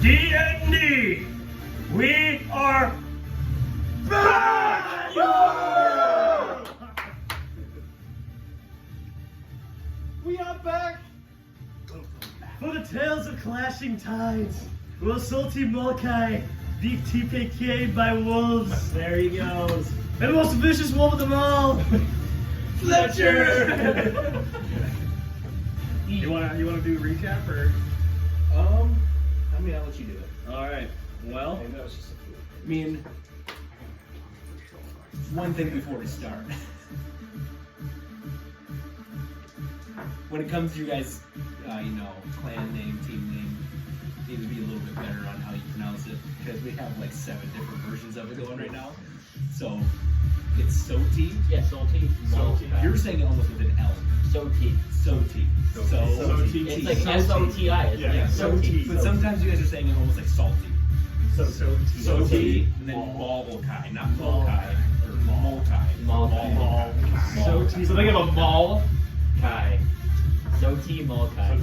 D&D, we are back! We are back! For the tales of clashing tides, will Soti Maulkeye be TPK'd by wolves? There he goes. And the most vicious wolf of them all, Fletcher! You wanna do a recap or? I mean, I'll let you do it. All right. Well, Maybe that was just I mean, one thing before we start. When it comes to you guys, clan name, team name, need to be a little bit better on how you pronounce it because we have like 7 different versions of it going right now. So it's Soti. Yeah, Soti. Soti. You're saying it almost with an L. Soti. Soti. Soti. It's like S-O-T-I, isn't it? Yeah, Soti. But sometimes you guys are saying it almost like salty. Soti. And then Maulkeye, not Maulkeye, or Maulkeye. Maulkeye. Soti. So think of a Maul Kai. Soti Maulkeye.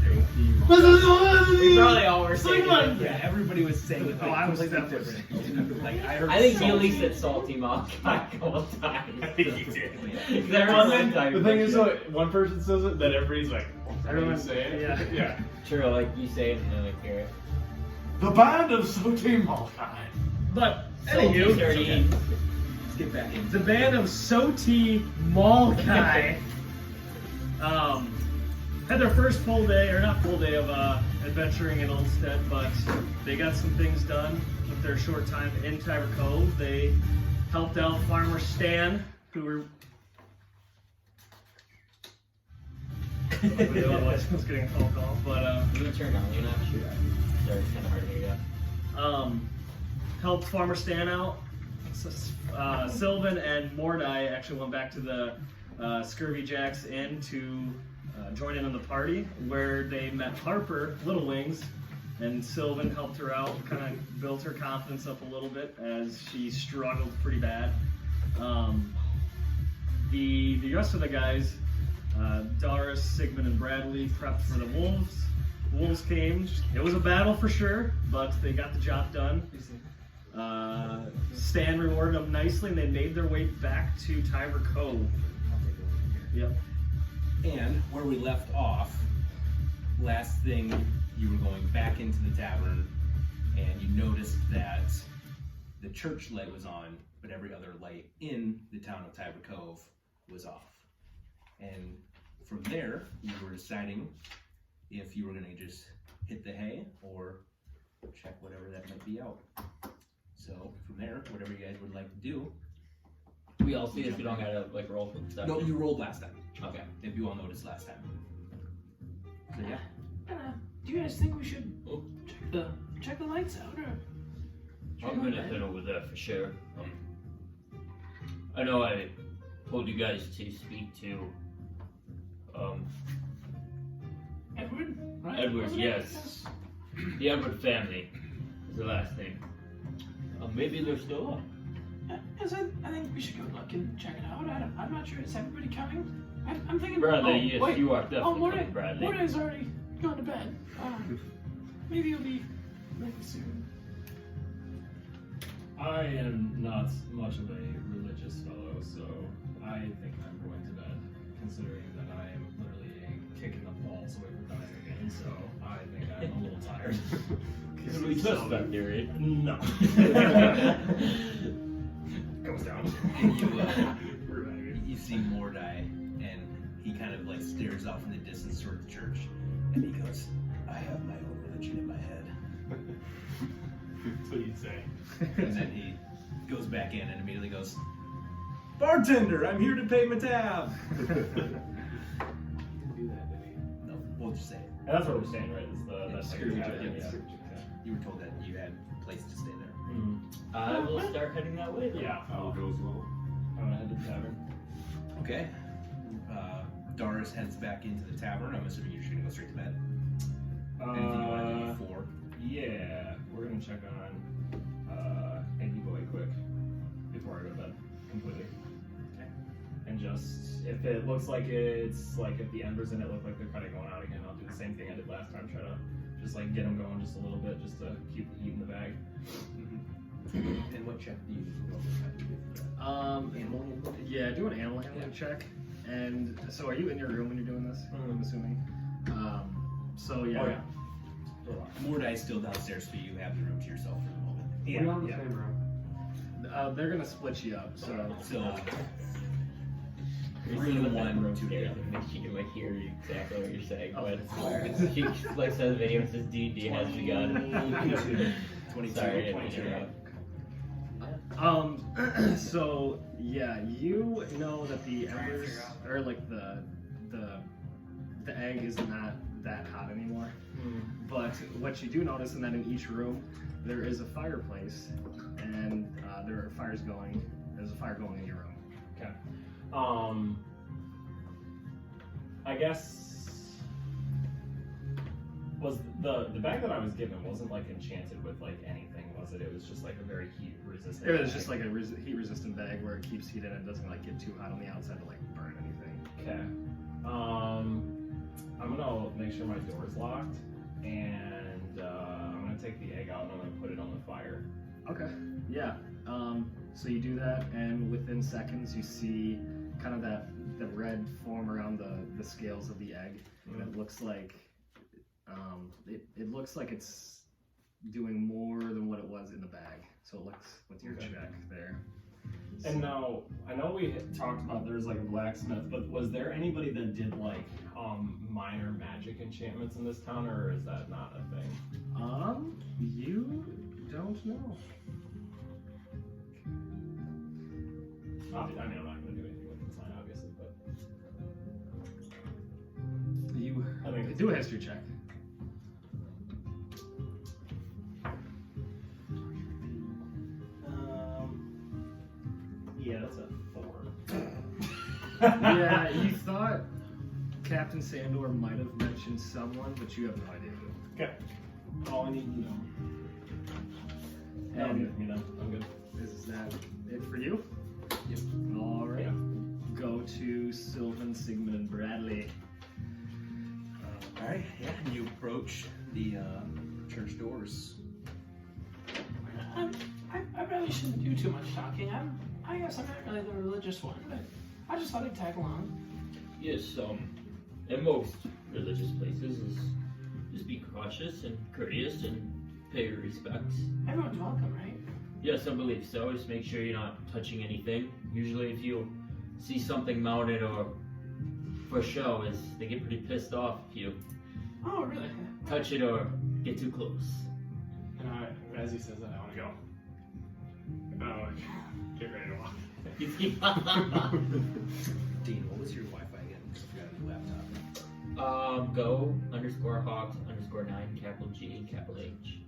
We probably all were saying Sigmond. Yeah, everybody was saying it. Oh, I was completely definitely different. Like, I think salty. Neely said Salty Maulkeye a couple times. I think he did. The thing is, so one person says it, then everybody's like, Everyone say it. Yeah. Yeah. True, like you say it and then I hear it. The band of Soti Maulkeye. But Soti anywho, 13. Let's get back in. the band of Soti Maulkeye had their first full day, or not full day, of adventuring in Ulstead, but they got some things done with their short time in Tiver Cove. They helped out Farmer Stan, who were was getting a phone call, but You can turn on, you're not sure. Sorry, it's kind of hard to hear you. helped Farmer Stan out. Sylvin and Mordai actually went back to the Scurvy Jacks Inn to join in on the party, where they met Harper, Little Wings, and Sylvin helped her out, kind of built her confidence up a little bit as she struggled pretty bad. The rest of the guys, Darris, Sigmond, and Bradley, prepped for the wolves. The wolves came. It was a battle for sure, but they got the job done. Stan rewarded them nicely, and they made their way back to Tiver Cove. Yep. And where we left off, last thing, you were going back into the tavern, and you noticed that the church light was on, but every other light in the town of Tiver Cove was off. And from there, you were deciding if you were going to just hit the hay or check whatever that might be out. So from there, whatever you guys would like to do. We all see this, we don't gotta like roll for stuff. No, you rolled last time. Okay. If you all noticed last time. So yeah. Do you guys think we should check the lights out, or? I'm gonna head over there for sure. I know I told you guys to speak to Edward, right? Edward, yes. The Edward family is the last name. Maybe they're still up. Yes, I think we should go look and check it out. I'm not sure. Is everybody coming? I'm thinking. Bradley, yes, wait. you are definitely Mordai, coming, Bradley. Mordai's already gone to bed. Maybe he'll be ready soon. I am not much of a religious fellow, so I think I'm going to bed, considering that I am literally kicking the balls away from dying again, so I think I'm a little tired. Can we test that theory? No. Goes down. And you see Mordai, and he kind of like stares off in the distance toward the church, and he goes, "I have my own religion in my head." That's what you'd say. And then he goes back in and immediately goes, "Bartender, I'm here to pay my tab." He didn't do that, did he? No, we'll just say it. And that's what we're saying, right? Is the that's Scurvy like Jacks, yeah. You were told that you had a place to stay there. I will start heading that way. Yeah, I'll go as well. I'm gonna head to the tavern. Okay. Darris heads back into the tavern. I'm assuming you're just gonna go straight to bed. Anything you want to do before? Yeah, we're gonna check on Hanky Boy quick before I go to bed completely. Okay. And just if it looks like it's like if the embers in it look like they're kind of going out again, I'll do the same thing I did last time. Try to just like get them going just a little bit, just to keep the heat in the bag. And what check do you roll for that? Animal handling? Yeah, do an animal handling check. And so, are you in your room when you're doing this? I'm assuming. So yeah. Oh yeah. Mordai's still downstairs, so you have the room to yourself for the moment. We're not in the same room. They're gonna split you up. So So, You're Bring sitting in one, that room two together. together. Make sure you might hear exactly what you're saying, Oh, but it's hilarious. he like says the video and says D&D has begun. 22. Sorry, I didn't interrupt. So yeah, you know that the embers or like the egg is not that hot anymore. But what you do notice is that in each room there is a fireplace, and there are fires going. There's a fire going in your room. Okay. I guess was the bag that I was given wasn't like enchanted with like anything, was it? It was just like a very heat resistant. It was just like a heat resistant bag where it keeps heat in and doesn't like get too hot on the outside to like burn anything. Okay. I'm gonna make sure my door's locked, and I'm gonna take the egg out and I'm gonna put it on the fire. Okay. Yeah. So you do that, and within seconds you see kind of that red form around the scales of the egg, and it looks like it looks like it's doing more than what it was in the bag. So it looks with your Okay. check there. And now I know we had talked about there's like a blacksmith, but was there anybody that did like minor magic enchantments in this town, or is that not a thing? You don't know. I mean, I'm not gonna do anything with the sign, obviously, but You I think do a history check. yeah, that's a 4. Yeah, you thought Captain Sandor might have mentioned someone, but you have no idea who. Okay. All I need to know. That'll do it for me then. I'm good. Is that it for you? Yep. All right. Yeah. Go to Sylvin, Sigmond, and Bradley. Alright, yeah, and you approach the church doors. I really shouldn't do too much talking. I guess I'm not really the religious one, but I just thought I'd tag along. Yes, in most religious places is just be cautious and courteous and pay your respects. Everyone's welcome, right? Yes, I believe so. Just make sure you're not touching anything. Usually if you see something mounted or for show, they get pretty pissed off if you Oh, really? touch it or get too close. And as he says that, I want to go. Get ready to walk. Dean, what was your Wi-Fi again? Because I forgot your laptop. Go _Hawks_9 capital G capital H.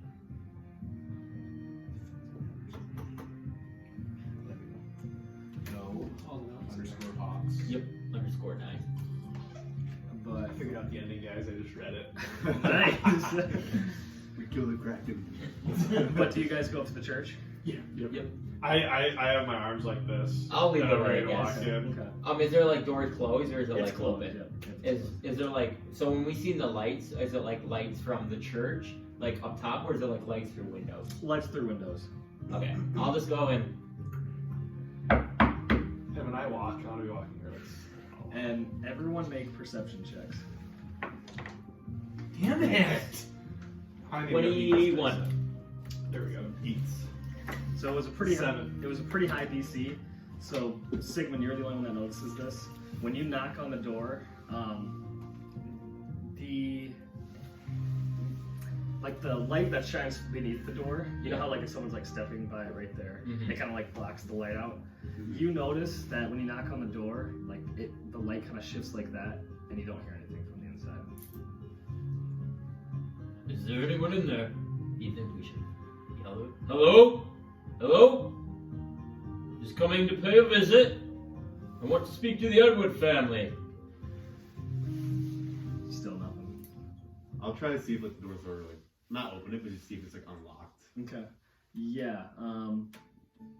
Go _Hawks. Yep, _9. But I figured out the ending, guys. I just read it. nice. We kill the Kraken. But do you guys go up to the church? Yeah. Yep. I have my arms like this. I'll lead and the I'm way, ready I to guess. walk in. Okay. Is there like doors closed or is it It's like closed. open? Yeah. Is there like, so when we see the lights, is it like lights from the church, like up top, or is it like lights through windows? Lights through windows. Okay, I'll just go in. And when I walk, I want to be walking here. And everyone make perception checks. Damn it! I need 21. There we go. Eats. So it was a pretty high, 7. it was a pretty high DC. So Sigmund, you're the only one that notices this. When you knock on the door, the light that shines beneath the door, you know how like if someone's like stepping by it right there, Mhm. it kind of like blocks the light out. You notice that when you knock on the door, like the light kind of shifts like that, and you don't hear anything from the inside. Is there anyone in there? You think we should yell it? Hello? Hello? Just coming to pay a visit. I want to speak to the Edward family. Still nothing. I'll try to see if like, the doors are like not open it, but just see if it's like unlocked. Okay. Yeah.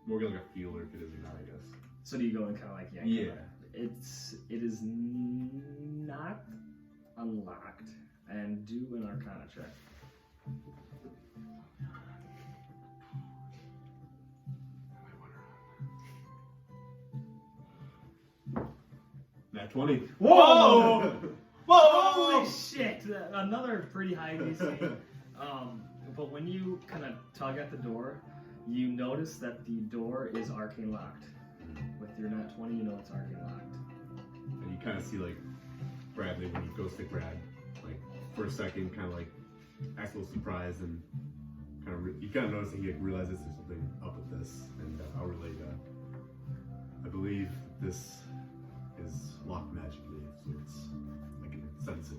More get like a feel or if it is or not, I guess. So do you go and kind of like yank Yeah. it? It is not unlocked, and do an Arcana check. Nat 20. Whoa! Whoa! Holy shit! Another pretty high DC. But when you kind of tug at the door, you notice that the door is arcane locked. With your nat 20, you know it's arcane locked. And you kind of see like Bradley when he goes to grab, like for a second, kind of like acts a little surprised and kind of you kind of notice that he like, realizes there's something up with this, and I'll relay that. I believe this is locked magically, so it's I can sense it.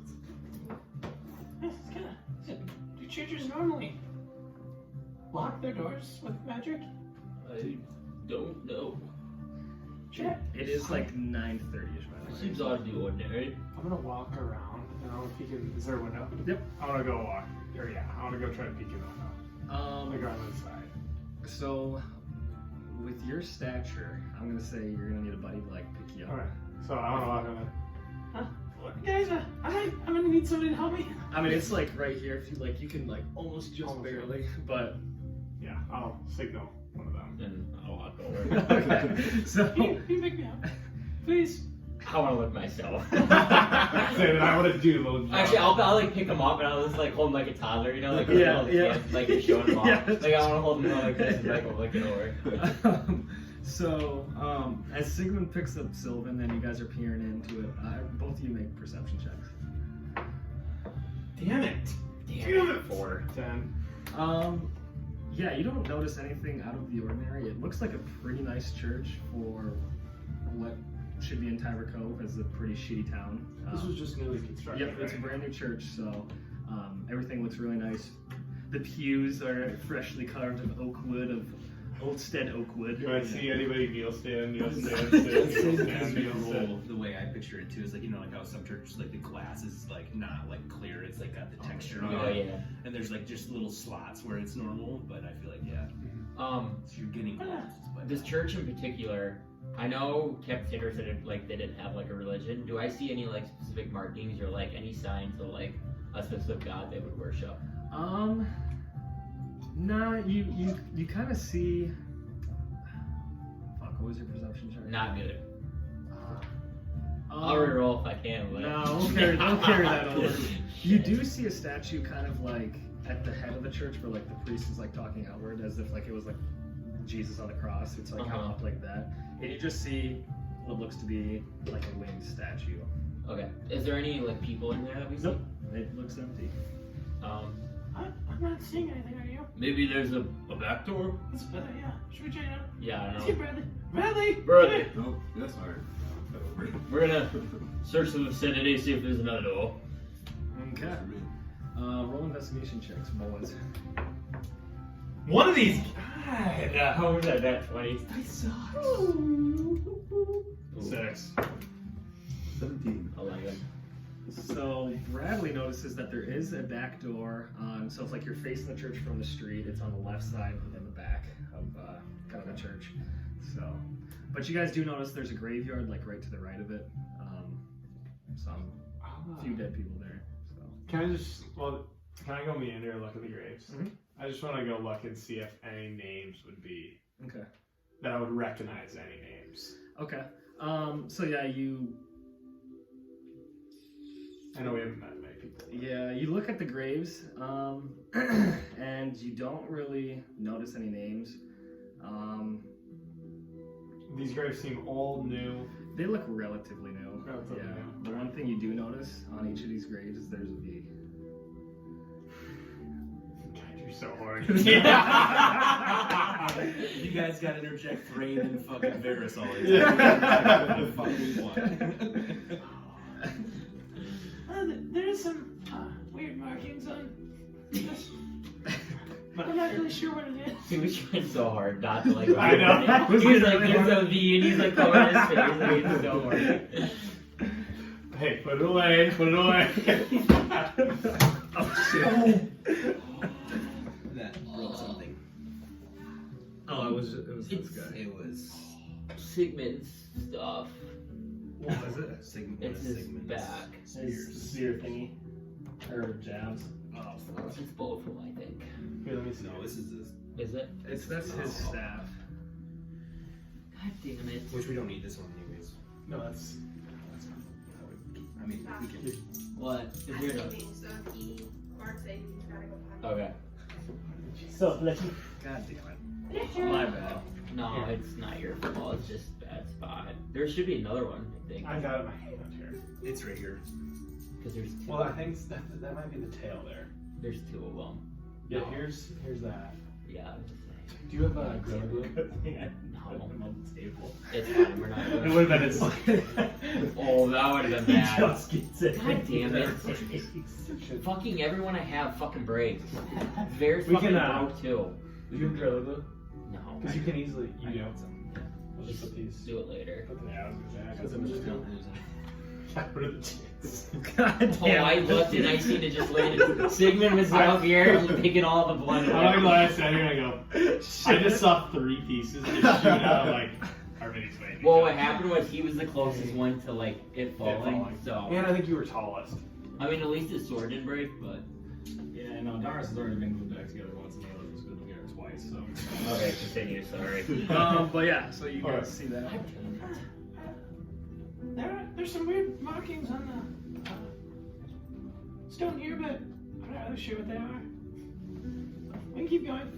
It's kind of. Do churches normally lock their doors with magic? I don't know. Check. It is like 9:30ish by the way. Seems odd to the ordinary. I'm gonna walk around. You know, if you can. Is there a window? Yep. I wanna go walk. Or yeah, I wanna go try to peek in the window. Like on the side. So with your stature, I'm gonna say you're gonna need a buddy to like pick you up. Alright. So I wanna walk on the. Guys, I'm gonna need somebody to help me. I mean, it's like right here. If you like, you can like almost just Almost. barely, but Yeah, I'll signal one of them. And I'll walk over. okay. So You pick me up, please. I want to look myself. Say that I wanna do a little jump. Actually, I'll like pick him up and I'll just like hold him like a toddler, you know, like Yeah, little yeah. kids, like showing him off. Yeah. Like I want to hold him like this and like I'm looking over. As Sigmond picks up Sylvin and you guys are peering into it, both of you make perception checks. Damn it! Damn it. 4. 10. Yeah, you don't notice anything out of the ordinary. It looks like a pretty nice church for what should be in Tiver Cove as a pretty shitty town. This was just newly constructed. Yep, it's a right? brand new church, so everything looks really nice. The pews are freshly carved of oak wood, of Oldstead oak wood. Do I see anybody kneel stand, kneel stand, Stand, sit, kneel stand, stand, kneel stand? The way I picture it too is like, you know, like how some churches, like the glass is like not like clear, it's like got the texture of Oh it. yeah. And there's like just little slots where it's normal, but I feel like, yeah, so you're getting close. But This church in particular, I know Captain Taylor said it, like they didn't have like a religion. Do I see any like specific markings or like any signs of like a specific god they would worship? Nah, you kind of see. Fuck, what was your perception check? Not good. Um, I'll reroll if I can. But... No, we'll carry that over. You do see a statue kind of like at the head of the church where like the priest is like talking outward as if like it was like Jesus on the cross. It's like held up like that. And you just see what looks to be like a winged statue. Okay. Is there any like people in there that we see? Nope. It looks empty. I'm not seeing anything, are you? Maybe there's a back door? That's better, yeah. Should we check it out? Yeah, I Let's know. get Bradley. Bradley! Bradley! Oh, that's hard. We're gonna search the vicinity, see if there's another door. Okay. Roll investigation checks, boys. One of these. Yeah, how was that 20? Six. 17. 11. So Bradley notices that there is a back door. So it's like you're facing the church from the street. It's on the left side in the back of kind of the church. So, but you guys do notice there's a graveyard like right to the right of it. Some few dead people there. So Can I go meander and look at the graves? Mhm. I just want to go look and see if any names would be okay. that I would recognize any names. Okay. So yeah, I know we haven't met many people. you look at the graves, and you don't really notice any names. These graves seem old, new. They look relatively new. Relatively yeah. new. The one thing you do notice on each of these graves is there's a V. God, you're so horny. you guys gotta interject Rain and fucking Darris all the time. Yeah. The fucking one. There's some weird markings on this. I'm not really sure what it is. He was trying so hard not to like. I know. He's like, there's a V, and he's like covering his face, and he's so hard. Hey, put it away. Put it away. Oh shit. That broke something. Oh, it was this guy. It was. Sigmund's stuff. What was it? Sigmond. It's his Sigmund's back. His spear thingy. Or jabs. Oh, It's both of them, I think. Here, let me see. No, this is his. Is it? that's his staff. God damn it. Which we don't need this one anyways. No, that's. I mean, we can. What? Is I'm there no? sleeping, so if he marks it, he's gotta go potty. Okay. So, let you. God damn it. My bad. No, it's not your fault. It's just bad spot. There should be another one, I think. I got it in my hand here. It's right here. Because there's two. Well, I think that might be the tail there. There's two of them. Yeah, here's that. Yeah, I'm just saying. Do you have a gorilla glue? Good thing I No. put him on the table. It's fine. We're not. It would have been his. Oh, that would have been He bad. just gets it. God damn it. Should- Fucking everyone I have fucking breaks. Theirs We fucking can, broke too. Do you have gorilla glue? No. Because you can easily. I You got know. some. We'll just put these. Do it later. Yeah, I was gonna say. I got Because some I'm just too. not losing. What are the chances? God Oh, damn I it. looked and I seen it just landed. Sigmund was up here picking all the blood. I'm not gonna lie, I sat here and I go. I just saw 3 pieces just shoot out like Armini's way. Well, what happened was he was the closest one to like it falling. falling. So And I think you were tallest. I mean, at least his sword didn't break, but Yeah, no, Darris has already been glued back together once, and the other was glued together twice, so. okay, continue. Sorry. But yeah, so you guys Alright. see that. There's some weird markings on the stone here, but I'm not really sure what they are. We can keep going.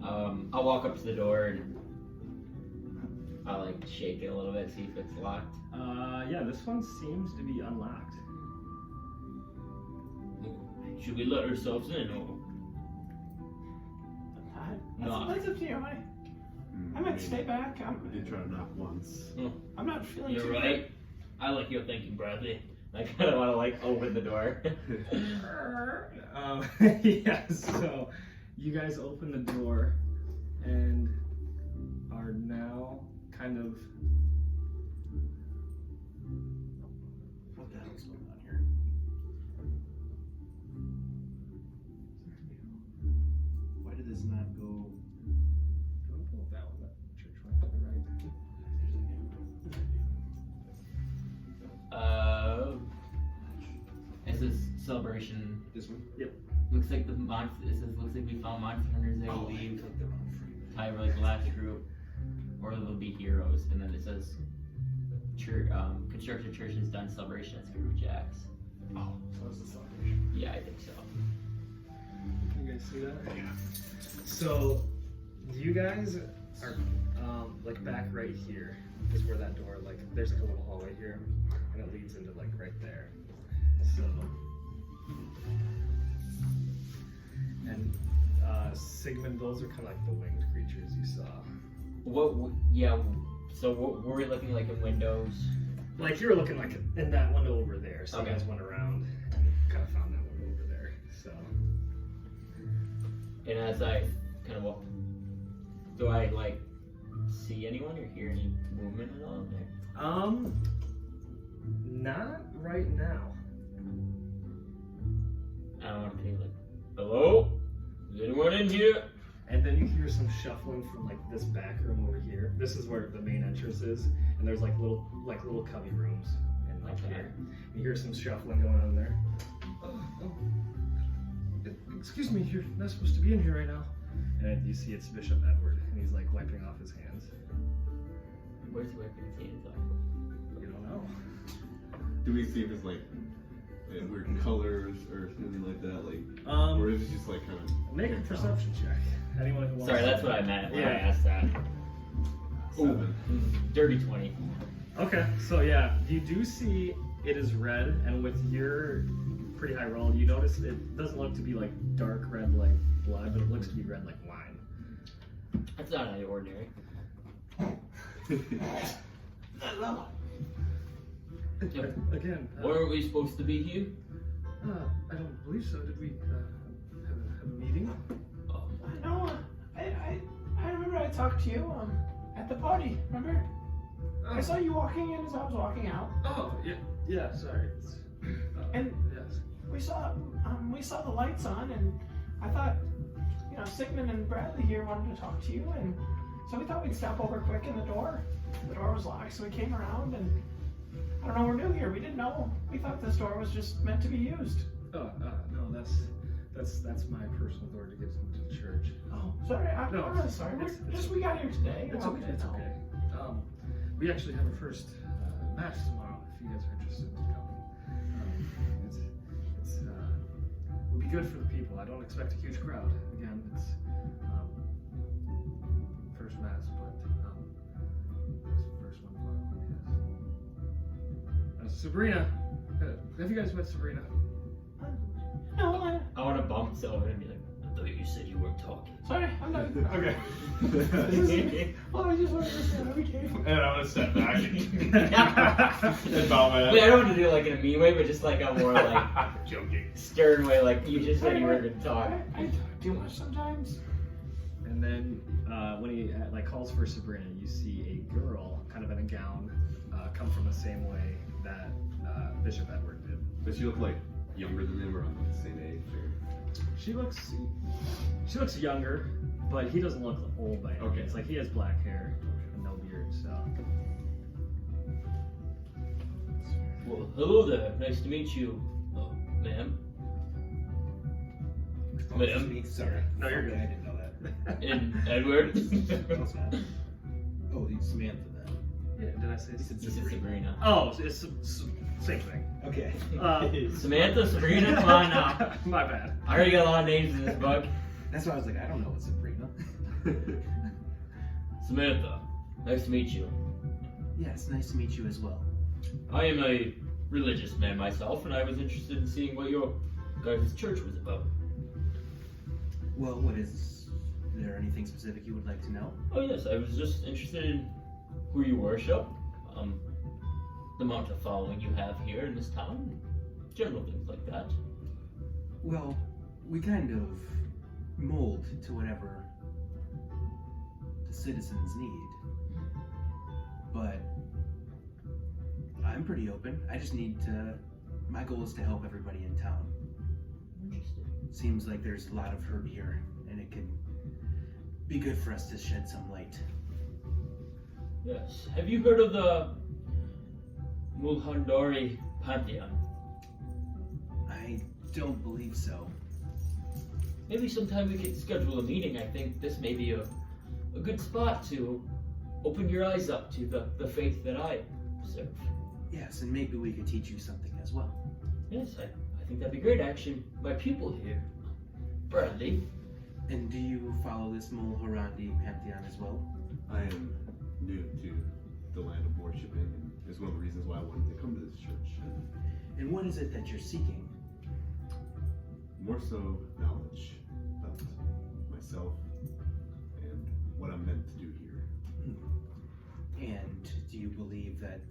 I'll walk up to the door and I'll like shake it a little bit, see if it's locked. Yeah, this one seems to be unlocked. Should we let ourselves in or? No. That's up to you. I might stay back. I did try to knock once. I'm not feeling You're too right. I like your thinking, Bradley. I kind of want to like open the door. Yeah, so you guys open the door and are now kind of. What the hell's going on here? Why did this not go? Do you want to pull up that one? That church one to the right. Is this celebration? This one? Looks like the monster. It says looks like we found monster hunters. They will leave. clicked the wrong frame. Tie like last group, or they'll be heroes. And then it says, church, construction church is done. Celebration at Scurvy Jacks. Oh, so that's the celebration. Yeah, I think so. Can you guys see that? Yeah. So you guys are like back right here is where that door, like there's like a little hallway here and it leads into like right there. So and Sigmond, those are kind of like the winged creatures you saw. Yeah. So what were we looking like in windows? Like you were looking like in that window over there. So Okay. you guys went around and kind of found that window over there. So And as I kind of walk, do I like see anyone or hear any movement at all there? not right now. I don't want to be like, hello? Is anyone in here? And then you hear some shuffling from like this back room over here. This is where the main entrance is, and there's like little cubby rooms and like Okay. here. You hear some shuffling going on there. Excuse me, you're not supposed to be in here right now. And then you see it's Bishop Edward, and he's like wiping off his hands. Where's he wiping his hands off? You don't know. Do we see if it's like weird colors or something like that? Like, or is it just like kind of. Make a perception check. Anyone who wants. Sorry, to- that's what I meant when I Yeah. asked that. Seven. Dirty 20. Okay, so yeah, you do see it is red, and with your pretty high roll, you notice it doesn't look to be like dark red like blood, but it looks to be red like wine. That's not out of the ordinary. Again, Weren't we supposed to be here? I don't believe so. Did we have a meeting? Oh, No, I remember I talked to you at the party. Remember? I saw you walking in as I was walking out, Oh, yeah. Sorry. And- yes. we saw the lights on, and I thought, Sigmond and Bradley here wanted to talk to you, and So we thought we'd stop over quick in the door. The door was locked, so we came around and I don't know, we're new here. We didn't know. We thought this door was just meant to be used. Oh, no, that's my personal door to get into the church. Oh, sorry. I'm No, really sorry. We got here today. It's Well, okay. we didn't It's know. okay. We actually have our first mass tomorrow. If you guys are interested in coming, would be good for the people. I don't expect a huge crowd. Again, it's first mass, but it's the first one tomorrow. Yes. Sabrina, have you guys met Sabrina? No, I want to bump Sylvin and be like, I thought you said you weren't talking. sorry. I'm not. Okay. Well, I just wanted to say that we came. And I'm gonna step back and bow my Wait, I head. don't want to do it like in a mean way, but just like a more like Joking. stern way, like you just said you weren't going to talk. I talk too much sometimes. And then when he calls for Sabrina, you see a girl, kind of in a gown, come from the same way that Bishop Edward did. Does she look like younger than him or on the same age? Or? She looks younger, but he doesn't look old by any Okay. means. Like he has black hair and no beard, so. Well, hello there. Nice to meet you, ma'am. Ma'am. Sorry. No, you're good. I didn't know that. And Edward. Close enough. Oh, it's Samantha then. Yeah, did I say? You said This is Sabrina. Sabrina. Oh, it's same thing. Okay. Samantha, Sabrina, come on now. My bad. I already got a lot of names in this book. That's why I was like, I don't know what Sabrina. Samantha, nice to meet you. Yes, nice to meet you as well. I am a religious man myself, and I was interested in seeing what your guys' church was about. Well, is there anything specific you would like to know? Oh yes, I was just interested in who you worship, the amount of following you have here in this town, general things like that. Well, we kind of mold to whatever the citizens need. But I'm pretty open. I just need to. My goal is to help everybody in town. Interesting. Seems like there's a lot of hurt here, and it could be good for us to shed some light. Yes. Have you heard of the Mulhandari Pantheon? I don't believe so. Maybe sometime we could schedule a meeting. I think this may be a good spot to open your eyes up to the faith that I serve. Yes, and maybe we could teach you something as well. Yes, I think that'd be great. Actually, my pupil here, Bradley. And do you follow this Mulharandi Pantheon as well? I am new to the land of worshiping, and it's one of the reasons why I wanted to come to this church. And what is it that you're seeking? More so knowledge about myself and what I'm meant to do here. And do you believe that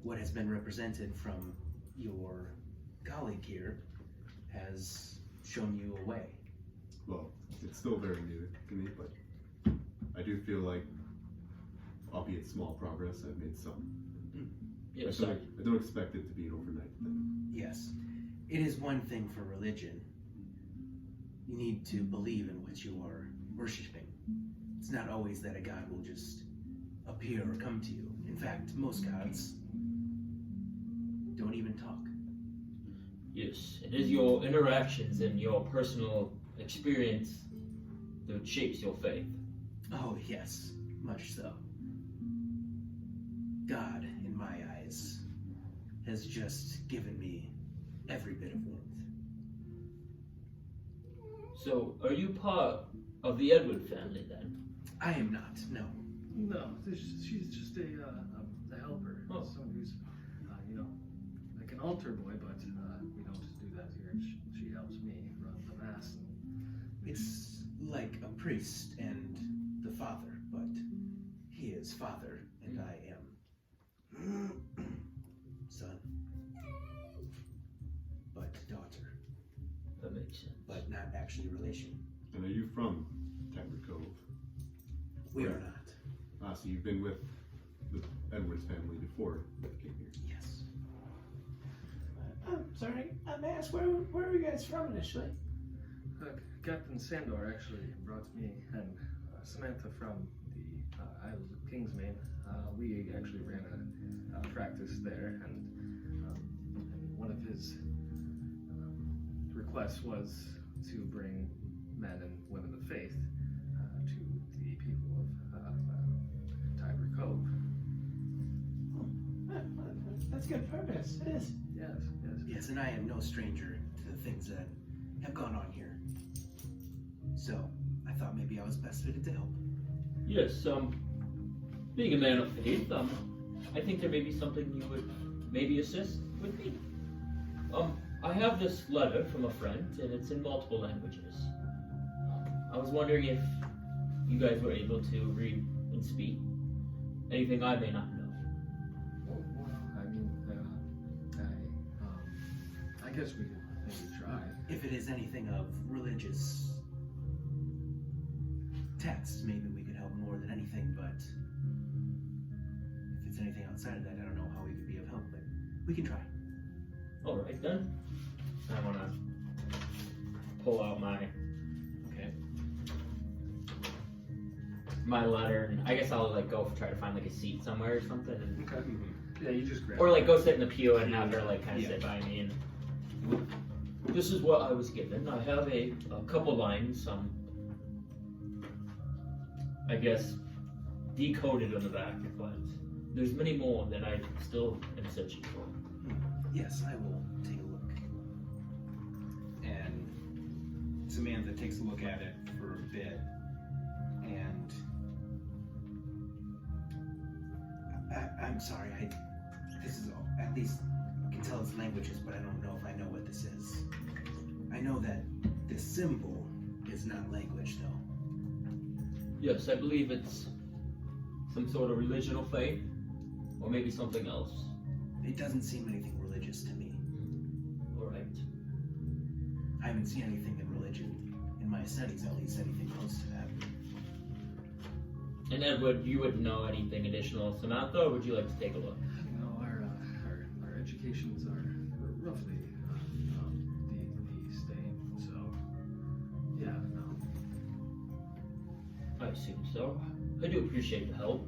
what has been represented from your colleague here has shown you a way? Well, it's still very new to me, but I do feel like, albeit small progress, I've made some. Yes, I don't expect it to be an overnight thing. Yes. It is one thing for religion. You need to believe in what you are worshiping. It's not always that a god will just appear or come to you. In fact, most gods don't even talk. Yes, it is your interactions and your personal experience that shapes your faith. Oh, yes, much so. God, in my eyes, has just given me every bit of warmth. So, are you part of the Edward family then? I am not, no. No, she's just a helper. Oh. Someone who's, like an altar boy, but we don't do that here. She helps me run the mass. It's like a priest and the father, but he is father and I am son. But daughter, That makes sense. but not actually relation. And are you from Tiver Cove? We are Right. not. So you've been with the Edwards family before you came here? Yes. Sorry, may I ask where are you guys from initially? Captain Sandor actually brought me and Samantha from the Isles of Kingsmain. We actually ran a practice there, and one of his requests was to bring men and women of faith to the people of Tiver Cove. That's good purpose. It is. Yes. Yes, and I am no stranger to the things that have gone on here. So, I thought maybe I was best fitted to help. Yes, being a man of faith, I think there may be something you would maybe assist with me. I have this letter from a friend, and it's in multiple languages. I was wondering if you guys were able to read and speak anything I may not know. Well, I mean, I guess we could maybe try. If it is anything of religious texts, maybe we could help more than anything, but if it's anything outside of that, I don't know how we could be of help, but we can try. Alright then. I wanna pull out my letter, and I guess I'll like go try to find like a seat somewhere or something, and, Okay. Yeah, you just grab. or like go sit in the pew and have her like kind of sit by me. And this is what I was given. I have a couple lines, I guess decoded on the back, but there's many more that I still am searching for. Yes, I will take a look. And Samantha takes a look at it for a bit, and I'm sorry, this is all, at least I can tell it's languages, but I don't know if I know what this is. I know that this symbol is not language, though. Yes, I believe it's some sort of religion or faith, or maybe something else. It doesn't seem anything religious to me. Alright. I haven't seen anything in religion, in my studies at least, anything close to that. And Edward, you wouldn't know anything additional. Samantha, or would you like to take a look? No, our educations are roughly the same. So, yeah, no. I assume so. I do appreciate the help.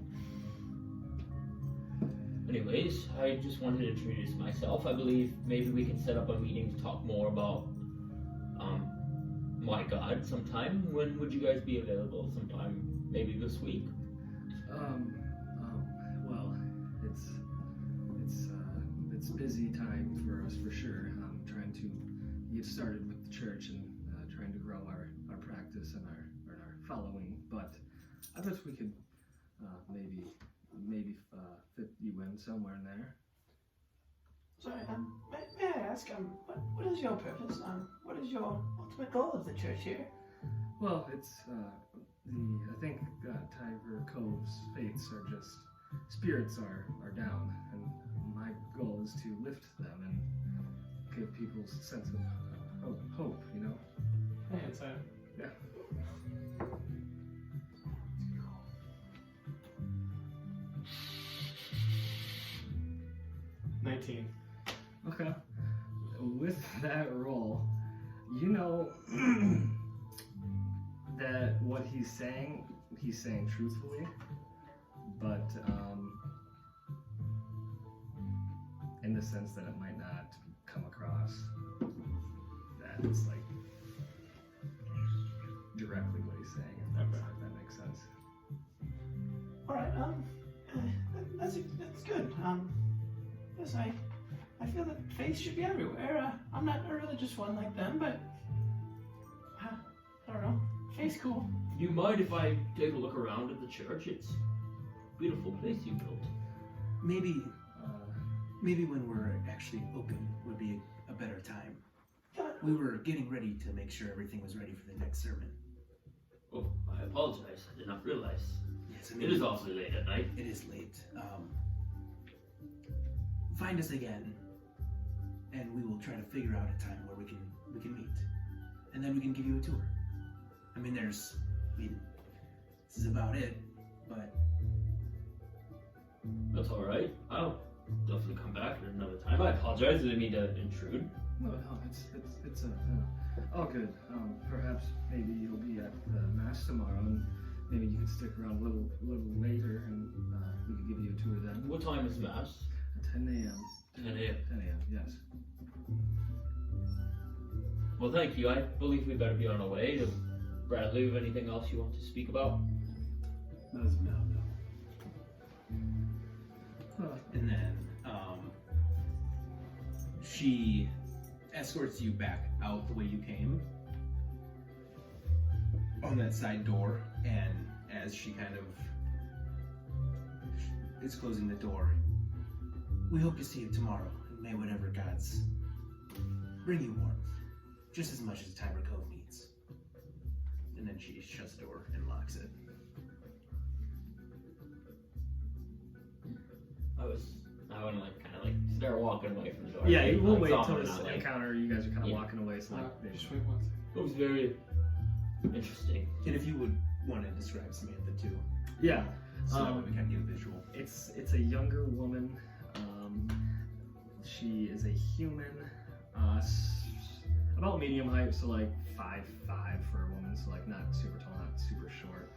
Anyways, I just wanted to introduce myself. I believe maybe we can set up a meeting to talk more about my god sometime. When would you guys be available? Sometime maybe this week? Well, it's busy time for us for sure. Trying to get started with the church and trying to grow our practice and our following. But I bet we could maybe fit you in somewhere in there. Sorry, may I ask, what is your purpose? What is your ultimate goal of the church here? Well, it's I think Tiver Cove's faiths are just spirits are down, and my goal is to lift them and give people a sense of hope. You know. Yeah, it's Yeah. 19. Okay. With that roll, you know that what he's saying truthfully, but in the sense that it might not come across that it's like directly what he's saying, if that makes sense. All right. That's good. Yes, I feel that faith should be everywhere. I'm not a religious one like them, but I don't know. Faith's cool. Do you mind if I take a look around at the church? It's a beautiful place you built. Maybe when we're actually open would be a better time. We were getting ready to make sure everything was ready for the next sermon. Oh, I apologize. I did not realize. Yes, It is awfully late at night. It is late. Find us again, and we will try to figure out a time where we can meet, and then we can give you a tour. This is about it, but That's alright. I'll definitely come back at another time. I apologize. I didn't mean to intrude. No, it's all good. Perhaps maybe you'll be at the mass tomorrow, and maybe you could stick around a little later, and we could give you a tour then. What time is mass? 10 a.m. 10 a.m. 10 a.m. Yes. Well, thank you. I believe we better be on our way. Does Bradley have anything else you want to speak about? That is no. And then she escorts you back out the way you came on that side door, and as she kind of is closing the door, we hope to see you tomorrow, and may whatever gods bring you warmth, just as much as Tiver Cove needs. And then she shuts the door and locks it. I want to kind of start walking away from the door. Yeah, Like, we'll like, wait soft till and this not, encounter. You guys are kind of Yeah. walking away, so they Just wait 1 second. It was very interesting. And if you would want to describe Samantha too, Yeah. so that we kind of get a visual. It's a younger woman. She is a human, about medium height, so like 5'5" for a woman, so like not super tall, not super short.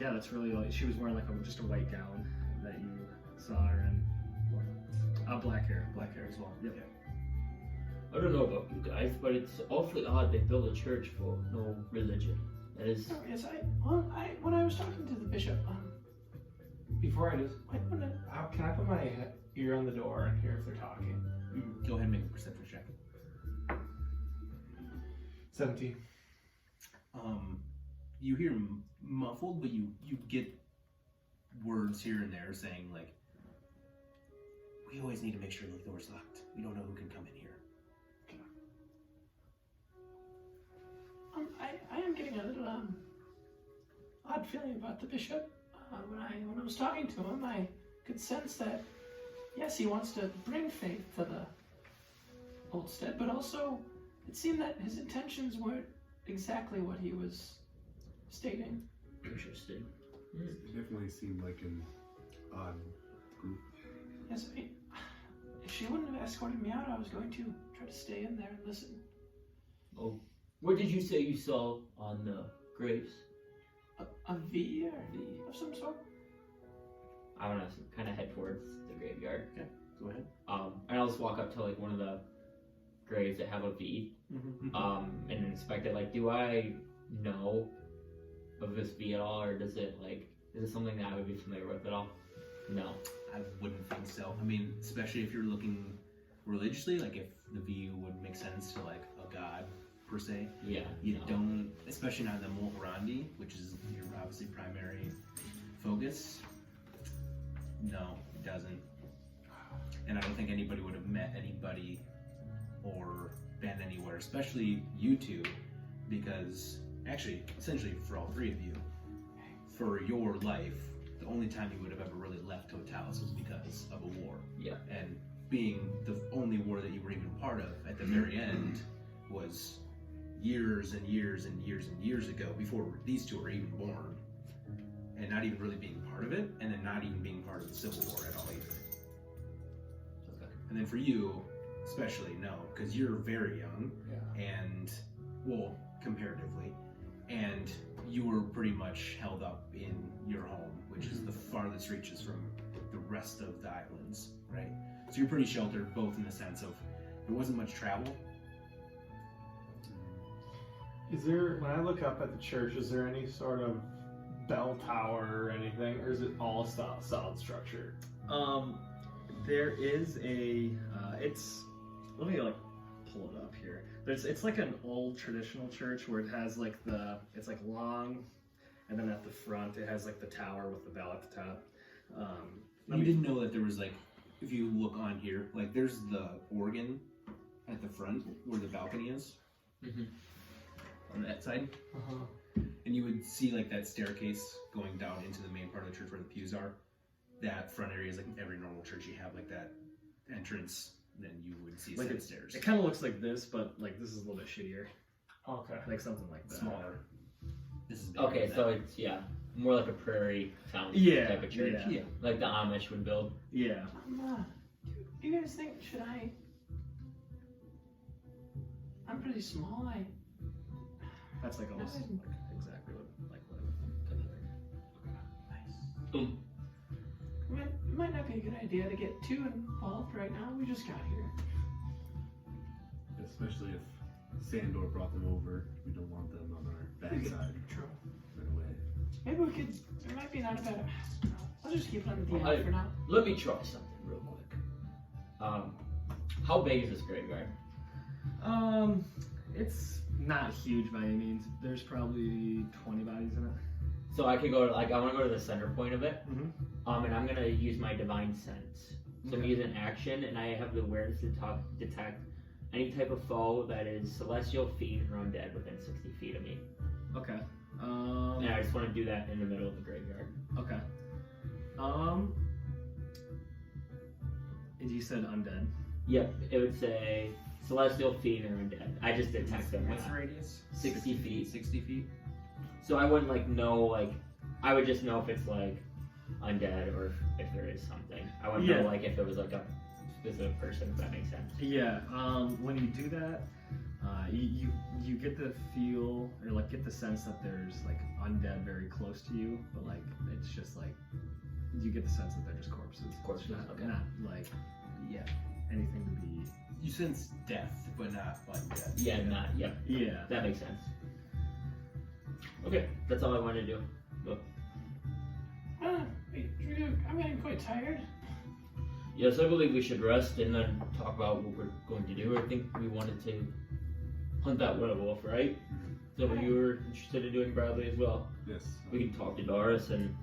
Yeah, that's really like she was wearing like just a white gown that you saw her in. Black hair as well. Yep. I don't know about you guys, but it's awfully odd they built a church for no religion. That is. Oh, yes, when I was talking to the bishop, Before I just, wait a minute. can I put my ear on the door and hear if they're talking? Go ahead and make a perception check. 17. You hear muffled, but you get words here and there saying like, "We always need to make sure the door's locked. We don't know who can come in here." I am getting a little odd feeling about the bishop. When I was talking to him, I could sense that yes, he wants to bring faith to the Oldstead, but also it seemed that his intentions weren't exactly what he was stating. Interesting. It definitely seemed like an odd group. Yes, if she wouldn't have escorted me out, I was going to try to stay in there and listen. Oh, what did you say you saw on the graves? A V or of some sort? I don't know, kind of head towards the graveyard. Okay, go ahead. And I'll just walk up to like one of the graves that have a V, and inspect it. Like, do I know of this V at all, or is it something that I would be familiar with at all? No. I wouldn't think so. I mean, especially if you're looking religiously, like if the V would make sense to like a god per se. Yeah. You don't, especially not in the Mulhorandi, which is your obviously primary focus. No, it doesn't. And I don't think anybody would have met anybody or been anywhere, especially you two, because actually, essentially for all three of you, for your life, the only time you would have ever really left Totalis was because of a war. Yeah. And being the only war that you were even part of at the very end was years and years and years and years ago, before these two were even born, and not even really being part of it, and then not even being part of the Civil War at all either. Okay. And then for you, especially, no, because you're very young, and, well, comparatively, and you were pretty much held up in your home, which is the farthest reaches from the rest of the islands, right? So you're pretty sheltered, both in the sense of there wasn't much travel. Is there, when I look up at the church, is there any sort of bell tower or anything, or is it all solid structure? There is a, let me like pull it up here. It's like an old traditional church where it has like it's like long, and then at the front it has like the tower with the bell at the top. You didn't know that there was like, if you look on here, like there's the organ at the front where the balcony is. On that side. And you would see like that staircase going down into the main part of the church where the pews are. That front area is like every normal church, you have like that entrance, then you would see a set of stairs. It kind of looks like this, but like this is a little bit shittier. Okay. Like something like that. Smaller. This is bigger Okay, than so that. it's more like a prairie town type of church. Yeah. Like the Amish would build. Yeah. Do you guys think, I'm pretty small, That's like almost like, exactly what Nice. It might not be a good idea to get too involved right now. We just got here. Especially if Sandor brought them over. We don't want them on our backside. True. Right away. Maybe we could. It might be not a bad. I'll just keep it on the DM Well, for now. Let me try something real quick. How big is this graveyard? It's not huge by any means. There's probably 20 bodies in it. So I could go to, like, I want to go to the center point of it. Mm-hmm. And I'm gonna use my divine sense. So I'm using action, and I have the awareness to detect any type of foe that is celestial, fiend, or undead within 60 feet of me. Okay. And I just want to do that in the middle of the graveyard. Okay. You said undead. Yep, it would say celestial, fiend, or undead. I just detect them. What's the radius? 60 feet. 60 feet? So I wouldn't like know, like, I would just know if it's like undead or if there is something. I wouldn't know like if it was like a specific person, if that makes sense. Yeah. When you do that, you get the feel or like get the sense that there's like undead very close to you, but like it's just like you get the sense that they're just corpses. Corpses, Not, okay. not like anything to be. You sense death, but not undead. Yeah, not, yeah. Yeah. That makes sense. Okay, that's all I wanted to do. Look. Wait, Drew, I'm getting quite tired. Yes, I believe we should rest and then talk about what we're going to do. I think we wanted to hunt that werewolf, right? So you were interested in doing Bradley as well. Yes. We can talk to Darris and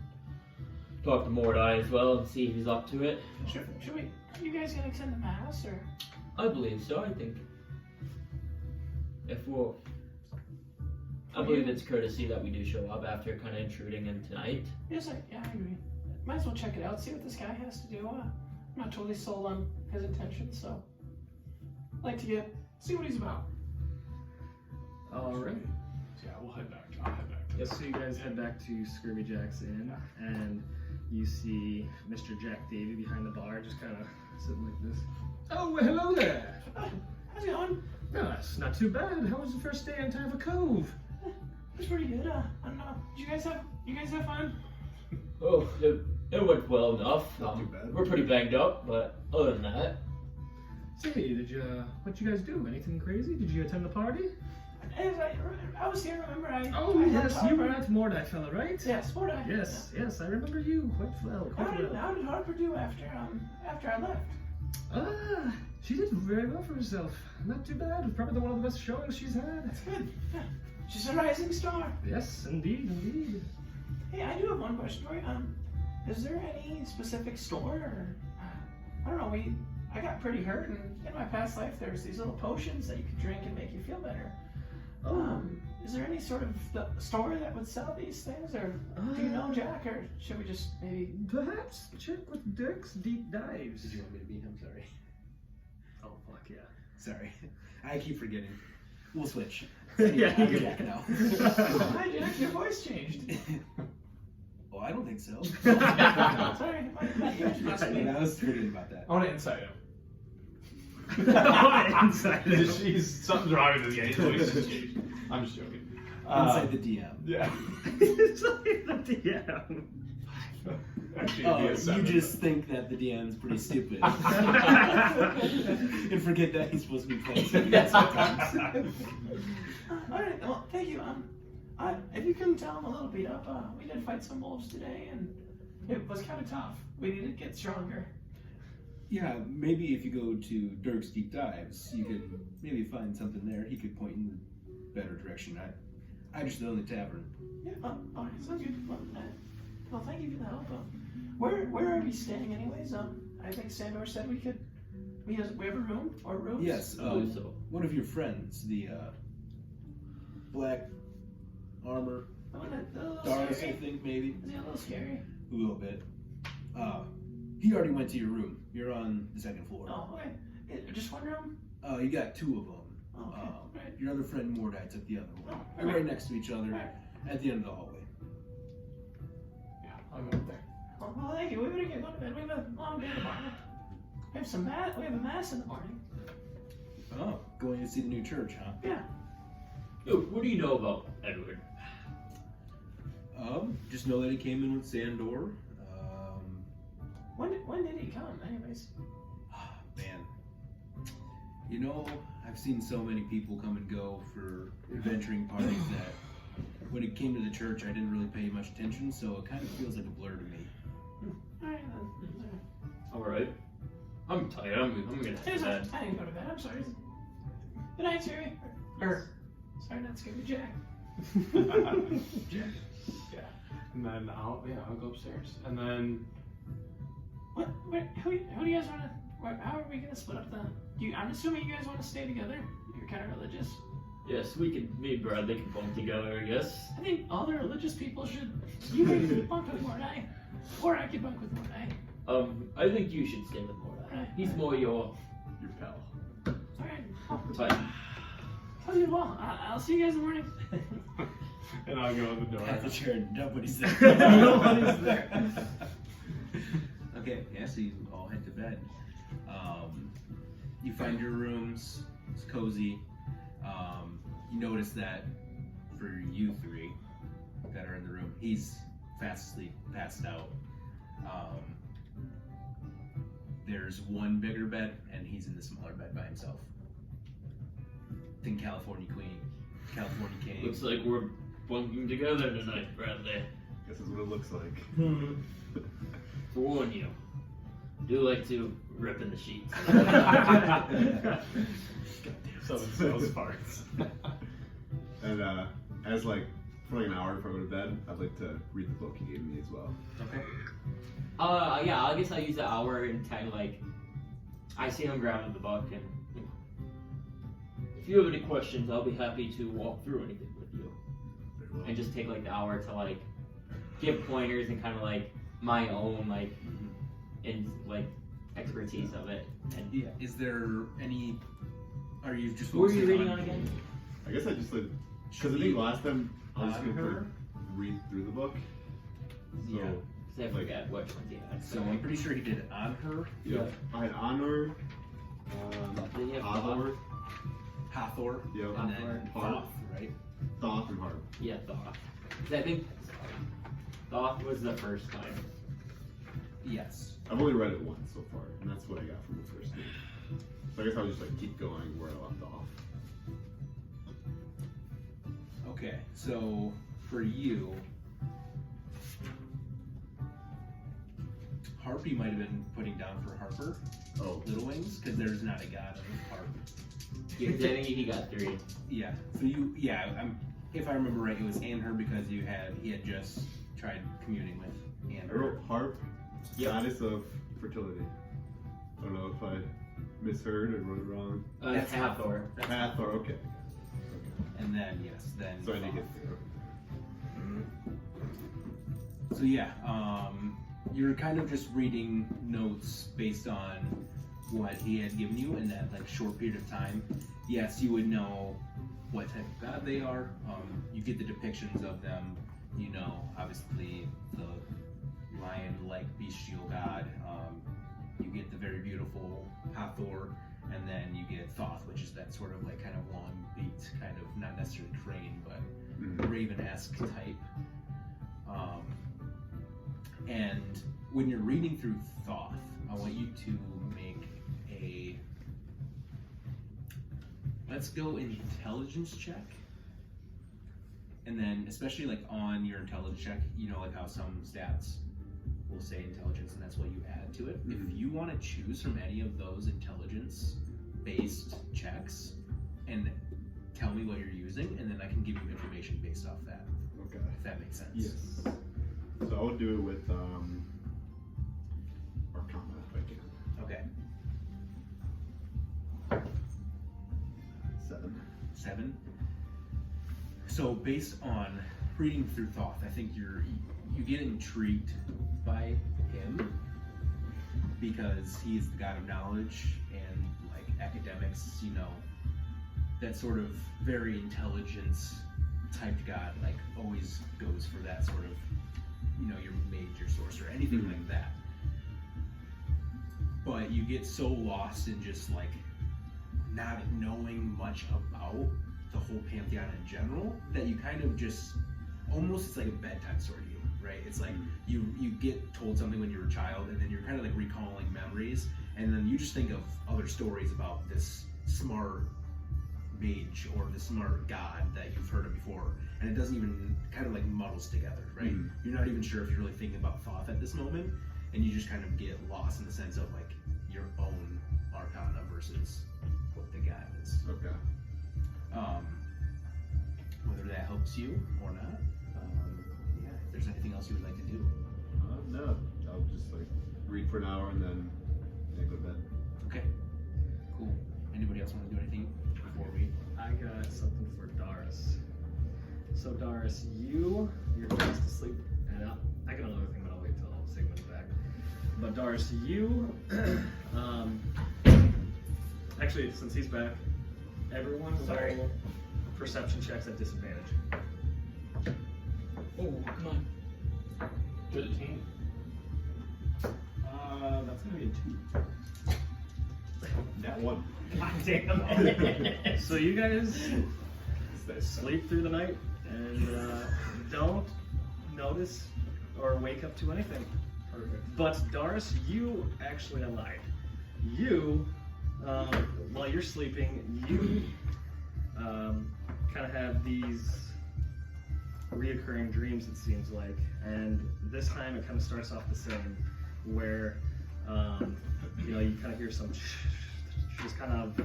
talk to Mordecai as well and see if he's up to it. Should we? Are you guys gonna attend the mass or? I believe so. I think I believe it's courtesy that we do show up after kind of intruding in tonight. Yes, I agree. Might as well check it out, see what this guy has to do. I'm not totally sold on his intentions, so I'd like to see what he's about. All right. Yeah, we'll head back. I'll head back. Yep. So you guys head back to Scurvy Jacks Inn, and you see Mr. Jack Davy behind the bar, just kind of sitting like this. Oh, well, hello there. How's it going? No, it's not too bad. How was the first day in Tiver Cove? It was pretty good. I don't know. Did you guys have fun? Oh, it went well enough. Not too bad. We're pretty banged up, but other than that, Say, what'd you guys do? Anything crazy? Did you attend the party? I was here, remember? I Yes, helped you were Harper. that Mordecai fella, right? Yes, Mordecai. Yes, I remember you quite well. How did Harper do after I left? Ah, she did very well for herself. Not too bad. Probably one of the best showings she's had. Good. Yeah. She's a rising star. Yes, indeed. Hey, I do have one question for you. Is there any specific store or I don't know, I got pretty hurt and in my past life there's these little potions that you can drink and make you feel better. Is there any sort of store that would sell these things or do you know, Jack, or should we just maybe Perhaps check with Dirk's Deep Dives. Did you want me to be him? Sorry. Oh, fuck yeah. Sorry. I keep forgetting. We'll switch. Yeah, I'm you Jack now. Hi Jack, your voice changed. Oh, I don't think so. Sorry, my ears must be. I was forgetting about that. I want to insight him. Inside Something's wrong with this guy. His voice has changed. I'm just joking. Inside the DM. Yeah. It's like the DM. Actually, Oh, it'd be a you 7, just think that the DM's pretty stupid. And forget that he's supposed to be playing sometimes. Alright, well, thank you. If you can tell, I'm a little beat up. We did fight some wolves today, and it was kind of tough. We need to get stronger. Yeah, maybe if you go to Dirk's Deep Dives, you could maybe find something there. He could point in the better direction. I just own the tavern. Yeah, alright, sounds good. Well, thank you for the help. Where are we staying, anyways? I think Sandor said we have a room or rooms. Yes, I believe so. one of your friends, the black armor, A little Darris, I scary. think maybe Is he a little scary? a little bit. He already went to your room. You're on the second floor. Oh, okay. Just one room? You got two of them. Oh, okay. Right. Your other friend Mordecai took the other one. Oh, They're right next to each other Right. at the end of the hallway. Yeah, I'll go up there. Well, thank you. We better get going to bed. We have a long day tomorrow. We have a mass in the morning. Oh, going to see the new church, huh? Yeah. Yo, what do you know about Edward? Just know that he came in with Sandor. When did he come, anyways? Man. You know, I've seen so many people come and go for adventuring parties that when it came to the church, I didn't really pay much attention, so it kind of feels like a blur to me. Alright then. Alright. I'm tired. I'm gonna head to bed. I didn't go to bed. I'm sorry. Good night, Terry. Sorry, not Scurvy Jack. Yeah. And then I'll go upstairs. And then What? Who do you guys want to? How are we gonna split up the? I'm assuming you guys want to stay together. You're kind of religious. Yes, me and Bradley can bunk together, I guess. I think all the religious people should. You can bunk with Mordai, or I could bunk with Mordai. I think you should stay with Mordai. He's more your pal. Alright. type. Sounds good. Well, I'll see you guys in the morning. and I'll go in the door. At the church, nobody's there. Nobody's there. Okay, yeah, so you all head to bed. You find your rooms, it's cozy. You notice that for you three that are in the room, he's fast asleep, passed out. There's one bigger bed, and he's in the smaller bed by himself. Think California King. Looks like we're bunking together tonight, Bradley. This is what it looks like. Forewarn you. Do like to rip in the sheets. So those parts. And as like for like an hour before I go to bed, I'd like to read the book he gave me as well. Okay. Yeah, I guess I'll use the hour and kind of like, I see him grabbing the book and, you know. If you have any questions, I'll be happy to walk through anything with you. Very well. and just take like the hour to like give pointers and kind of like my own like in like expertise of it. And Yeah. Is there any? Are you just? Who are you focusing reading on again? I guess I just like because I think last time I was just On gonna her? read through the book. So, Yeah. 'Cause I forget which ones he had. So I'm pretty sure he did it on her. Yep. I had Honor, Then you have Hathor, Hathor. yep, And Hathor. then Thoth, right? Thoth, and Harp. Yeah, Thoth. 'Cause I think Thoth was the first time. Yes. I've only read it once so far, and that's what I got from the first game. So I guess I'll just like keep going where I left off. Okay. So for you, Harp you might have been putting down for Harper, Oh, Little Wings, because there's not a god of Harp. Yeah, 'cause I think he got 3. Yeah. So you, if I remember right, it was and her because he had just tried communing with and I her. wrote Harp, Yep. goddess of fertility. I don't know if I misheard or wrote it wrong. That's Hathor. Hathor, okay. And then then. So I did get Thoth. through. So yeah, you're kind of just reading notes based on what he had given you in that like short period of time. Yes, you would know what type of god they are. You get the depictions of them. You know, obviously the lion-like bestial god. You get the very beautiful Hathor, and then you get Thoth, which is that sort of like kind of long-beaked, kind of not necessarily crane, but raven-esque type. And when you're reading through Thoth, I want you to make a, let's go intelligence check. And then especially like on your intelligence check, you know like how some stats will say intelligence and that's what you add to it. If you want to choose from any of those intelligence based checks and tell me what you're using, and then I can give you information based off that. Okay. If that makes sense. Yes. So I would do it with Arcana if I can. Okay. 7. So based on reading through Thoth, I think you get intrigued by him because he is the god of knowledge and like academics, you know, that sort of very intelligence typed god like always goes for that sort of, you know, your mage, your sorcerer, anything like that. But you get so lost in just like not knowing much about the whole pantheon in general that you kind of just almost, it's like a bedtime story to you, right? It's like you get told something when you're a child, and then you're kind of like recalling memories, and then you just think of other stories about this smart mage or the smart god that you've heard of before, and it doesn't even kind of like muddles together, right? You're not even sure if you're really thinking about Thoth at this moment, and you just kind of get lost in the sense of like your own arcana versus what the god is. Okay. Whether that helps you or not, yeah. If there's anything else you would like to do, No, I'll just like read for an hour and then go to bed. okay, cool. Anybody else want to do anything before we? I got something for Darris. So Darris, you're fast asleep, and I got another thing, but I'll wait till Sigmund's back. But Darris, you, actually, since he's back, everyone roll perception checks at disadvantage. Oh, come on. 15. That's gonna be a 2. That one. God damn it. So you guys sleep through the night and don't notice or wake up to anything. Perfect. But Darris, you actually lied. You, while you're sleeping, you kind of have these reoccurring dreams, it seems like, and this time it kind of starts off the same, where you kind of hear some just kind of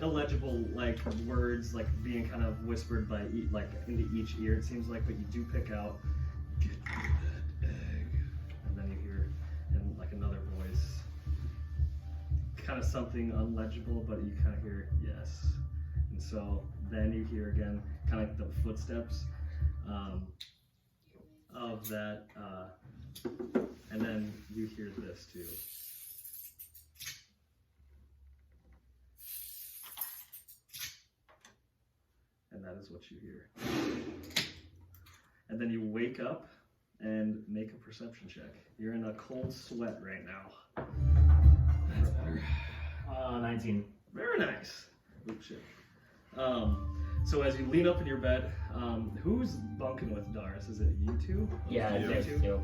illegible like words like being kind of whispered by like into each ear, it seems like, but you do pick out, "Get me that egg," and then you hear in like another voice kind of something unlegible, but you kind of hear yes. And so then you hear again kind of like the footsteps of that, and then you hear this too. And that is what you hear. And then you wake up and make a perception check. You're in a cold sweat right now. That's better. 19. Very nice. Oops, shit. So as you lean up in your bed, who's bunking with Darris? Is it you two? Yeah, You it's two? too.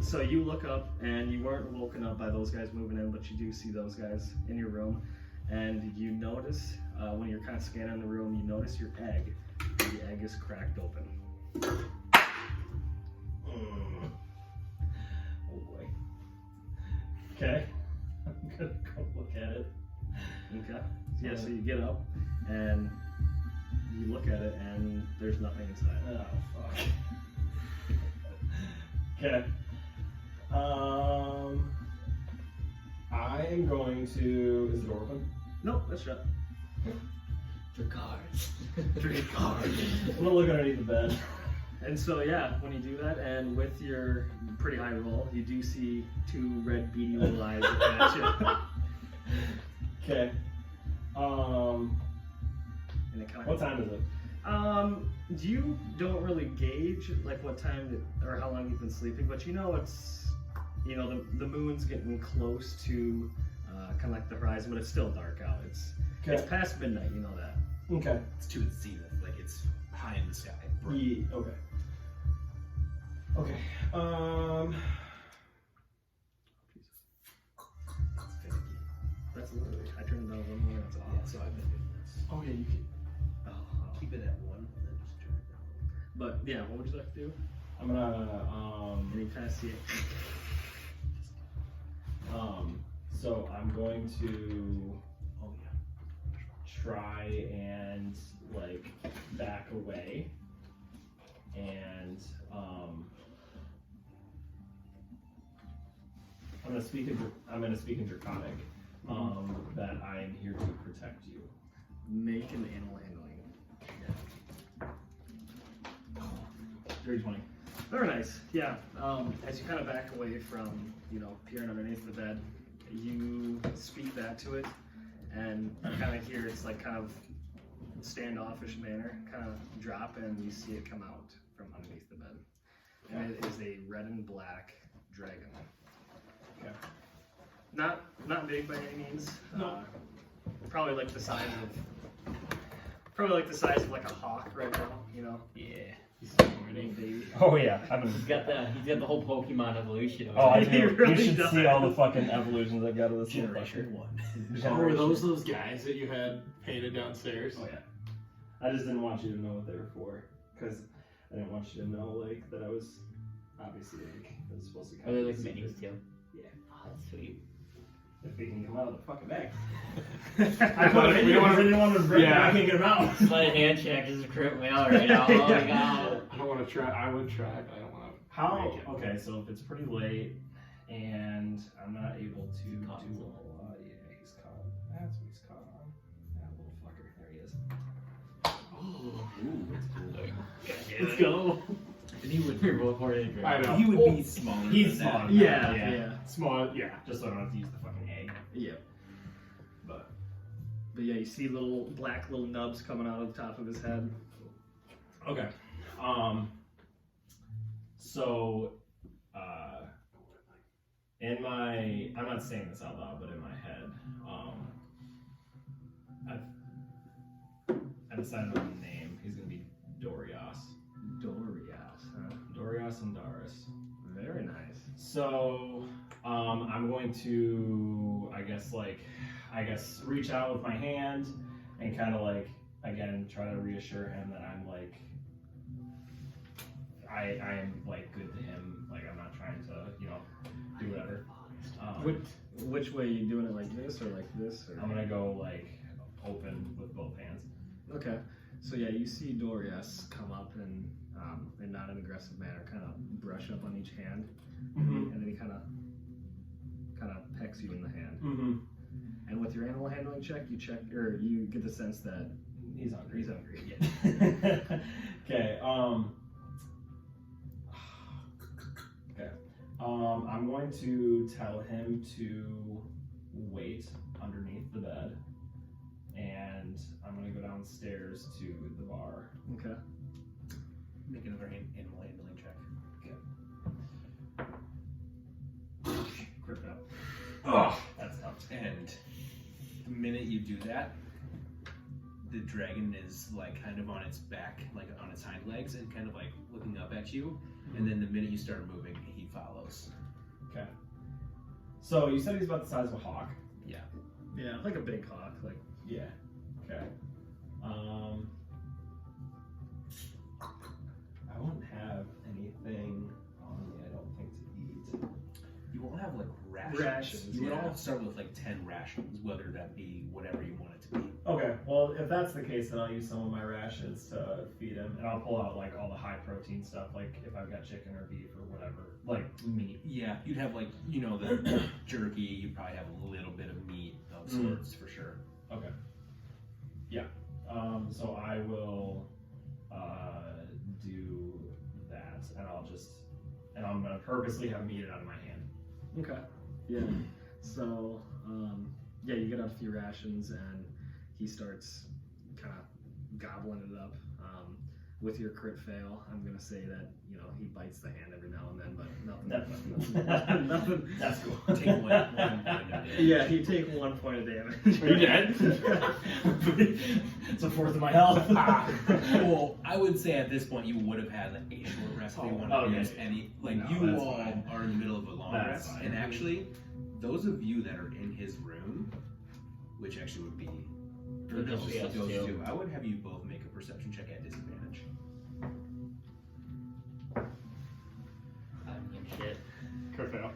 So you look up and you weren't woken up by those guys moving in, but you do see those guys in your room. And you notice, when you're kind of scanning the room, you notice your egg. The egg is cracked open. Oh boy. Okay. I'm gonna go look at it. Okay. Yeah, so you get up and you look at it and there's nothing inside. Oh fuck. Okay. I am going to. Is the door open? Nope, that's shut. Cards. I'm gonna look underneath the bed. And so yeah, when you do that, and with your pretty high roll, you do see two red beady little eyes looking at you. Okay. And it kind of, What time is it? you don't really gauge like what time or how long you've been sleeping, but you know it's, the moon's getting close to kind of like the horizon, but it's still dark out. It's past midnight, you know that. Okay. It's to the zenith, like it's high in the sky. Yeah, okay. Okay. That's literally, I turned it down one more, that's all. Yeah, so I've been doing this. Oh yeah, you can. Keep it at 1, and then just turn it down. But yeah, what would you like to do? I'm gonna And you kind of see it. So I'm going to Oh yeah. try and like back away, and I'm gonna speak in Draconic. That I am here to protect you. Make an animal handling. Dirty 20. Very nice. Yeah. As you kind of back away from, peering underneath the bed, you speak that to it, and you kind of hear it's like kind of standoffish manner, kind of drop, and you see it come out from underneath the bed. And it is a red and black dragon. Okay. Not big by any means. No. probably like the size of like a hawk right now, you know. Yeah. He's so pretty, baby. Oh yeah, He's got the whole Pokemon evolution. Oh, I He do. really You should does. see all the fucking evolutions I've got of this Generation motherfucker. 1. Oh, were those guys that you had painted downstairs? Oh yeah. I just didn't want you to know what they were for, because I didn't want you to know like that I was obviously like I was supposed to Are come. they like minis too? Yeah. Oh, that's sweet. If they can come out of the fucking bag. I put it in We here don't because I didn't want to break Yeah. I can't get them out. Slight hand check is a crit mail right now. Oh my god. I don't want to try. I would try, but I don't want to. How? Okay, so if it's pretty late and I'm not able to Caught do him. a whole lot, yeah, he's caught. That's what he's caught on. That little fucker. There he is. Ooh, that's cool. Let's go. And he would. You're both horny. I know. He would be smaller. He's than that. smaller. Yeah, Yeah. yeah. Small. Yeah. Just so I don't have to use the fucking egg. Yeah. But yeah, you see little black little nubs coming out of the top of his head. Okay. So, in my, I'm not saying this out loud, but in my head, I decided on a name. He's gonna be Dorias. Dorias, huh? Dorias and Darris. Very nice. So, I'm going to, I guess, reach out with my hand and kind of like, again, try to reassure him that I'm like, I am like good to him. Like, I'm not trying to, do whatever. Which way are you doing it, like this or like this? Or? I'm gonna go like open with both hands. Okay. So yeah, you see Dorias come up and in not an aggressive manner, kind of brush up on each hand, Mm-hmm. and then he kind of pecks you in the hand. Mm-hmm. And with your animal handling check, you get the sense that He's hungry. he's hungry. Yeah. Okay. Okay. I'm going to tell him to wait underneath the bed, and I'm going to go downstairs to the bar. Okay. Make another animal handling check. Crit up. Oh, That's tough. and the minute you do that, the dragon is like kind of on its back, like on its hind legs, and kind of like looking up at you. And then the minute you start moving, he follows. Okay. So you said he's about the size of a hawk. Yeah, like a big hawk. Like Yeah. Okay. I won't have anything on me, I don't think, to eat. You won't have like Rations, You would yeah. all start with like 10 rations, whether that be whatever you want it to be. Okay, well, if that's the case, then I'll use some of my rations to feed him, and I'll pull out like all the high protein stuff, like if I've got chicken or beef or whatever, like meat. Yeah, you'd have like, the jerky, you'd probably have a little bit of meat of sorts for sure. Okay. Yeah. So I will do that, and I'm gonna purposely have him eat it out of my hand. okay. Yeah. So yeah, you get out a few rations and he starts kind of gobbling it up. With your crit fail, I'm gonna say that he bites the hand every now and then, but nothing. That's cool. Take one point of damage. Yeah, you take 1 point of damage. Are you dead? It's a fourth of my health. Well, I would say at this point you would have had like a short rest if you wanted to use any. Like No, you that's all fine. are in the middle of a long That's rest, fine. and actually, those of you that are in his room, which actually would be For those those of us too. two, I would have you both make a perception check at disadvantage. I don't give a shit. Crit fail.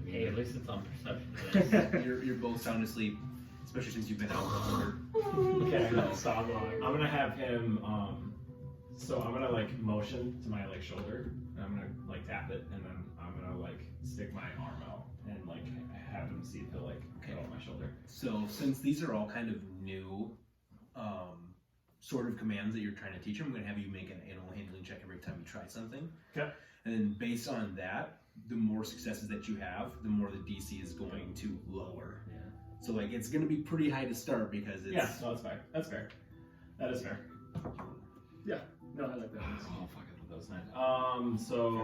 Hey, at least it's on perception. You're both sound asleep, especially since you've been out longer. Okay. Sound like. I'm gonna have him. So I'm gonna like motion to my like shoulder, and I'm gonna like tap it, and then I'm gonna like stick my arm out and like have him see if he'll like get off my shoulder. So since these are all kind of new sort of commands that you're trying to teach him, I'm going to have you make an animal handling check every time you try something. Okay. And then based on that, the more successes that you have, the more the DC is going to lower. Yeah. So like it's going to be pretty high to start because it's... Yeah, no, that's fair. That's fair. That is fair. Yeah, no, I like that. Oh fuck, I put those 9. So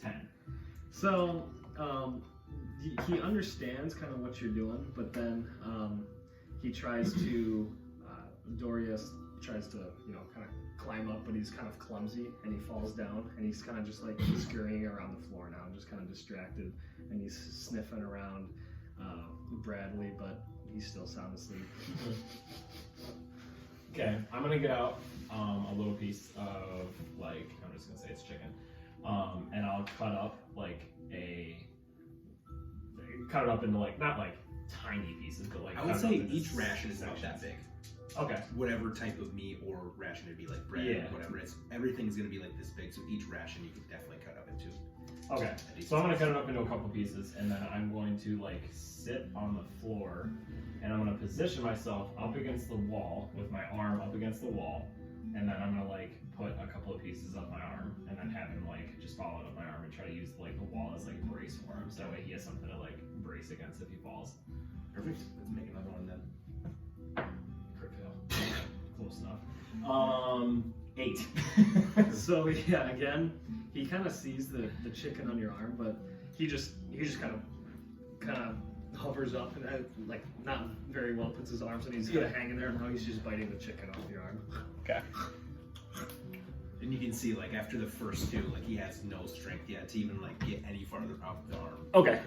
10. So, he understands kind of what you're doing, but then he tries to, Dorias tries to, kind of climb up, but he's kind of clumsy, and he falls down, and he's kind of just like scurrying around the floor now, just kind of distracted, and he's sniffing around Bradley, but he's still sound asleep. Okay, I'm gonna get out a little piece of, like, I'm just gonna say it's chicken, and I'll cut it up into, like, not like tiny pieces, but like I would say each ration is about that big. Okay. Whatever type of meat or ration it'd be, like bread or whatever. Everything's gonna be like this big, so each ration you could definitely cut up into. Okay. So I'm gonna cut it up into a couple pieces, and then I'm going to like sit on the floor, and I'm gonna position myself up against the wall with my arm up against the wall, and then I'm gonna like put a couple of pieces up my arm, and then have him like just follow it up my arm and try to use like the wall as like a brace for him, so that way he has something to like brace against if he falls. Perfect. Let's make another one then. Crit fail. Close enough. 8. So yeah, again, he kind of sees the chicken on your arm, but he just kind of hovers up and like not very well puts his arms, and he's kind of hanging there, and now he's just biting the chicken off your arm. Okay. And you can see, like, after the first two, like, he has no strength yet to even like get any farther out the arm. Okay.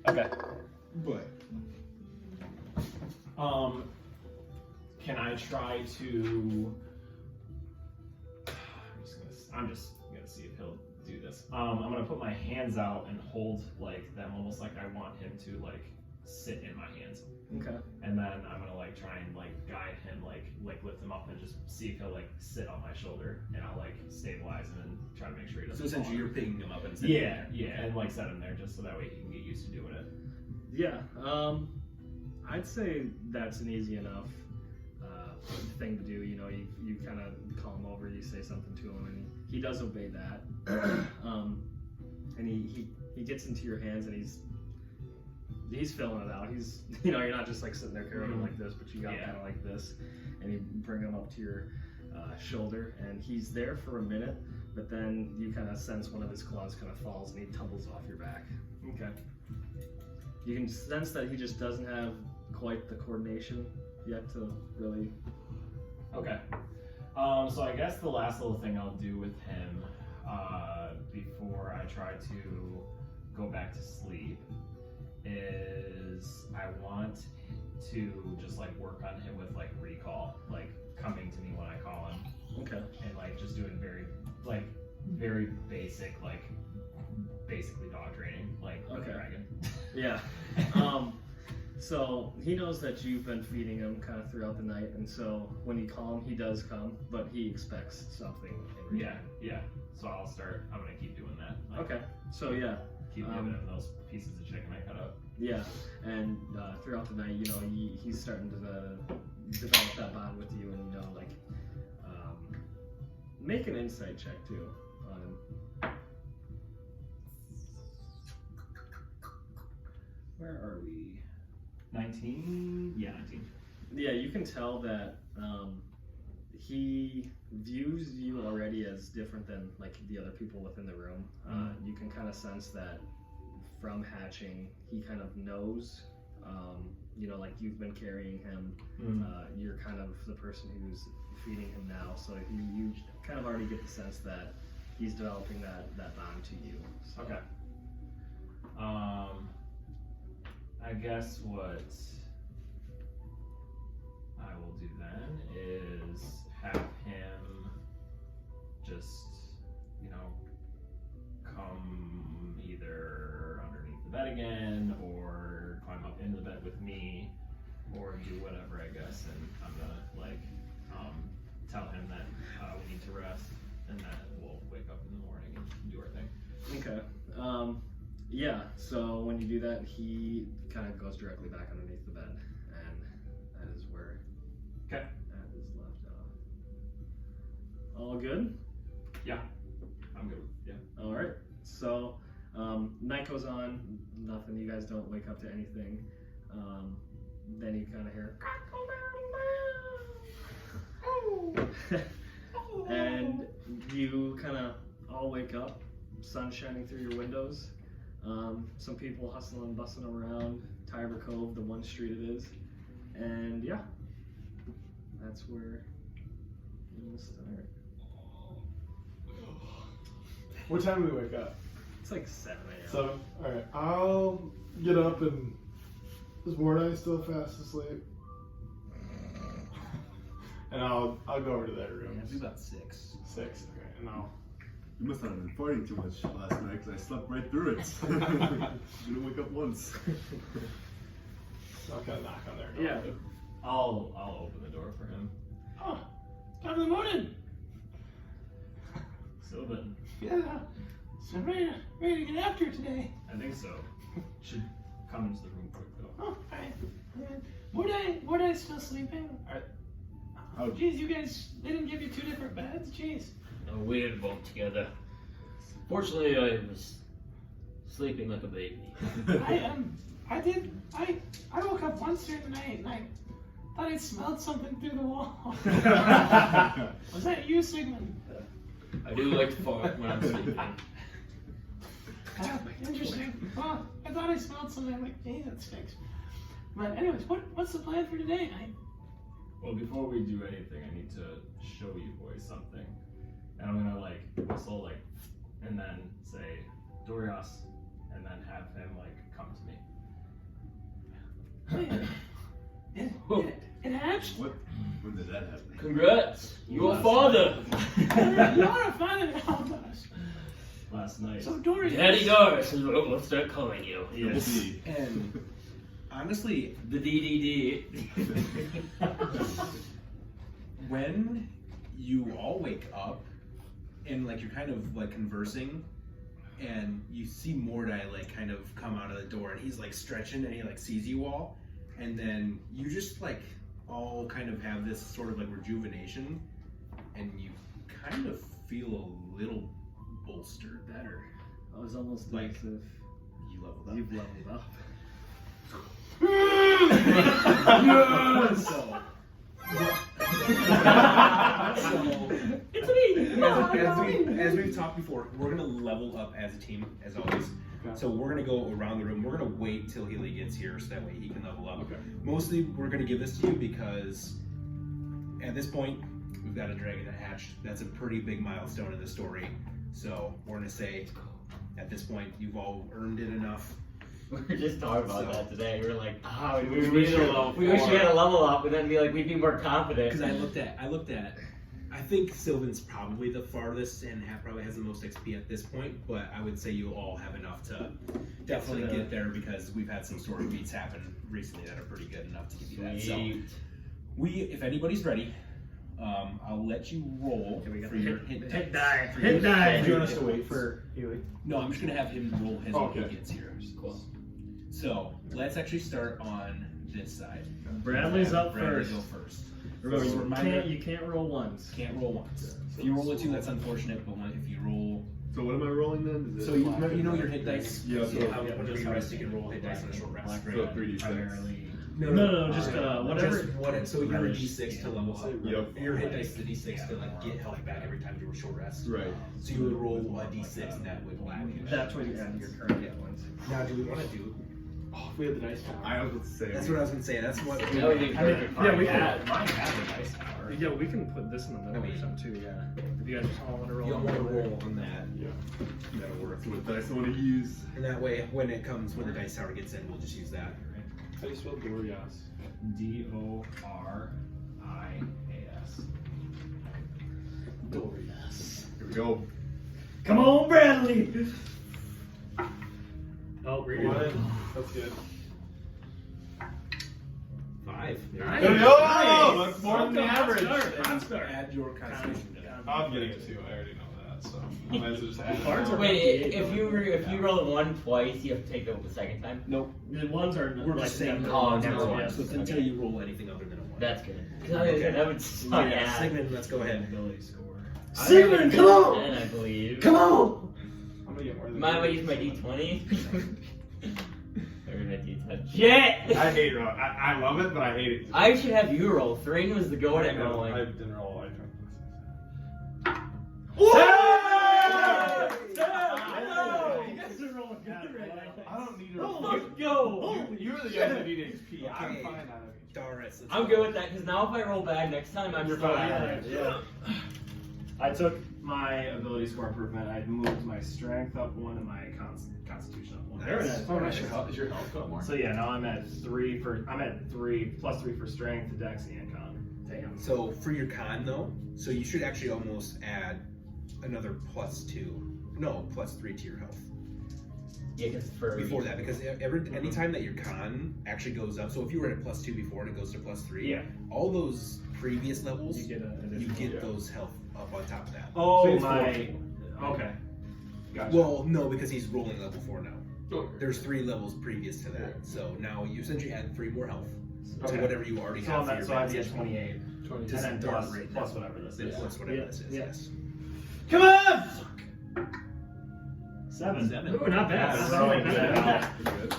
But can I try to? I'm just gonna see if he'll do this. I'm gonna put my hands out and hold like them, almost like I want him to like sit in my hands. Okay. And then I'm gonna like try and like guide him, like lift him up and just see if he'll like sit on my shoulder, and I'll like stabilize him and try to make sure he doesn't. So essentially, fall. you're picking him up and Yeah, and like set him there just so that way he can get used to doing it. Yeah. I'd say that's an easy enough thing to do. You kind of call him over, you say something to him, and he does obey that. And he gets into your hands, and he's filling it out. He's you're not just like sitting there carrying him like this, but you got kind of like this, and you bring him up to your shoulder, and he's there for a minute, but then you kind of sense one of his claws kind of falls, and he tumbles off your back. Okay. You can sense that he just doesn't have quite the coordination yet to really. Okay. So I guess the last little thing I'll do with him before I try to go back to sleep is I want to just like work on him with like recall, like coming to me when I call him. Okay. And like just doing very basic, like basically dog training, like with a dragon. Yeah. So he knows that you've been feeding him kind of throughout the night, and so when you call him, he does come, but he expects something in return. Yeah. So I'm gonna keep doing that. Like, Okay. So yeah. Keep giving him those pieces of chicken I cut up. Yeah, and throughout the night, he's starting to develop that bond with you, and make an insight check too on him. Where are we? 19? Yeah, 19. Yeah, you can tell that he views you already as different than like the other people within the room. You can kind of sense that from hatching, he kind of knows, like you've been carrying him. You're kind of the person who's feeding him now, so you kind of already get the sense that he's developing that bond to you. So. Okay. I guess what I will do then is have him just, come either underneath the bed again, or climb up into the bed with me, or do whatever, I guess, and I'm gonna tell him that we need to rest, and that we'll wake up in the morning and do our thing. Okay. Yeah, so when you do that, he kind of goes directly back underneath the bed, and that is where that is left off. All good? Yeah, I'm good. Yeah. All right. So night goes on, nothing. You guys don't wake up to anything. Then you kind of hear, and you kind of all wake up, sun shining through your windows. Some people hustling and bustling around Tiver Cove, the one street it is. And yeah, that's where we'll start. What time do we wake up? It's like 7 a.m. 7? Alright, I'll get up and... Is Mordai still fast asleep? And I'll go over to their room. Yeah, it's about 6. 6, okay, and I'll... You must not have been fighting too much last night because I slept right through it. Didn't wake up once. So I'll kind of knock on their door. Yeah. I'll open the door for him. Oh, top of the morning. Sylvin, Yeah. So ready to get after it today. I think so. Should come into the room quick though. Oh, alright. Mordai's still sleeping? Oh. Geez, you guys, they didn't give you 2 different beds? Jeez. No, we didn't both together. Fortunately, I was sleeping like a baby. I woke up once during the night and I thought I smelled something through the wall. Was that you, Sigmond? I do like to fart when I'm sleeping. Interesting. Well, I thought I smelled something. I'm like, hey, that stinks. But anyways, what's the plan for today? Well, before we do anything, I need to show you boys something. And I'm gonna like whistle like, and then say Dorias, and then have him like come to me. It hatched? What? When did that happen? Congrats! You're a father! You're a father now, Darris. Last night. So Dorias. Daddy Darris is what we'll start calling you. Yes. And honestly, The DDD. when you all wake up and like you're kind of like conversing and you see Mordai like kind of come out of the door and he's like stretching and he like sees you all, and then you just like all kind of have this sort of like rejuvenation and you kind of feel a little bolstered. Better. I was almost Like, as if You leveled up. you've leveled up. It's me. As we've talked before, we're gonna level up as a team, as always. So we're gonna go around the room. We're gonna wait till Healy gets here so that way he can level up. Okay. Mostly, we're gonna give this to you because at this point, we've got a dragon that hatched. That's a pretty big milestone in the story. So we're gonna say, at this point, you've all earned it enough. We were just talking about So- that today. We were like, we wish wish we had a level we four. had a level up, and then be like, we'd be more confident. Because I looked at. I think Sylvin's probably the farthest and probably has the most XP at this point, but I would say you all have enough to definitely get there because we've had some story beats happen recently that are pretty good enough to give you that. So if anybody's ready, I'll let you roll Okay, we got for the your hit hit die. for Hit your- die. Do you want us to wait for Healy? No, I'm just gonna have him roll his Okay. when he gets here. Cool. So let's actually start on this side. Bradley's up Bradley first. go first. Remember, So reminder, you can't roll once. can't roll once. If you roll a 2, that's unfortunate, but if you roll... So what am I rolling then? Is So it you know your hit dice? Yeah, So so- how whenever you rest, you can roll hit dice on a short rest. So 3d6. Primarily. No, just whatever. Just one, so you're a D6 to level up. Yep. Your hit dice is a D6 to like get health back every time you were short rest. Right. So you would roll a D6 and that would allow you. That's what you add to your current hit points. Now, do we want to do? Oh, if we had the dice tower. I was about to say. That's what I was gonna say. That's what. That would be perfect. Yeah, we had mine had the dice tower. Yeah, we can put this in the middle or something too. Yeah. If you guys all want to roll. You don't want to roll on that. Yeah. That'll work. That's what dice I want to use. And that way, when the dice tower gets in, we'll just use that. How do you spell Dorias? Dorias. Dorias. Here we go. Come on, Bradley. Oh, we're One. good. That's good. 5. Nice. There we go! That's more than the Hot average. start. Hot start. Add your constitution to that. I'm getting it too. I already know that, so I might as well just add it. Cards are- Wait, if you roll a 1 twice, you have to take it the second time. Nope. The ones are We're just saying never- Oh, never never one. one. So it's until you roll anything other than a 1. That's good. Okay. That would suck Yeah, ass. Sigmund, let's go ahead. Ability score. Sigmund, come on! And I believe. Come on! I'm gonna get more than Mind if I use my D20? Or my D10? Shit! I hate roll. I love it, but I hate it. I should have you roll. Thrain was the goat at rolling. I didn't roll. I tried. You guys are rolling good right let's go! You're the guy that need XP. I'm Okay. fine out of HP. Darris, let's I'm go. good with that because now if I roll bad next time, I'm You're still fine. average. Yeah. I took my ability score improvement. I moved my strength up 1 and my constitution up 1. Very nice. Oh, nice. Is your health up more? So yeah, now I'm at 3 plus 3 for strength, dex, and con. Damn. So for your con though, so you should actually almost add another +3 to your health Yeah, because for before that, because anytime that your con actually goes up, so if you were at a +2 before and it goes to +3, Yeah. all those previous levels, You get an you additional. get those health up on top of that. Oh So it's my. Okay. Gotcha. Well, no, because he's rolling level 4 now. Oh. There's 3 levels previous to that, so now you essentially add 3 more health Okay. to whatever you already So have. I'm for at, your so I'd be at basic. 28. 20. And Just then start plus, right plus now. whatever this Then is. plus whatever Yeah. this is. Yeah. Yes. Come on! 7. Seven. Ooh, not bad. Yeah, Not really bad. good.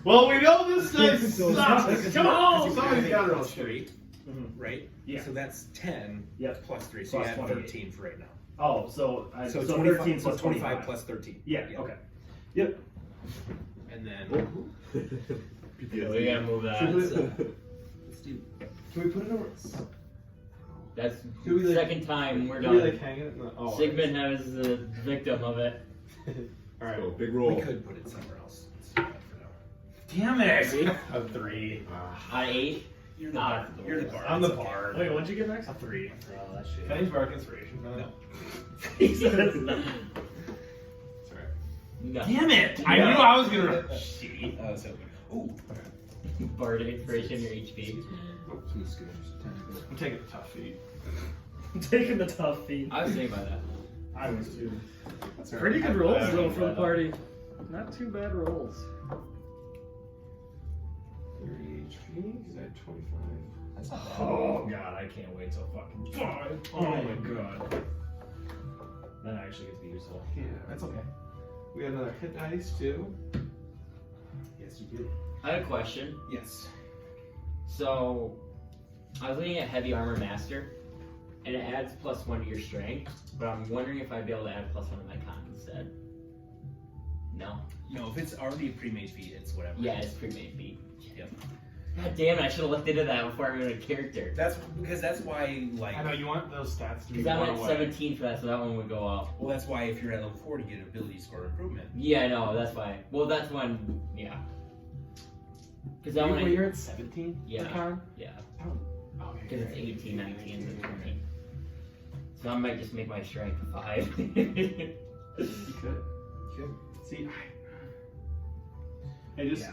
Well, we know this dice sucks. Come on! Somebody's got to roll plus 3, Mhm. right? Yeah. So that's 10 Yep. plus 3, so Plus you add 28. 13 for right now. Oh, so 25, 13 plus 25 plus 13. Yeah, okay. Yep. And then we gotta move that. let's do. Can we put it over? That's Do we, the like- second time we're Can we done. like hang it? In the, oh, Sigmund has the victim of it. All right. So, big roll. We could put it somewhere else. Let's do that for now. Damn it! A 3. On 8. You're the Ah, bard. You're the bard. I'm the It's okay. bard. Wait, what'd you get next? A 3. Oh, that shit. Can I use bardic inspiration for that? No. He says no. It's alright. No. Damn it! I knew I was gonna. Shit. So, ooh. Bard inspiration, your HP. I'm taking the tough feet. I'm taking the tough feet. I was thinking about that. I was too. That's all Pretty right. good rolls I don't though know for the that. party. Not too bad rolls. 30 HP, because I had 25. That's not bad. Oh god, I can't wait till fucking 5. Oh my god. Then I actually get to be useful. Yeah, that's okay. We got another hit dice too. Yes, you do. I had a question. Yes. So, I was looking at Heavy Armor Master, and it adds +1 to your strength, but I'm wondering if I'd be able to add +1 to my con instead. No? No, if it's already a pre-made feat, it's whatever. Yeah, it's pre-made feat. Yep. God damn it, I should have looked into that before I made a character. That's why, like. I know you want those stats to be Because I'm one at away. 17 for that, so that one would go up. Well, that's why if you're at level 4, you get ability score improvement. Yeah, I know, that's why. Well, that's one, yeah. Because that one, You're at 17? Yeah. For con? yeah. Oh, okay. Because it's 18, 19, and 20. So I might just make my strength 5. You could. See, Hey, just Yeah.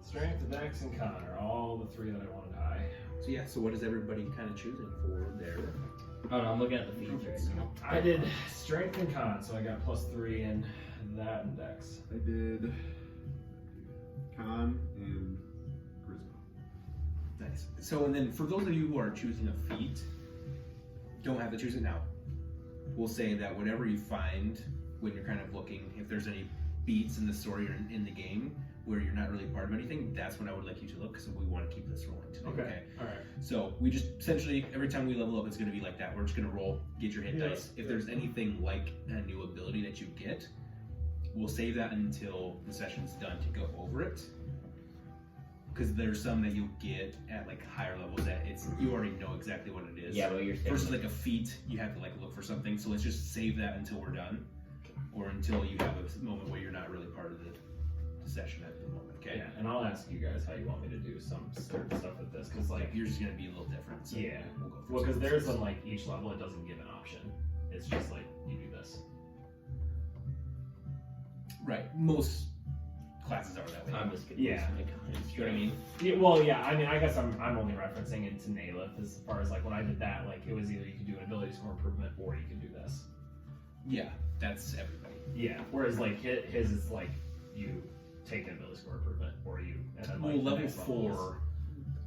strength, dex, and con are all the 3 that I wanted high. So yeah, so what is everybody kind of choosing for there? Oh no, I'm looking at the feeds right now. I did strength and con, so I got +3 in that and dex. I did con and charisma. Nice. So and then for those of you who are choosing a feat, don't have to choose it now. We'll say that whatever you find when you're kind of looking, if there's any beats in the story or in the game where you're not really part of anything, that's when I would like you to look, because we want to keep this rolling today. Alright. So we just essentially every time we level up, it's going to be like that. We're just going to roll, get your hit Yeah. dice. If there's anything like a new ability that you get, we'll save that until the session's done to go over it. Because there's some that you'll get at like higher levels that it's you already know exactly what it is. Yeah, but you're saying Versus like a feat, you have to like look for something. So let's just save that until we're done, or until you have a moment where you're not really part of the session at the moment. Okay. Yeah, and I'll ask you guys how you want me to do some certain stuff with this, because like, Yours is gonna be a little different. So yeah, We'll go for well, because some there's stuff. on like each level, it doesn't give an option. It's just like you do this. Right. Most classes are that way. I'm just gonna Yeah. use my con. You know what I mean? Yeah, well, yeah. I mean, I guess I'm only referencing it to Naylith as far as like when I did that, like it was either you could do an ability score improvement or you could do this. Yeah, that's everybody. Yeah. Whereas like his is like you take an ability score improvement or you, and then like Well, the level next level is- 4.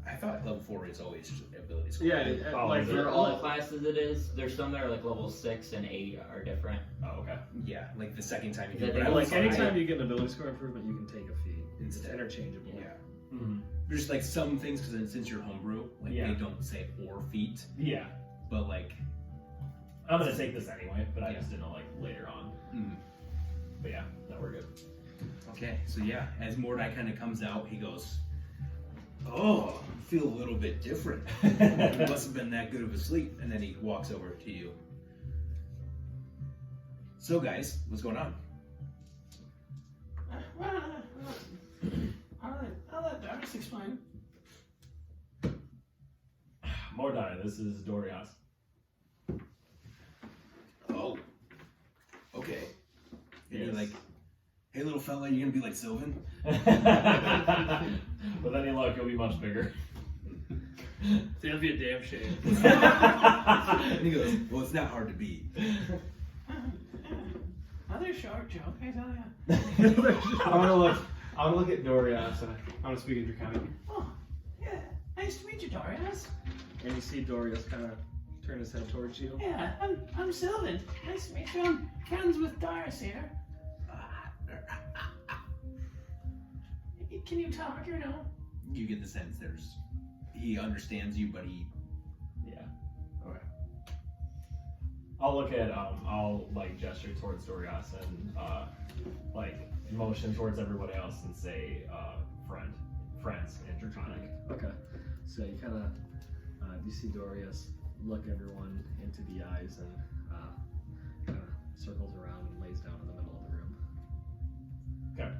I thought level 4 is always just ability score. Yeah, Oh, like is For all the classes it is, there's some that are like level 6 and 8 are different. Oh, okay. Yeah, like the second time you Is do that it. the I like like anytime you get an ability score improvement, you can take a feat. It's Instead. interchangeable. Yeah. Mm-hmm. There's like some things because since you're homebrew, like Yeah. they don't say or feat, Yeah. but like I'm gonna take this anyway, but I Yeah. just didn't know like later on. mm, But yeah, no, we're good. okay. Okay, so yeah, as Mordai kind of comes out, he goes, "Oh, I feel a little bit different. You must have been that good of a sleep." And then he walks over to you. So guys, what's going on? I'll let Darris explain. Mordai, this is Dorias. Oh, okay. And Yes. you're like, "Hey, little fella, you gonna be like Sylvin?" But then you look, you'll be much bigger. That'd be a damn shame. And he goes, "Well, it's not hard to beat." Another short joke, I tell ya. I want to look at Dorias and I want to speak in Draconic. Oh, yeah. Nice to meet you, Dorias. And you see Dorias kind of turn his head towards you. Yeah, I'm Sylvin. Nice to meet you. I'm friends with Darris here. Can you talk or no? You get the sense he understands you, but he. Yeah. Okay. I'll look at I'll like gesture towards Dorias and like motion towards everybody else and say friends in Draconic. Okay. So you kind of you see Dorias look everyone into the eyes and kind of circles around and lays down in the middle of the room. Okay.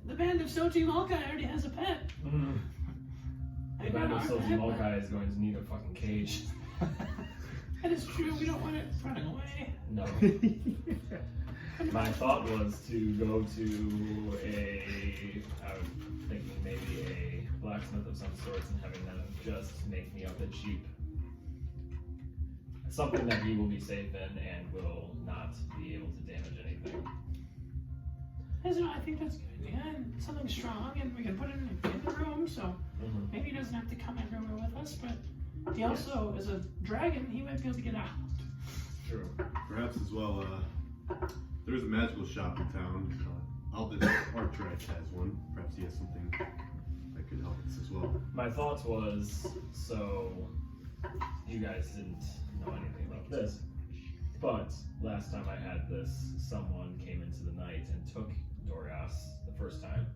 The band of Soti Maulkeye already has a pet. The band of Soti Maulkeye is going to need a fucking cage. That is true. We don't want it running away. No. My thought was to go to I'm thinking maybe a blacksmith of some sorts and having them just make me up a cheap, something that he will be safe in and will not be able to damage anything. I think that's a good idea. And something strong, and we can put it in the room, so maybe he doesn't have to come everywhere with us, but he also, as a dragon, he might be able to get out. True. Perhaps as well, there's a magical shop in town. Albert Archright has one. Perhaps he has something that could help us as well. My thought was, so you guys didn't know anything about this, but last time I had this, someone came into the night and took Dorias the first time,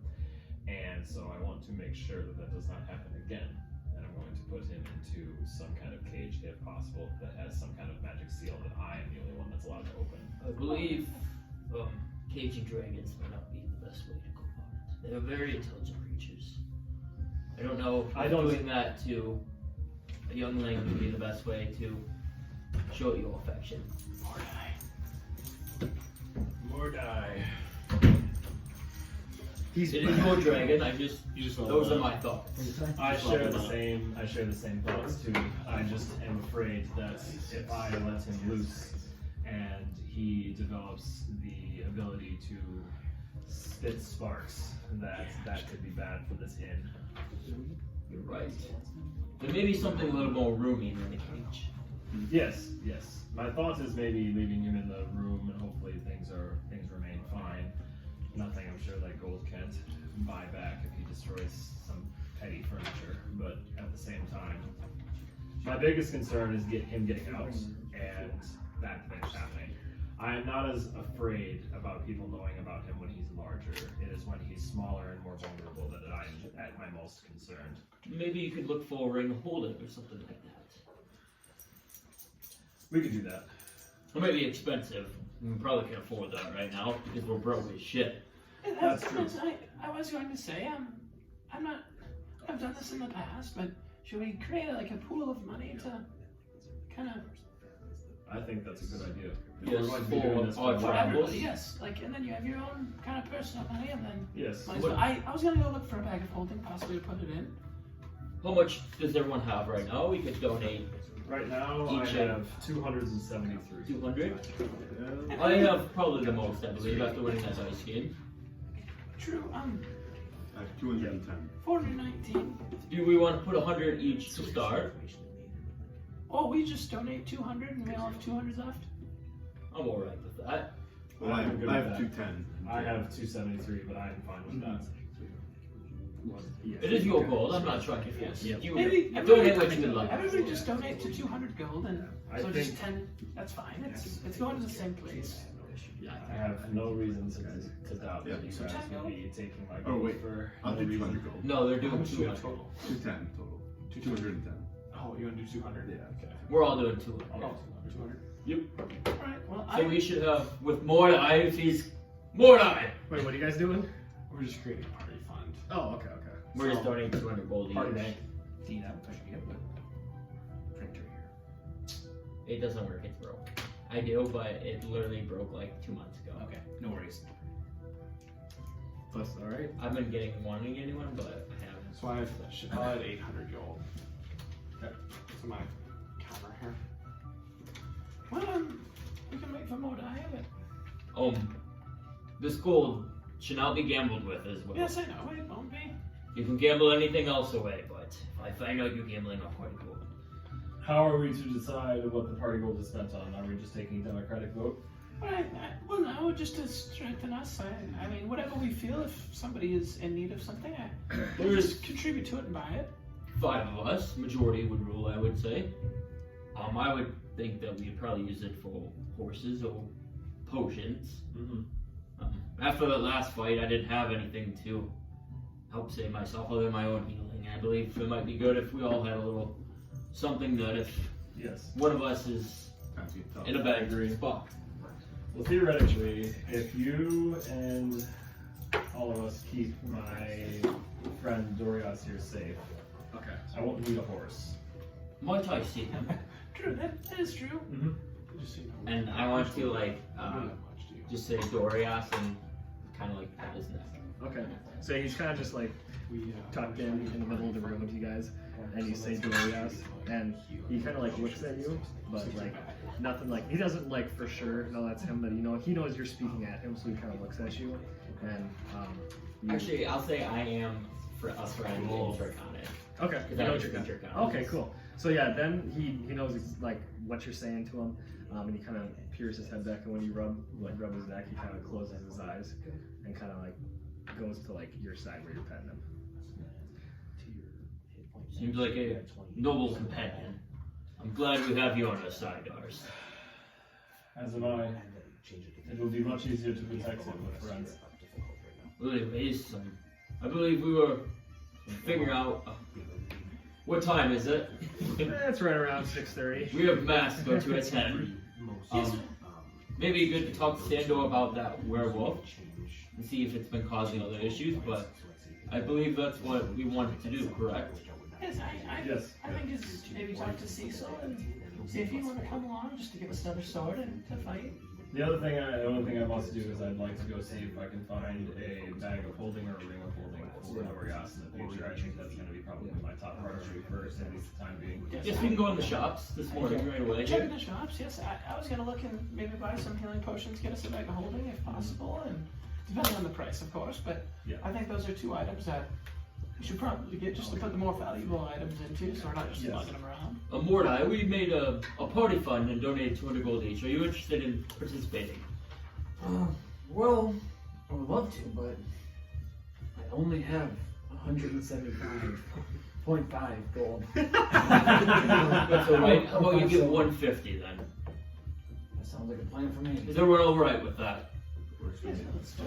and so I want to make sure that that does not happen again, and I'm going to put him into some kind of cage, if possible, that has some kind of magic seal that I am the only one that's allowed to open. I believe caging dragons may not be the best way to go about it. They're very intelligent creatures. I don't know if doing that to a youngling would be the best way to show your affection. Mordai. It is your dragon. Those are my thoughts. I share the same thoughts too. I just am afraid that if I let him loose and he develops the ability to spit sparks, that could be bad for this inn. You're right. There may be something a little more roomy than a cage. Yes. My thought is maybe leaving him in the room and hopefully things remain fine. Nothing I'm sure that gold can't buy back if he destroys some petty furniture. But at the same time, my biggest concern is him getting out and that thing happening. I am not as afraid about people knowing about him when he's larger. It is when he's smaller and more vulnerable that I am at my most concerned. Maybe you could look for a ring holding or something like that. We could do that. It might be expensive. We probably can't afford that right now because we're broke as shit. That's true. I was going to say, I've done this in the past, but should we create like a pool of money to kind of... I think that's a good idea. Yes, We're going to be doing this for a while. Everybody, yes. Like, and then you have your own kind of personal money, and then... Yes. I was going to go look for a bag of holding, possibly to put it in. How much does everyone have right now? We could donate. Right now, I have 273. 200? I have probably the most, I believe, after winning that ice game. True, I have 210. 419. Do we want to put 100 each to start? Oh, we just donate 200 and we all have 200 left? I'm alright with that. Well, I have 210. I have 273, but I am fine with that. It is your goal. I'm not trying to force you. Maybe Donate what you would like. Everybody just donate to 200 gold, and I so think- just 10. That's fine. It's going to the same place. Yeah, I have no reason to doubt that you Yeah. guys will be taking my Oh, gold wait. for I'll no do reason. 200 gold. No, they're How doing much do you 200. have total? 210 total. 210. Oh, you want to do 200? Yeah. Okay. We're all doing 200. Oh, 200. Alright, well, So we should have, with Mordai, if he's Mordai, Wait, what are you guys doing? We're just creating a party fund. Oh, okay. we're just donating 200 gold Party each. bank. Tina, I should get the printer here. It doesn't work, it's broke. I do, but it literally broke like 2 months ago. Okay, no worries. That's all right. I've been wanting to get one, but I haven't. So I'll add 800 gold. Okay. To my counter here. Well, we can make for more diet. This gold should not be gambled with as well. Yes, I know, it won't be. You can gamble anything else away, but if I find out you're gambling on party gold. How are we to decide what the party gold is spent on? Are we just taking a democratic vote? Well, no, just to strengthen us. I mean, whatever we feel, if somebody is in need of something, we'll just contribute to it and buy it. 5 of us, majority would rule, I would say. I would think that we'd probably use it for horses or potions. Mm-hmm. After the last fight, I didn't have anything to help save myself other than my own healing. I believe it might be good if we all had a little something that if Yes. one of us is in a bad spot. Well, theoretically, if you and all of us keep my friend Dorias here safe, Okay. I won't need a horse. Might I see him? True, that is true. Mm-hmm. Just so you know, And I want to like not that much, do you? just say Dorias and kind of like pat his neck. Okay. So he's kind of just like tucked in the middle of the room with you guys, and you say Dorias, and he kind of like looks at you, but like nothing like he doesn't like for sure know that's him, but he knows you're speaking at him, so he kind of looks at you, and you, Actually, I'll say I am a friend in Draconic. okay, Because you I know like what you're to gonna. Draconic. Okay, cool. So yeah, then he knows like what you're saying to him, and he kind of peers his head back, and when you rub his neck, he kind of closes his eyes and kind of like goes to like your side where you're petting him. Seems like a noble companion. I'm glad we have you on our side, Darris. As am I. It will be much easier to protect him with friends. Well, anyways, I believe we were figuring out what time is it? It's right around 6:30. We have mass to go to at 10. Maybe good to talk to Sandor about that werewolf and see if it's been causing other issues, but I believe that's what we wanted to do, correct? Yes, Yes. I think it's maybe talk to Cecil and see if you want to come along just to give us another sword and to fight. The only thing I want to do is I'd like to go see if I can find a bag of holding or a ring of holding for Dorias in the future. I think that's going to be probably my top priority first, at least the time being. Yes, we can go in the shops this morning right away. Check in the shops, yes. I was going to look and maybe buy some healing potions, get us a bag of holding if possible, and depending on the price, of course. But Yeah. I think those are 2 items that we should probably get just to put the more valuable items into, so we're not just Yes. lugging them around. Mordai, we made a party fund and donated 200 gold each. Are you interested in participating? Well, I would love to, but I only have 175.5 gold. That's alright. How about you give 150 then? That sounds like a plan for me. Is everyone alright with that?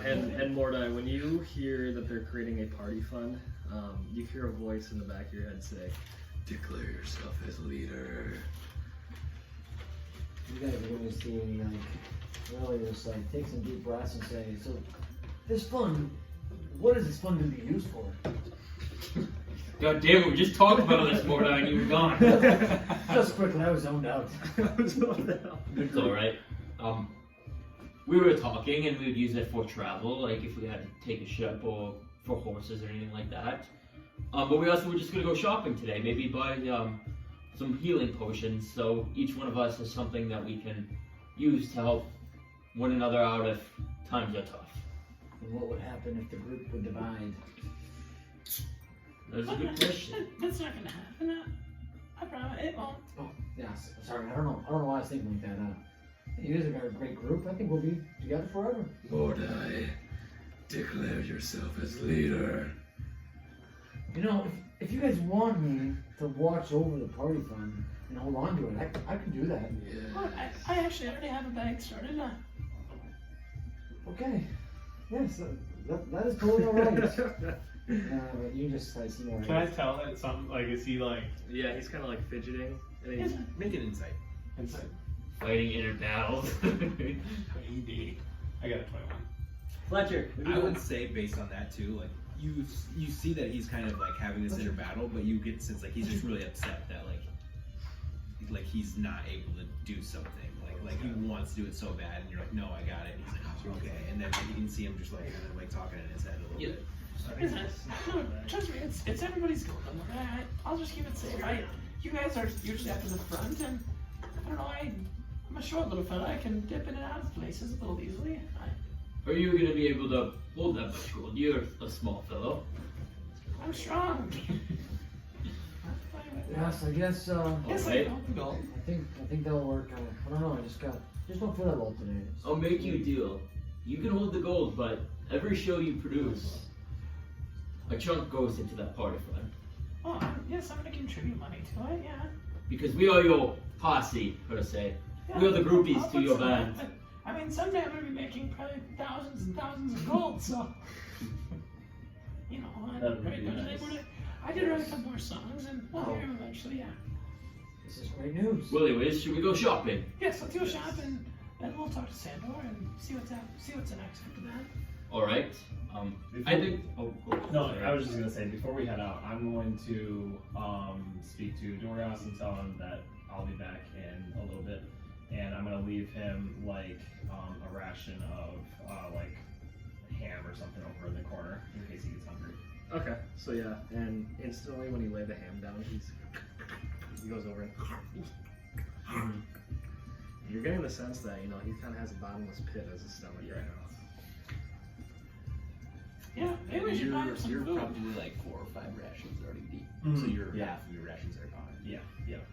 And Mordai, when you hear that they're creating a party fund, you hear a voice in the back of your head say, "Declare yourself as leader." You guys are going to see me, like, really just, like, take some deep breaths and say, so, this fund, what is this fund going to be used for? God damn it, we just talked about this, Mordai, and you were gone. Just quickly, I was zoned out. It's alright. We were talking and we would use it for travel, like if we had to take a ship or for horses or anything like that. But we also were just gonna go shopping today, maybe buy some healing potions, so each one of us has something that we can use to help one another out if times are tough. And what would happen if the group would divide? That's a good question. That's not going to happen. I promise it won't. Oh, yes. Sorry, I don't know why I was thinking like that. You guys are a great group. I think we'll be together forever. Mordai, declare yourself as leader. You know, if you guys want me to watch over the party fund and hold on to it, I can do that. Well, I actually already have a bag started. Okay. Yes, that is totally alright. But you just like see more. Can I tell that something like is he like Yeah, he's kind of like fidgeting. And he's, Make an insight. inside? Fighting inner battles. Maybe. I got a 21. Fletcher. I would say based on that too, like you see that he's kind of like having this inner battle, but you get the sense like he's just really upset that like he's not able to do something. Like he wants to do it so bad, and you're like, no, I got it. And he's like, oh, okay, and then you can see him just like kind of like talking in his head a little bit. No, trust me, it's everybody's goal. I'll just keep it safe. You guys are usually up in the front, and I don't know. I'm a short little fella. I can dip in and out of places a little easily. Are you going to be able to hold that much gold? You're a small fellow. I'm strong. Yes, I guess. Yes, I Alright. hold the gold. I think that'll work. I don't know. I just don't feel that well today. I'll make you a deal. You can hold the gold, but every show you produce, a chunk goes into that party fund. Oh, yes, I'm gonna contribute money to it. Yeah. Because we are your posse, per se. We are the groupies I'll to put your some- band. I mean, someday I'm gonna be making probably thousands and thousands of gold. So, you know, That would be nice. I did write a couple more songs, and we'll hear them eventually. Yeah. This is great news. Well, anyways, should we go shopping? Yes, let's go shopping, and we'll talk to Sandor and see what's next after that. All right. I think. Oh, go. No, I was just gonna say before we head out, I'm going to speak to Dorias and tell him that I'll be back in a little bit, and I'm gonna leave him like a ration of like ham or something over in the corner in case he gets hungry. okay, so yeah, and instantly when you lay the ham down, he goes over and you're getting the sense that, you know, he kind of has a bottomless pit as his stomach right now. Yeah, maybe we should buy him some You're food. probably like 4 or 5 rations already deep, Mhm. so your Yeah. half of your rations are gone. Yeah,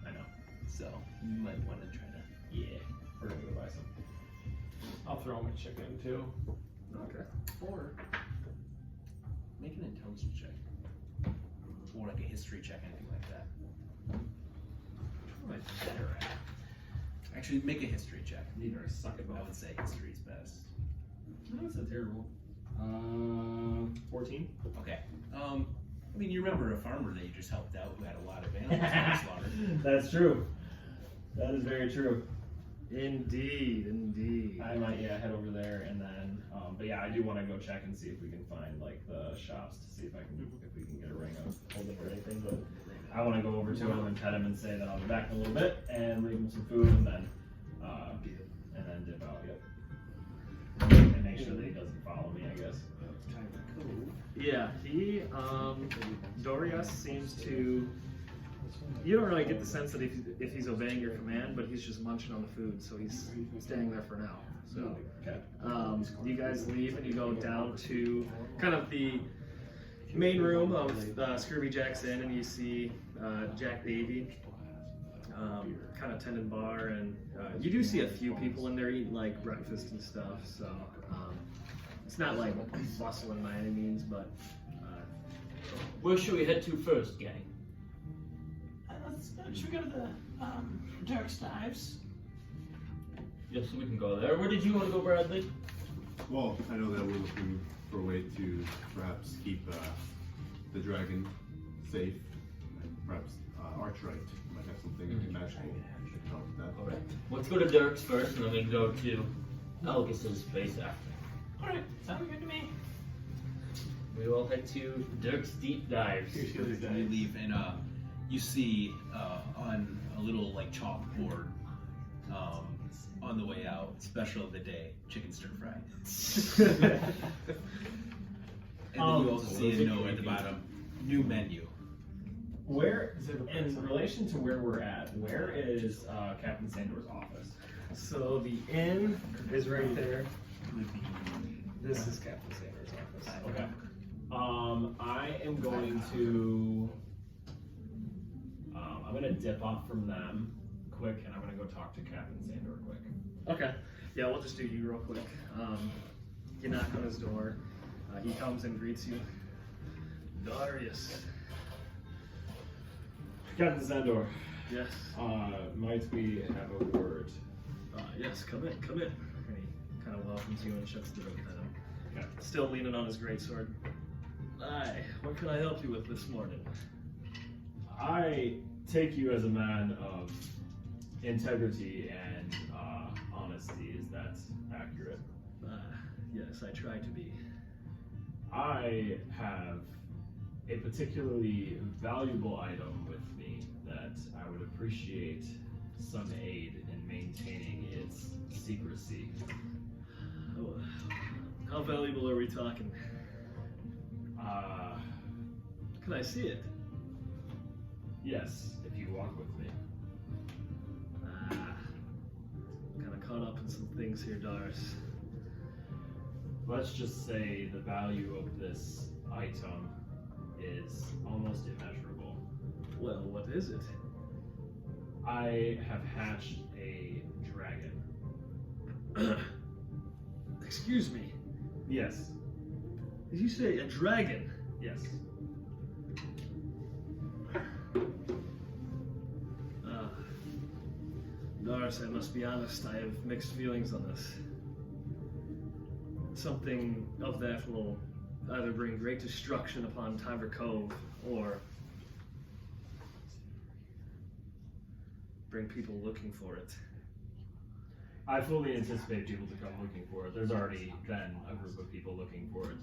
I know. So you might want to try to. Yeah, we're gonna go buy some. I'll throw him a chicken too. Okay. Or make an intelligence check. Or like a history check, anything like that. What am I better at? Actually, make a history check. Neither I suck at I both. would say history is best. That's a terrible. 14. Okay. I mean, you remember a farmer that you just helped out who had a lot of animals slaughtered. That's true. That is very true. Indeed. I might head over there and then, but yeah, I do want to go check and see if we can find like the shops to see if we can get a ring of holding or anything. But I want to go over to him and pet him and say that I'll be back in a little bit and leave him some food and then dip out. Yep. And make sure that he doesn't follow me, I guess. Yeah, Dorias seems to. You don't really get the sense that if he's obeying your command, but he's just munching on the food, so he's staying there for now. So, you guys leave and you go down to kind of the main room of Scurvy Jacks Inn, and you see Jack Davey kind of tending bar, and you do see a few people in there eating like breakfast and stuff. So it's not like bustling by any means, but Where should we head to first, gang? Should we go to the Darris Dives? Yes, we can go there. Where did you want to go, Bradley? Well, I know that we're looking for a way to perhaps keep the dragon safe, and perhaps Archright might have something magical to help with that. Alright. Let's go to Dirk's first, and then we can go to Elgis's place after. Alright, sounds good to me. We will head to Dirk's Deep Dives. You leave and you see on a little like chalkboard on the way out, special of the day, chicken stir fry. And then you also see a note at the bottom, new menu. Where, in relation to where we're at, where is Captain Sandor's office? so the inn is right there. This is Captain Sandor's office. Okay. I am going to. I'm gonna dip off from them quick, and I'm gonna go talk to Captain Sandor quick. Okay. Yeah, we'll just do you real quick. You knock on his door. He comes and greets you. Darius. Captain Sandor, Yes. might we have a word? Yes, come in. And he kind of welcomes you and shuts the door behind him. Okay. Still leaning on his greatsword. Aye, what can I help you with this morning? I take you as a man of integrity and honesty. Is that accurate? Yes, I try to be. I have a particularly valuable item with me that I would appreciate some aid in maintaining its secrecy. Oh, how valuable are we talking? Can I see it? Yes, if you walk with me. Kind of caught up in some things here, Darris. Let's just say the value of this item is almost immeasurable. Well, what is it? I have hatched a dragon. Excuse me. Yes. Did you say a dragon? Yes. Darris, I must be honest, I have mixed feelings on this. Something of that will either bring great destruction upon Tiver Cove or bring people looking for it. I fully anticipate people to come looking for it. There's already been a group of people looking for it.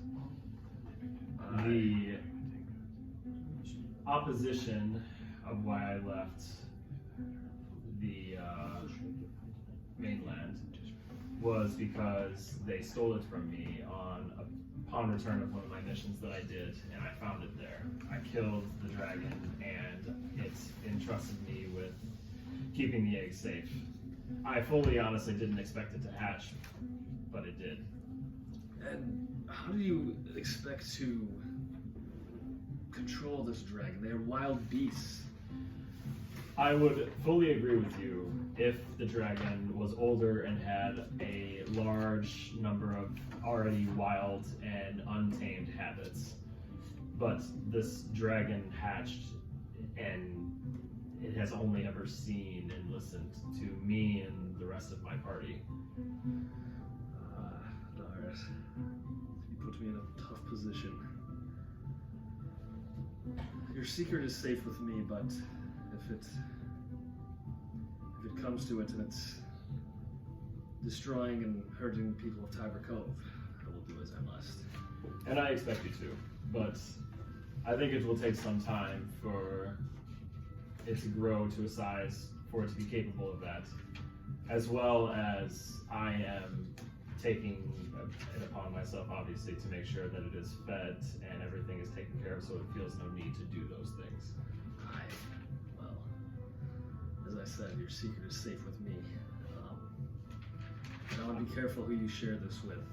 The opposition of why I left the mainland was because they stole it from me upon return of one of my missions that I did, and I found it there. I killed the dragon, and it entrusted me with keeping the egg safe. I fully, honestly didn't expect it to hatch, but it did. And how do you expect to control this dragon? They are wild beasts. I would fully agree with you if the dragon was older and had a large number of already wild and untamed habits. But this dragon hatched and it has only ever seen and listened to me and the rest of my party. Darris, you put me in a tough position. Your secret is safe with me, but if it comes to it and it's destroying and hurting people of Tiver Cove, I will do as I must. And I expect you to, but I think it will take some time for it to grow to a size for it to be capable of that, as well as I am taking it upon myself, obviously, to make sure that it is fed and everything is taken care of so it feels no need to do those things. Well, as I said, your secret is safe with me. And I want to be careful who you share this with.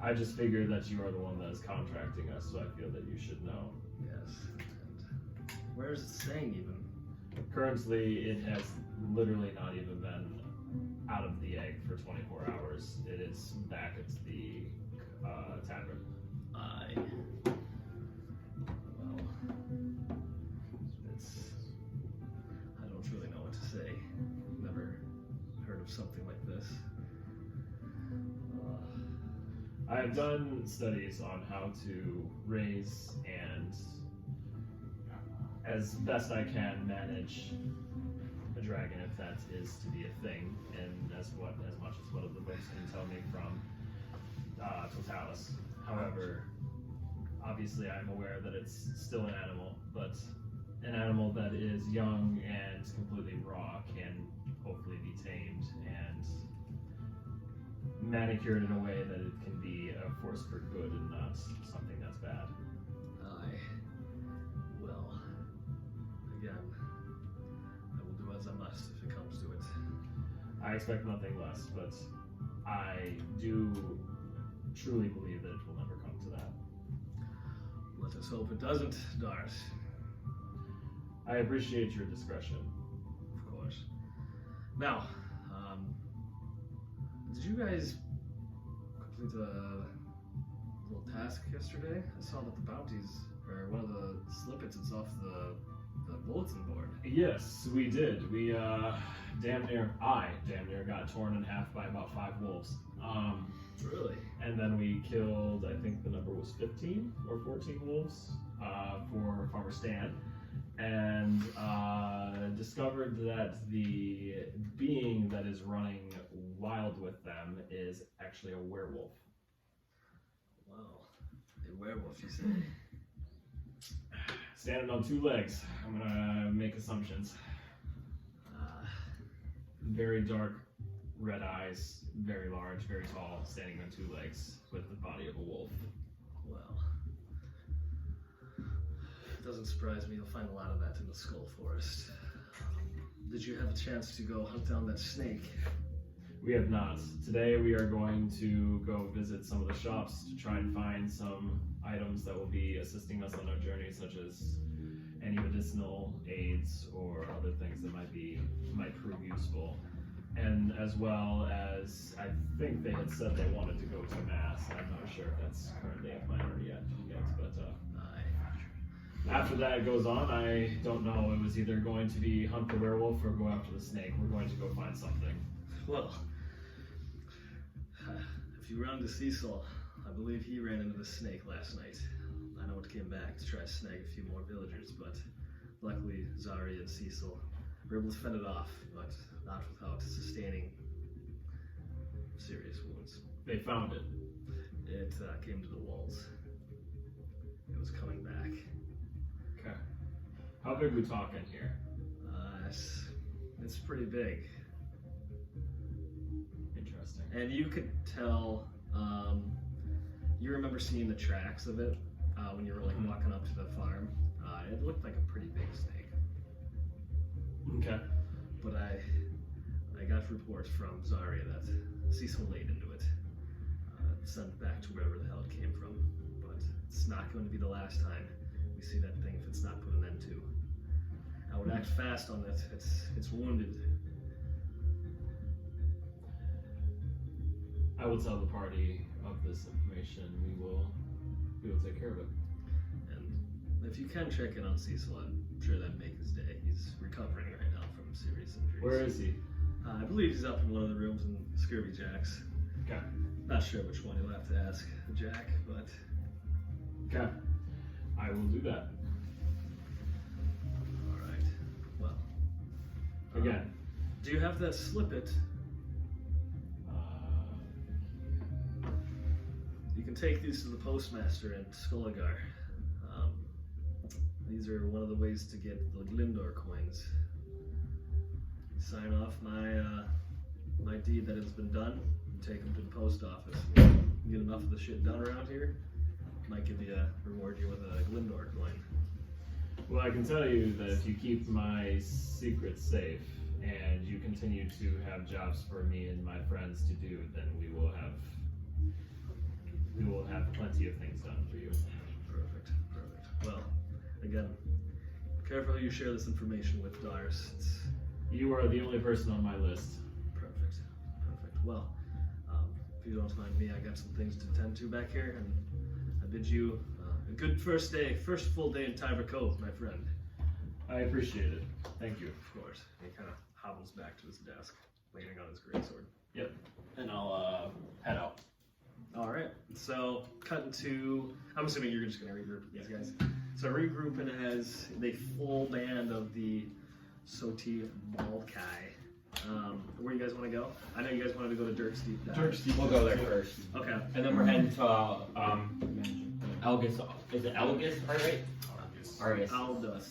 I just figured that you are the one that is contracting us, so I feel that you should know. Yes. And where is it staying even? Currently, it has literally not even been out of the egg for 24 hours. It is back at the tavern. Well, I don't really know what to say. Never heard of something like this. I have done studies on how to raise and, as best I can, manage a dragon, if that is to be a thing, and as much as what the books can tell me from Totalis. However, obviously I'm aware that it's still an animal, but an animal that is young and completely raw can hopefully be tamed and manicured in a way that it can be a force for good and not something that's bad. Well, again, I will do as I must if it comes to it. I expect nothing less, but I do truly believe that it will never come to that. Let us hope it doesn't, Darris. I appreciate your discretion. Of course. Now, did you guys complete a little task yesterday? I saw that the bounties, or one of the snippets is off the bulletin board. Yes, we did. I damn near got torn in half by about 5 wolves. Really? And then we killed, I think the number was 15 or 14 wolves for Farmer Stan. And discovered that the being that is running wild with them is actually a werewolf. Wow. A werewolf, you say? Standing on two legs. I'm gonna make assumptions. Very dark red eyes, very large, very tall, standing on two legs with the body of a wolf. Well, it doesn't surprise me. You'll find a lot of that in the Skull Forest. Did you have a chance to go hunt down that snake? We have not. Today we are going to go visit some of the shops to try and find some items that will be assisting us on our journey, such as any medicinal aids or other things that might prove useful. And as well as, I think they had said they wanted to go to mass. I'm not sure if that's currently a plan or yet, but after that goes on, I don't know. It was either going to be hunt the werewolf or go after the snake. We're going to go find something. Well, if you run into Cecil, I believe he ran into the snake last night. I know it came back to try to snag a few more villagers, but luckily Zari and Cecil were able to fend it off, but not without sustaining serious wounds. They found it. It came to the walls. It was coming back. Okay. How big are we talking here? It's pretty big. Interesting. And you could tell, you remember seeing the tracks of it when you were like walking up to the farm. It looked like a pretty big snake. Okay. But I got reports from Zarya that Cecil laid into it, sent back to wherever the hell it came from. But it's not going to be the last time we see that thing if it's not put an end to. I would act fast on it. It's wounded. I will tell the party of this information. We will take care of it. And if you can check in on Cecil, I'm sure that'd make his day. He's recovering right now from serious injuries. Where is he? I believe he's up in one of the rooms in Scurvy Jacks. Okay. Not sure which one. You'll have to ask Jack, but okay, I will do that. All right. Well, again, do you have that slip it? You can take these to the postmaster in Skulligar. These are one of the ways to get the Glindor coins. You sign off my deed that has been done. You take them to the post office. You get enough of the shit done around here, might reward you with a Glindor coin. Well, I can tell you that if you keep my secret safe and you continue to have jobs for me and my friends to do, then we will have plenty of things done for you. Perfect. Well, again, careful who you share this information with, Darris. You are the only person on my list. Perfect. Well, if you don't mind me, I got some things to attend to back here, and I bid you a good first full day in Tiver Cove, my friend. I appreciate it. Thank you. Of course. He kind of hobbles back to his desk, leaning on his greatsword. Yep. And I'll head out. All right. So, cutting to, I'm assuming you're just going to regroup with these guys. So, regrouping as the full band of the Soti Maulkeye. Where you guys want to go? I know you guys wanted to go to Dirk's Deep Dive. We'll go there first. Okay. And then we're heading to Algus. Is it Algus? Right? Argus. Aldous.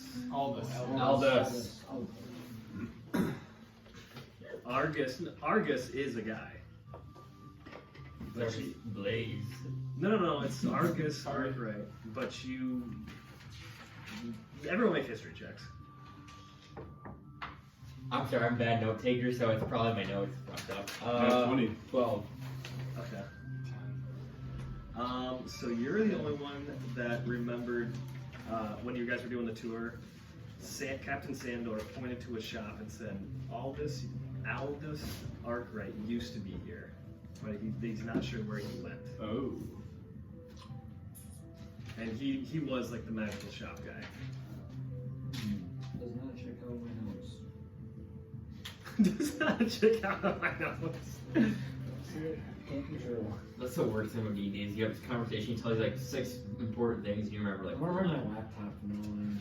Argus is a guy. There's Blaze. No, it's Argus, right? But everyone make history checks. I'm sorry, I'm a bad note taker, so it's probably my notes fucked up. 20. 12. Okay. So you're the only one that remembered when you guys were doing the tour. Captain Sandor pointed to a shop and said, Aldous Arkwright used to be here, but he's not sure where he went. Oh. And he was like the magical shop guy. Does not check out my notes. Does not check out my notes. Can't be true. That's the worst thing with D&D is you have this conversation, he tells you like 6 important things, and you remember like I'm gonna run my laptop from now on and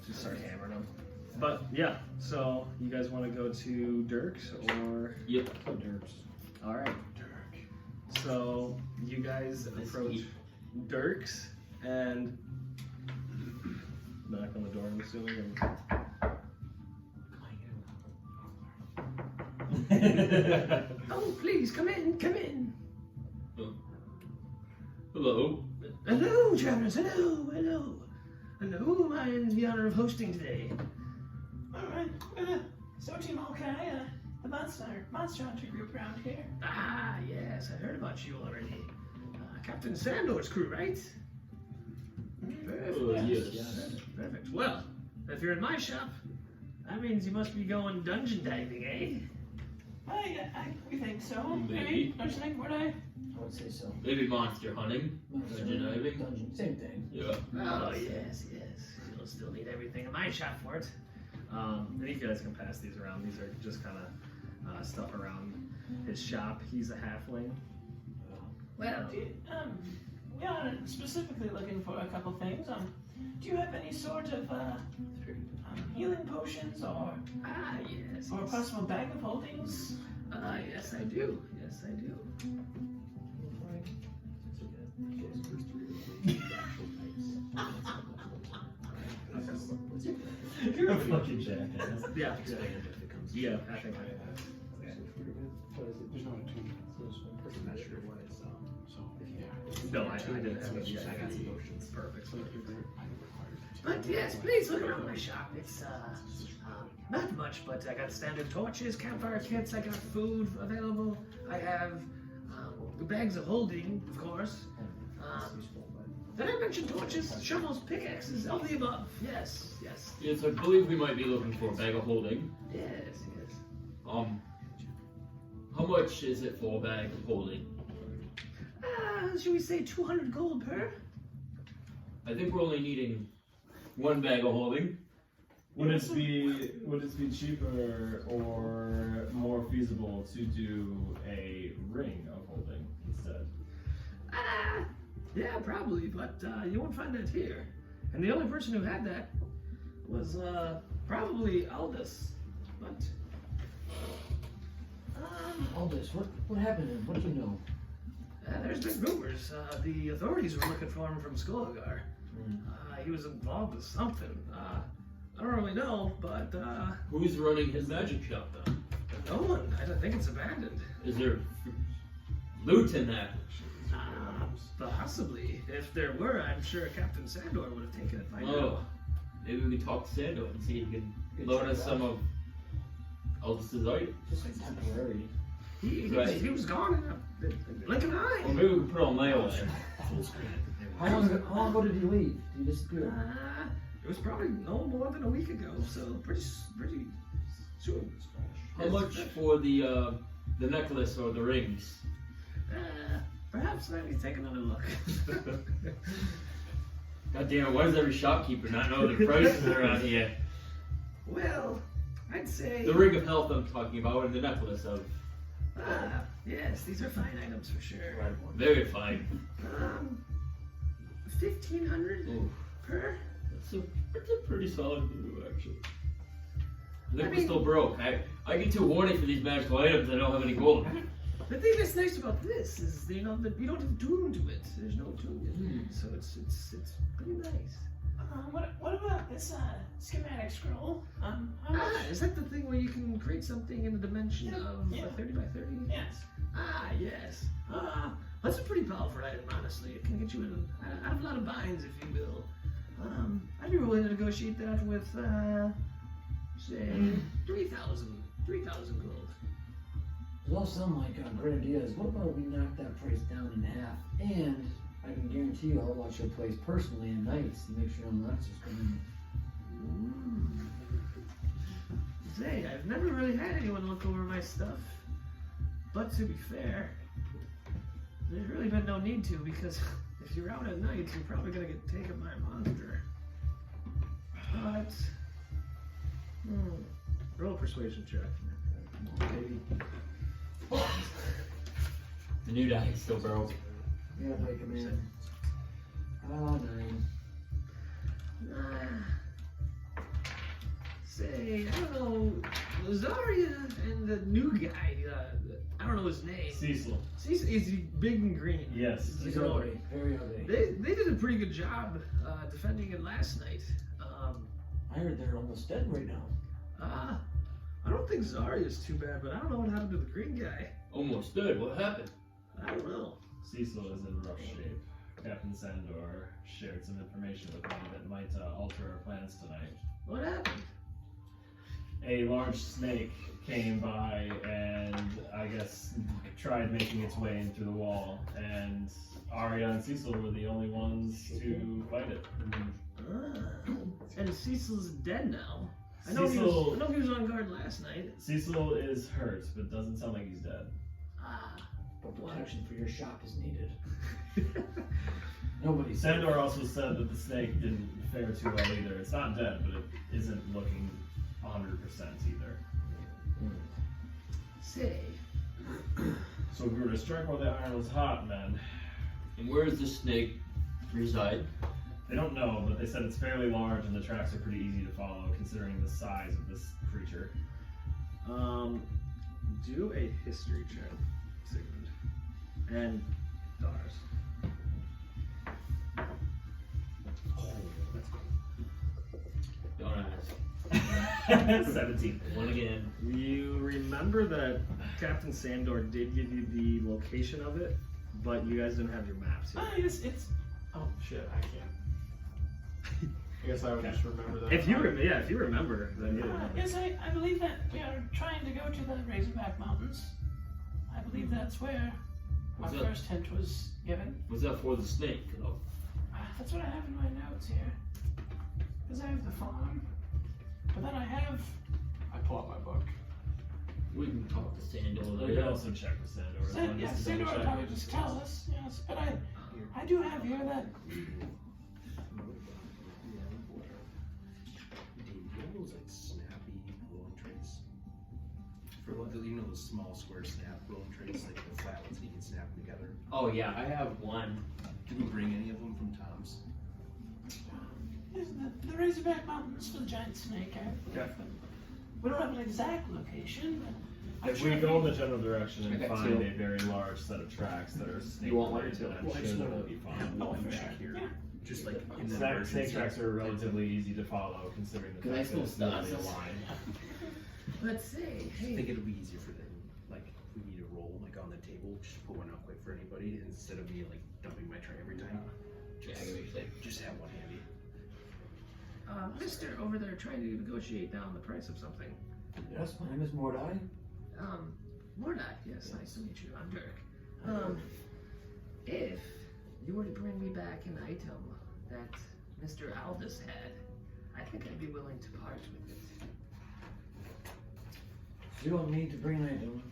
just start hammering them. But yeah, so you guys want to go to Dirk's or? Yep. Derps. All right, Dirk. So you guys approach Dirk's and knock on the door. I'm assuming. Oh, please come in, come in. Hello. Hello, travelers. Hello, hello. And who am I in the honor of hosting today? Alright, Soti Maulkeye, the monster hunter group around here. Ah, yes, I heard about you already. Captain Sandor's crew, right? Perfect. Yes. Perfect. Well, if you're in my shop, that means you must be going dungeon diving, eh? We think so. Maybe. Dungeoning, would I? I would say so. Maybe monster hunting. Dungeon diving. Dungeon, same thing. Yeah. Oh, yes. You'll still need everything in my shop for it. And you guys can pass these around. These are just kind of stuff around his shop. He's a halfling. Well, we are specifically looking for a couple things. Do you have any sort of healing potions or yes. or a possible bag of holdings? Yes, I do. Yes, I do. You're a fucking jackass. Yeah. Yeah, I think There's no attunement. I'm not sure what it's No, I didn't have it yet. I got some motions. Perfect. But yes, please look around my shop. It's not much, but I got standard torches, campfire kits. I got food available. I have bags of holding, of course. Did I mention torches, shovels, pickaxes, all the above? Yes. Yes, I believe we might be looking for a bag of holding. Yes. How much is it for a bag of holding? Should we say 200 gold per? I think we're only needing 1 bag of holding. Would it be cheaper or more feasible to do a ring of holding instead? Yeah, probably, but you won't find that here. And the only person who had that was probably Aldous. But Aldous, what happened to him? What do you know? there's been rumors. The authorities were looking for him from Skolagar. He was involved with something. I don't really know, but Who's running his magic shop then? no one. I don't think it's abandoned. Is there loot in that? Possibly. If there were, I'm sure Captain Sandor would have taken it by now. Oh, maybe we can talk to Sando and see if he can loan us some of Aldous' items. Just like temporary. He was gone in a blink of an eye. Or maybe we can put on mail there. How long ago did he leave? Did he disappear? It was probably no more than a week ago, so pretty soon. How much for the necklace or the rings? Perhaps I need to take another look. God damn it, why does every shopkeeper not know the prices around here? Well, I'd say... The ring of health I'm talking about and the necklace of... yes, these are fine items for sure. Very fine. 1,500 per? That's a pretty solid move, actually. I think we're still broke. I get too horny for these magical items, I don't have any gold. The thing that's nice about this is, that you don't have tune to it. There's no tune, so it's pretty nice. What about this schematic scroll? Is that the thing where you can create something in the dimension of 30 by 30? Yes. Yes. That's a pretty powerful item, honestly. It can get you out of a lot of binds, if you will. I'd be willing to negotiate that with, say, 3,000 gold. Those all sound like great ideas. What about we knock that price down in half? And I can guarantee you I'll watch your place personally at nights to make sure no monsters come in. Say, I've never really had anyone look over my stuff. But to be fair, there's really been no need to, because if you're out at night, you're probably gonna get taken by a monster. But roll a persuasion check. Come on, baby. The new die is still broke. Yeah, break him in. Oh, 9. Say, I don't know, Lazaria and the new guy, I don't know his name. Cecil. Is he big and green? Yes. He's ugly. Very ugly. They did a pretty good job defending it last night. I heard they're almost dead right now. I don't think Zaria's too bad, but I don't know what happened to the green guy. Almost dead. What happened? I don't know. Cecil is in rough shape. Captain Sandor shared some information with me that might alter our plans tonight. What happened? A large snake came by and I guess tried making its way in through the wall, and Arya and Cecil were the only ones to fight it. And Cecil's dead now. I know he was on guard last night. Cecil is hurt, but doesn't sound like he's dead. But protection for your shop is needed. Nobody. Sandor also said that the snake didn't fare too well either. It's not dead, but it isn't looking 100% either. Say. So we were to strike while the iron was hot, men. And where does the snake reside? They don't know, but they said it's fairly large and the tracks are pretty easy to follow considering the size of this creature. Do a history check, Sigmond. And Darris. Don't ask. 17. One again. You remember that Captain Sandor did give you the location of it, but you guys didn't have your maps yet. It's. Oh shit! I can't. I guess I would just remember that. If you remember, then yeah. Yes, I believe that we are trying to go to the Razorback Mountains. I believe that's where our What's that? first hint was given. Was that for the snake? Oh. That's what I have in my notes here. Because I have the farm, but then I pull out my book. We can talk to Sandor We can later. also check with Sandor. Yes, Sandor would probably just tell us. Yes, but I do have here that. Those like snappy rolling trays. For what, you know, those small square snap rolling trays, like the flat ones, you can snap them together. Oh yeah, I have one. Did we bring any of them from Tom's? Yes, the Razorback Mountains for the giant snake. Okay. We don't have an exact location, but I'm If sure we go in the general direction and Okay, find so- a very large set of tracks that are snake You want one or related, two? I'm Well, I sure just that wanna will be fine. have Oh, one for back sure. here. Yeah. Just like in the Snake emergency. tracks are relatively easy to follow considering the Can I fact that still it's literally a stop? line. let's see. I think it'll be easier for them, like, if we need a roll, like on the table, just put one out quick for anybody, instead of me, like, dumping my tray every time. Yeah, give me a sec. Just have one handy. Mister over there trying to negotiate down the price of something. Yes, my name is Mordai. Mordai, yes, nice to meet you. I'm Dirk. If you were to bring me back an item that Mr. Aldous had, I think I'd be willing to part with it. You don't need to bring an item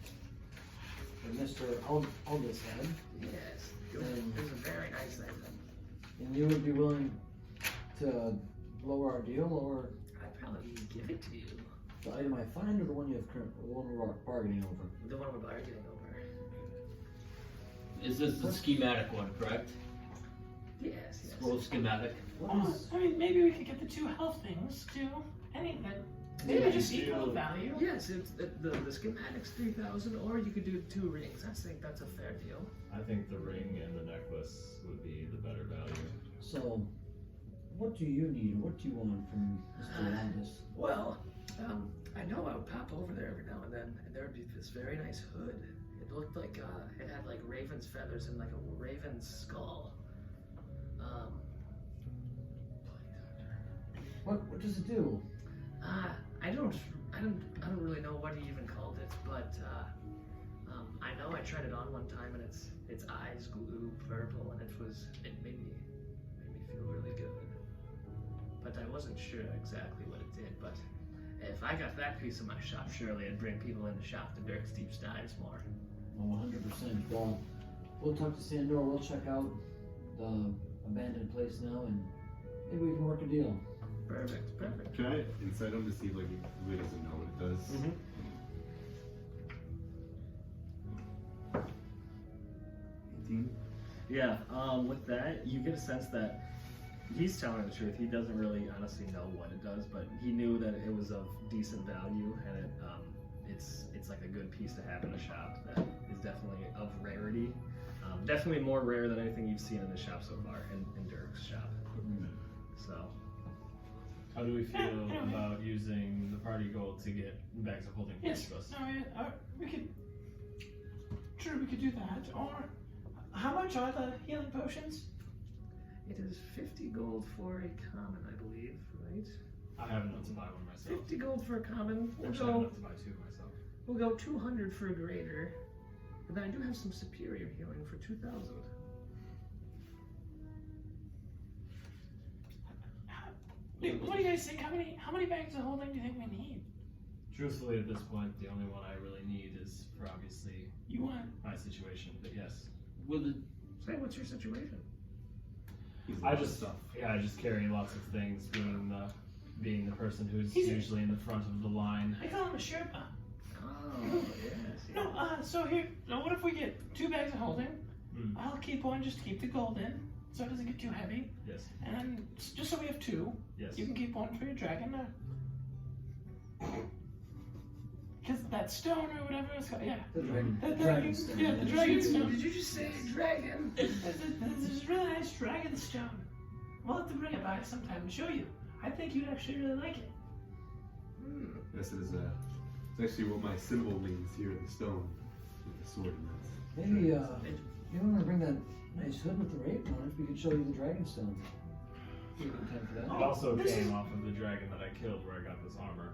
that Mr. Aldous had, Yes, it was a very nice item. and you would be willing to lower our deal, or I'd probably give it to you. the item I find, or the one you have the one we're bargaining over? The one we're bargaining over. Is this the schematic one, correct? Yes, yes. Scroll schematic. What is? I mean, maybe we could get the two health things too. Any that maybe just equal value. Yes, it's the schematic's 3,000, or you could do 2 rings. I think that's a fair deal. I think the ring and the necklace would be the better value. So, what do you need? What do you want from Mr. Aldous? Well, I know I would pop over there every now and then, and there would be this very nice hood. It looked like it had like raven's feathers and like a raven's skull. What does it do? I don't really know what he even called it, but I know I tried it on one time and its eyes glue purple, and it made me feel really good. But I wasn't sure exactly what it did. But if I got that piece of my shop, surely I'd bring people in the shop to Dirk's Deep Dives more. Well, 100%. Well, we'll talk to Sandor. We'll check out the abandoned place now, and maybe we can work a deal. Perfect, perfect. Can I insight him to see if like he really doesn't know what it does? 18. Yeah, with that, you get a sense that he's telling the truth. He doesn't really honestly know what it does, but he knew that it was of decent value, and it's like a good piece to have in a shop that is definitely of rarity. Definitely more rare than anything you've seen in the shop so far, in Dirk's shop. So, How do we feel about using the party gold to get bags of holding for Yes. each of us? No, we could. Sure, we could do that. Or how much are the healing potions? it is 50 gold for a common, I believe, right? I have enough to buy one myself. 50 gold for a common. We'll Actually, I have go. enough to buy two myself. We'll go 200 for a greater. But then I do have some superior healing for 2,000. What do you guys think? How many bags of holding do you think we need? Truthfully, at this point, the only one I really need is for obviously You want? my situation. But yes, Will the Say, what's your situation? I just carry lots of things. Being the person who's usually in the front of the line. I call him a Sherpa. Oh, yes. No, so here. Now, what if we get 2 bags of holding? Mm. I'll keep one just to keep the gold in, so it doesn't get too heavy. Yes. And then, just so we have 2, Yes. you can keep one for your dragon. Because that stone or whatever it's called, yeah. The dragon. Dragon Stone. Yeah, the dragon stone. Did you just say dragon? There's a really nice dragon stone. We'll have to bring it by sometime and show you. I think you'd actually really like it. Yes, it is. It's actually what my symbol means here in the stone with the sword. And that's Maybe you want to bring that nice hood with the raven on it? We could show you the dragon stone. You have time for that? It also this came is- off of the dragon that I killed, where I got this armor.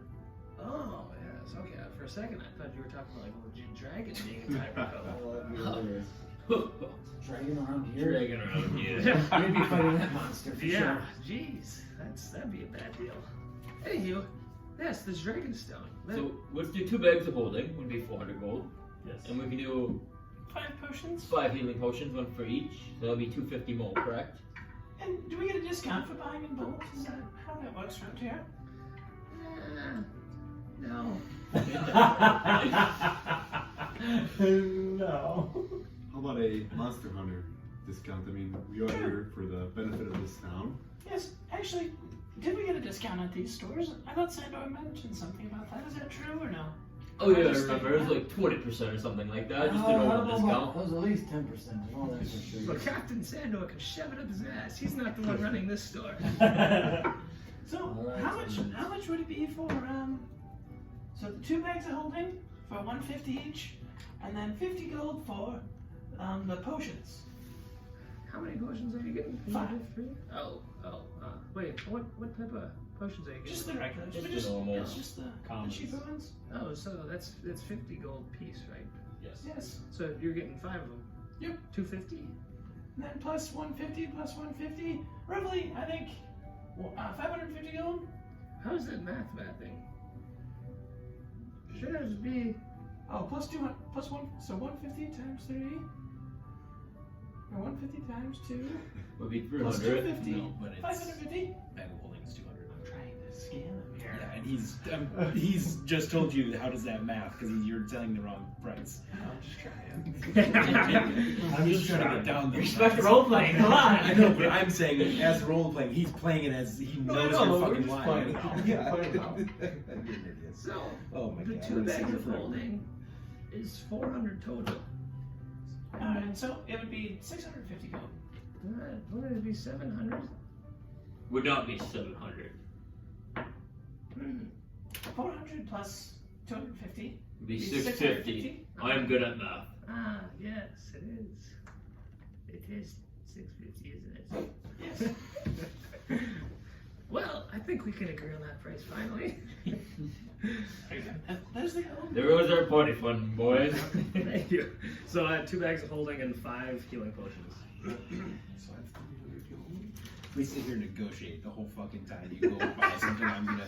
Oh, yes. Okay. For a second, I thought you were talking about like a legit dragon being a Tiver Cove. Dragon around here. dragon around here? We'd be fighting that monster for Yeah. sure. Jeez, that'd be a bad deal. Anywho, yes, this dragon stone. So let's do 2 bags of holding, would be 400 gold. Yes. And we can do 5 potions. 5 healing potions, 1 for each. So that'll be 250 more, correct? And do we get a discount for buying in bulk? Is that how that works around here? No. No. How about a monster hunter discount? I mean, we are here for the benefit of this town. Yes, actually, did we get a discount at these stores? I thought Sandor mentioned something about that. Is that true or no? Oh yeah, I remember. It was like 20% or something like that. Just a normal discount. It was at least 10%. I know that's for sure. But Captain Sandor can shove it up his ass. He's not the one running this store. So Alright, how much would it be for so the 2 bags of holding for 150 each, and then 50 gold for the potions? How many potions are you getting? 5. Wait, what type of potions are you getting? Just the regular. Just the normal. It's just the cheaper ones. Oh, so that's 50 gold piece, right? Yes. Yes. So you're getting 5 of them. Yep. 250. And then plus 150 plus 150, roughly I think 550 gold. How's that math thing? Should it be? Oh, plus 200 plus 1, so 150 times 3. Or 150 times 2. Would be Plus 300. 250. No, but it's 550. bag of holding is 200. I'm trying to scan them here. Yeah, and he's just told you how does that math because you're telling the wrong price. I'm just trying. I'm just trying to get down the Respect the role playing. Come on. I know, but I'm saying as role playing, he's playing it as he knows you're fucking lying. Yeah. So Oh my the god. 2 bags of holding is 400 total. Alright, so it would be 650 gold. Would it be 700? Would not be 700. 400 plus 250. Would be Be 650. I'm good at math. Ah, yes, it is. It is 650, isn't it? Yes. Well, I think we can agree on that price finally. There's the gold. There goes our party fund, boys. Thank you. So I had 2 bags of holding and 5 healing potions. So I have 300 gold. We sit here and negotiate the whole fucking time. You go buy something, I'm gonna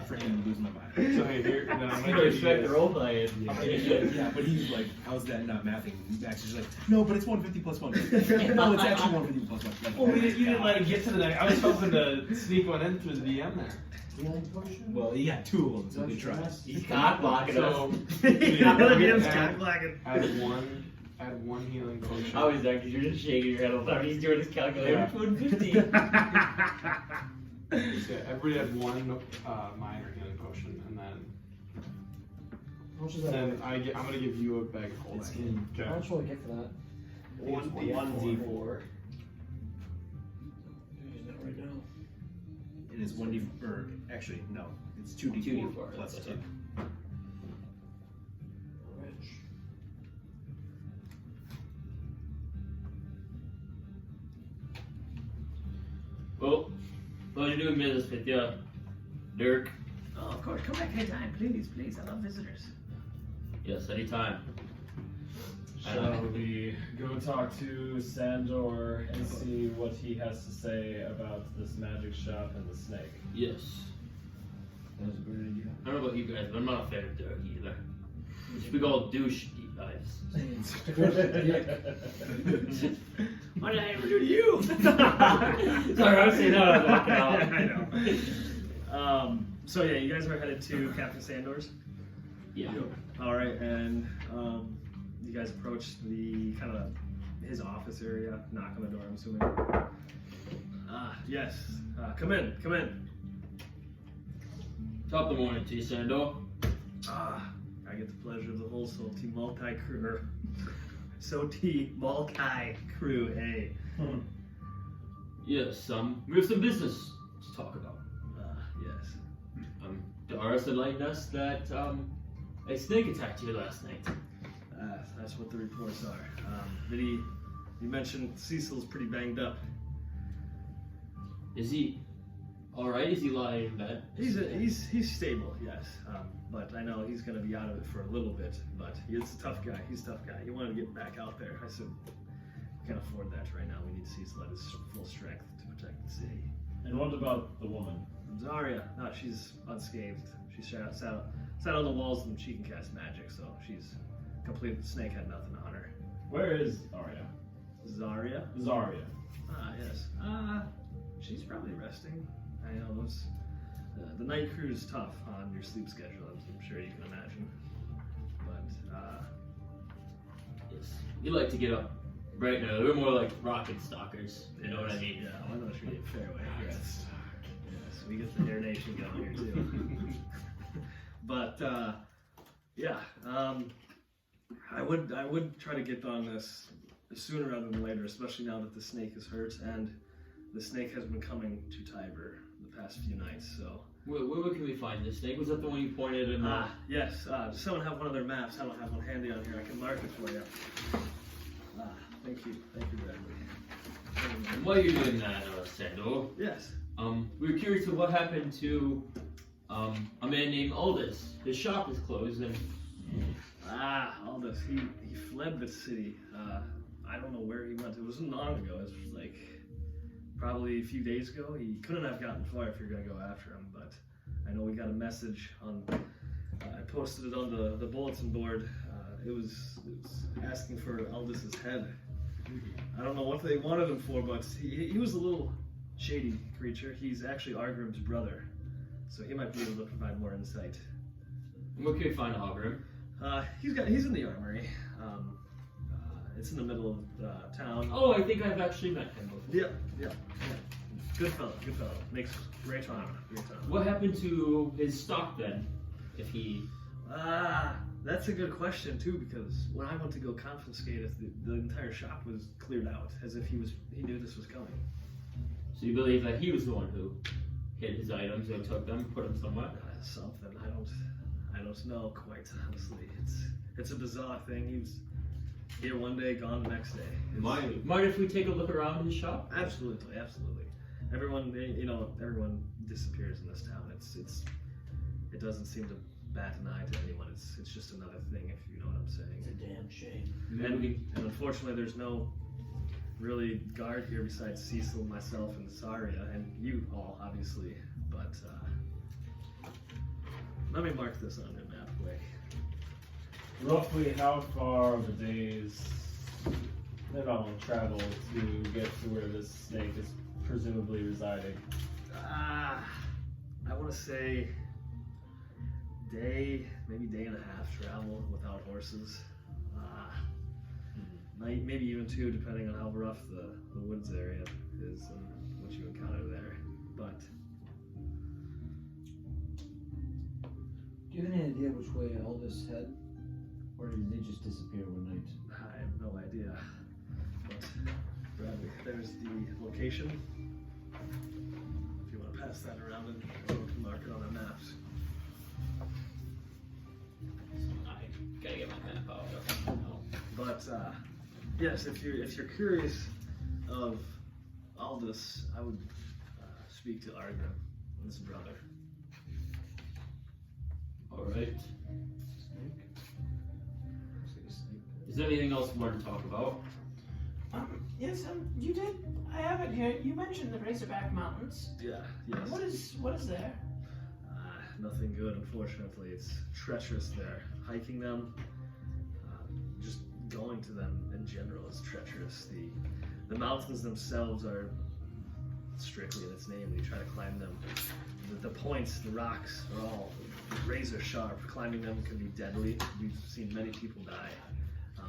freaking lose my mind. So hey, here, then I'm You gonna give respect you the role playing. Yeah, but he's like, how's that not mathing? Max is like, no, but it's 150 plus 150. No, it's actually 150 plus 150. Well, you didn't let it get to the next. I was hoping to sneak one in through the DM there. Healing potion? Well, he got 2 of them, so we try. He's cock blocking us. So Yeah, you Liam's add- cock blocking. Add 1 add 1 healing potion. I was there because you're just shaking your head all the time. He's doing his calculator. Yeah. Which 150? Yeah, everybody had 1 minor healing potion, and then How much is that? I'm gonna give you a bag of holding. Okay. How much will I get for that? 1d4. Use that right now. It is 1d, or actually, no, it's 2d4 plus 2. Rich. Well, pleasure doing business with you, Dirk. Oh, of course. Come back anytime, please, please. I love visitors. Yes, anytime. Shall we go talk to Sandor and see what he has to say about this magic shop and the snake? Yes. That was a great idea. I don't know about you guys, but I'm not a fan of Dirk either. He's a big old douche deep dives. What did I ever do to you? Sorry, I was saying that. I was walking out. I know. So yeah, you guys are headed to Captain Sandor's. Yeah. All right, and you guys approach the kind of his office area. Knock on the door. I'm assuming. Yes. Come in. Come in. Top of the morning to you, Sandor. I get the pleasure of the whole Soti Maulkeye crew. Soti Maulkeye crew, hey. Yes, we have some business to talk about. Yes. Darris enlightened us that a snake attacked you last night. That's what the reports are. You mentioned Cecil's pretty banged up. Is he all right? Is he lying in bed? He's stable, yes. But I know he's going to be out of it for a little bit. But he's a tough guy. He's a tough guy. He wanted to get back out there. I said, we can't afford that right now. We need Cecil at his full strength to protect the city. And what about the woman? Zarya, no, she's unscathed. She sat on the walls and she can cast magic, so she's complete. The snake had nothing on her. Where is Arya? Zarya? Zarya. Yes. She's probably resting. I know those. The night crew is tough on your sleep schedule, as I'm sure you can imagine. But yes, we like to get up right now. We're more like rocket stalkers. You know what I mean? Yeah, why not treat it fairway? Yes. Yes, we get the Air Nation going here too. But yeah, I would try to get on this sooner rather than later, especially now that the snake is hurt and the snake has been coming to Tiber the past few nights. So where can we find this snake? Was that the one you pointed in? Yes. Does someone have one of their maps? I don't have one handy on here. I can mark it for you. Thank you, Bradley. And while you're doing that, Sandor. Yes. We were curious of what happened to a man named Aldous. His shop is closed, and Aldous. He fled the city. I don't know where he went. It wasn't long ago. It was like probably a few days ago. He couldn't have gotten far if you're gonna go after him. But I know we got a message on. I posted it on the bulletin board. It was asking for Aldous' head. I don't know what they wanted him for, but he was a little shady creature. He's actually Argrim's brother, so he might be able to provide more insight. Where can we find Argrim? He's in the armory. It's in the middle of town. Oh, I think I've actually met him before. Yeah. Good fellow. Makes great armor. What happened to his stock then? If he... That's a good question too, because when I went to go confiscate it, the entire shop was cleared out, as if he knew this was coming. So you believe that he was the one who hid his items and took them, put them somewhere? Something. I don't know quite honestly. It's a bizarre thing. He was here one day, gone the next day. Mind if we take a look around his shop? Absolutely. Everyone disappears in this town. It doesn't seem to bat an eye to anyone. It's just another thing, if you know what I'm saying. It's a damn shame. And unfortunately, there's no really guard here besides Cecil, myself, and Zarya, and you all, obviously. But let me mark this on your map quick. Roughly how far of a day's travel to get to where this snake is presumably residing? I want to say maybe day and a half travel without horses. maybe even 2, depending on how rough the woods area is and what you encounter there. But Do you have any idea which way Elvis head? Or did they just disappear one night? I have no idea. But Bradley, there's the location. If you want to pass that around and mark it on our maps. I gotta get my map out. No. But yes, if you're curious of Aldous, I would speak to Argra, his brother. All right. Is there anything else you want to talk about? Yes, you did. I have it here. You mentioned the Razorback Mountains. Yeah, yes. What is there? Nothing good, unfortunately. It's treacherous there. Hiking them, just going to them in general is treacherous. The mountains themselves are strictly in its name. You try to climb them. The points, the rocks are all razor sharp. Climbing them can be deadly. We've seen many people die.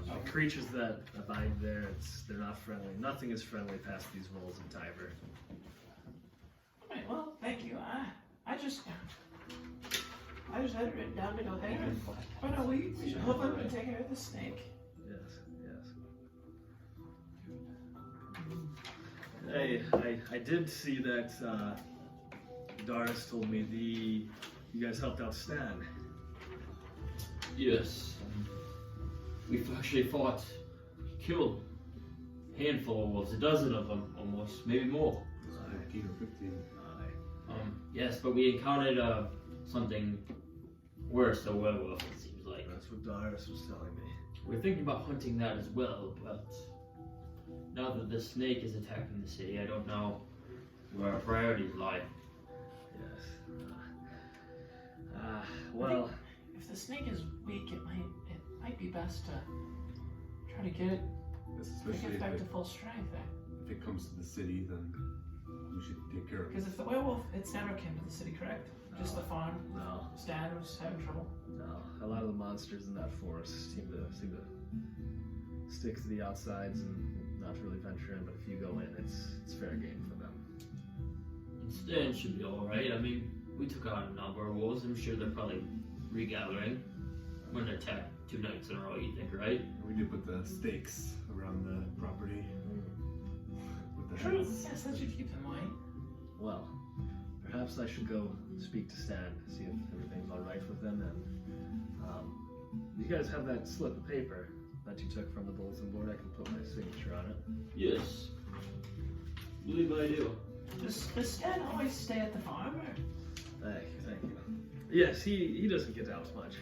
The creatures that abide there, they're not friendly. Nothing is friendly past these walls in Tiver. Alright, well, thank you. I just had it written down to go there. But no, we should help him and take care of the snake. Yes. I did see that Darris told me you guys helped out Stan. Yes. We've actually killed a handful of wolves, a dozen of them almost, maybe more. 15 or 15. Yes, but we encountered something worse, a werewolf, it seems like. That's what Darris was telling me. We're thinking about hunting that as well, but now that the snake is attacking the city, I don't know where our priorities lie. Yes. Well, if the snake is weak, it might be best to try to get it back to full strength. If it comes to the city, then we should take care of it. Because if the werewolf, it's never came to the city, correct? No. Just the farm. No. Stan was having trouble. No. A lot of the monsters in that forest seem to stick to the outsides and not really venture in. But if you go in, it's fair game for them. Stan should be alright. I mean, we took out a number of wolves. I'm sure they're probably regathering. We're gonna attack 2 nights in a row, you think, right? We did put the stakes around the property. With the True. heads. Yes, that should keep them away. Well, perhaps I should go speak to Stan, see if everything's all right with them. And you guys have that slip of paper that you took from the bulletin board. I can put my signature on it. Yes. I believe I do. Does Stan always stay at the farm? Thank you. Yes, he doesn't get out much.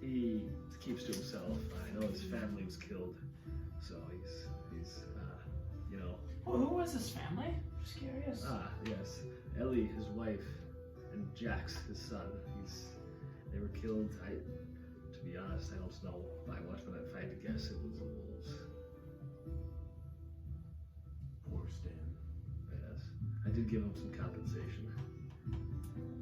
He keeps to himself. I know his family was killed, so he's you know. Well, who was his family? Just curious. Yes, Ellie, his wife, and Jax, his son. They were killed. To be honest, I don't know by what, but if I had to guess, it was the wolves. Poor Stan. Yes, I did give him some compensation.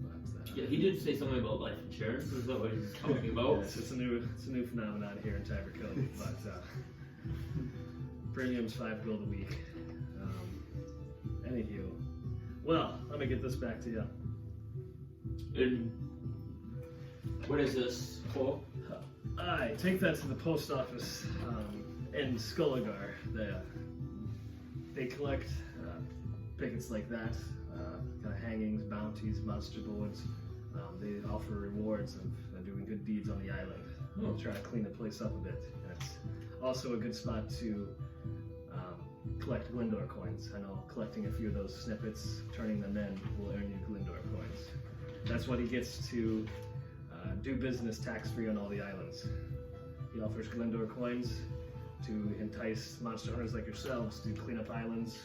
But, Yeah, he did say something about life insurance. Is that what he's talking about? Yes, it's a new phenomenon here in Tiver Cove. But premium's $5 gold a week. Anywho, well, let me get this back to you. And what is this for? I take that to the post office in Skulligar. They collect pickets like that, kind of hangings, bounties, monster boards. They offer rewards of doing good deeds on the island. We'll try to clean the place up a bit. It's also a good spot to collect Glindor coins. I know collecting a few of those snippets, turning them in, will earn you Glindor coins. That's what he gets to do business tax-free on all the islands. He offers Glindor coins to entice monster hunters like yourselves to clean up islands,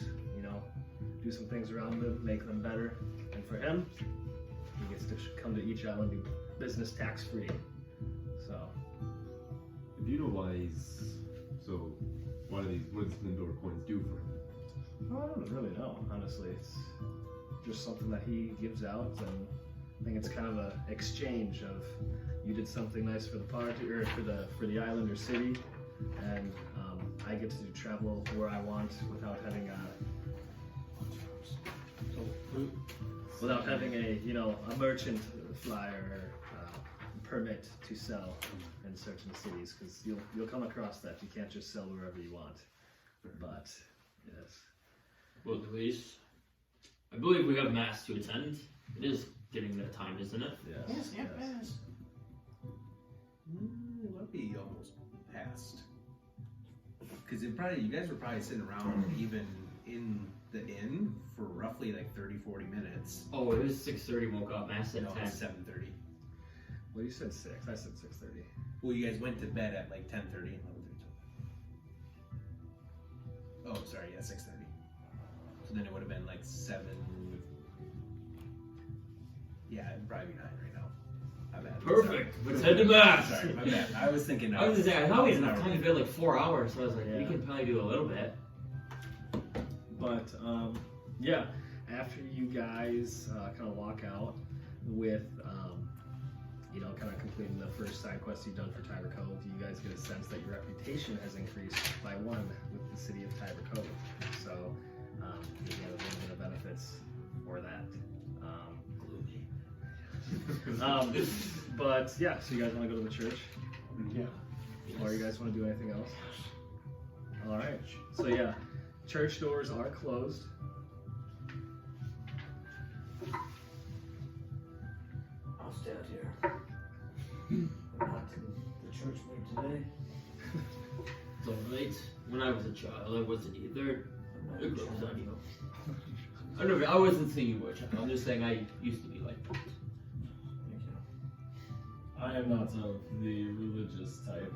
do some things around them, make them better. And for him, he gets to come to each island and do business tax-free. So. Do you know why what does Glindor coins do for him? Well, I don't really know, honestly. It's just something that he gives out, and I think it's kind of an exchange of you did something nice for the party or for the island or city, and I get to travel where I want without having a merchant flyer permit to sell in certain cities, because you'll come across that. You can't just sell wherever you want. But yes. Well, Luis, I believe we have mass to attend. It is getting that time, isn't it? Yes, yep, yes. It might be almost past. Because you guys were probably sitting around even in the inn for roughly like 30-40 minutes. Oh, it was 6:30. Woke up. Mass at No, 10. it's 7:30. Well, you said 6. I said 6:30. Well, you guys went to bed at like 10:30 and 11:30. Oh, sorry, yeah, 6:30. So then it would have been like 7. Yeah, it'd probably be 9 right now. My bad. Perfect. Let's head to mass. Sorry, my bad. I was thinking. I was just saying, I thought we had enough time to build like 4 hours, so I was like, we can probably do a little bit. But yeah, after you guys kind of walk out with kind of completing the first side quest you've done for Tiver Cove, you guys get a sense that your reputation has increased by 1 with the city of Tiver Cove. So you get a little bit of benefits for that. But yeah, so you guys want to go to the church? Yeah. Or you guys want to do anything else? All right. So yeah, church doors are closed. I'll stay out here. I'm not in the church mood today. It's alright. When I was a child, I wasn't either. It grows on you. I wasn't saying you were a child. I'm just saying I used to be like that. I am not of the religious type.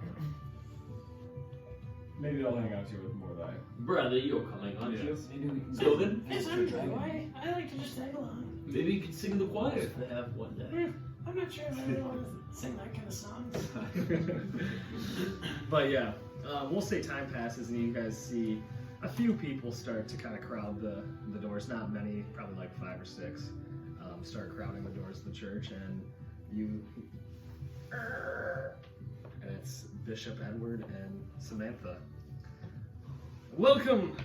Maybe I'll hang out here with Mordai. Brother, you're coming, aren't you? Maybe we can Sylvin? Yes, I'm Dragway. I like to just tag along. Maybe you could sing in the choir if they have one day. I'm not sure if I really want to sing that kind of song. But yeah, we'll say time passes and you guys see a few people start to kind of crowd the doors. Not many, probably like 5 or 6, start crowding the doors of the church, and it's Bishop Edward and Samantha. Welcome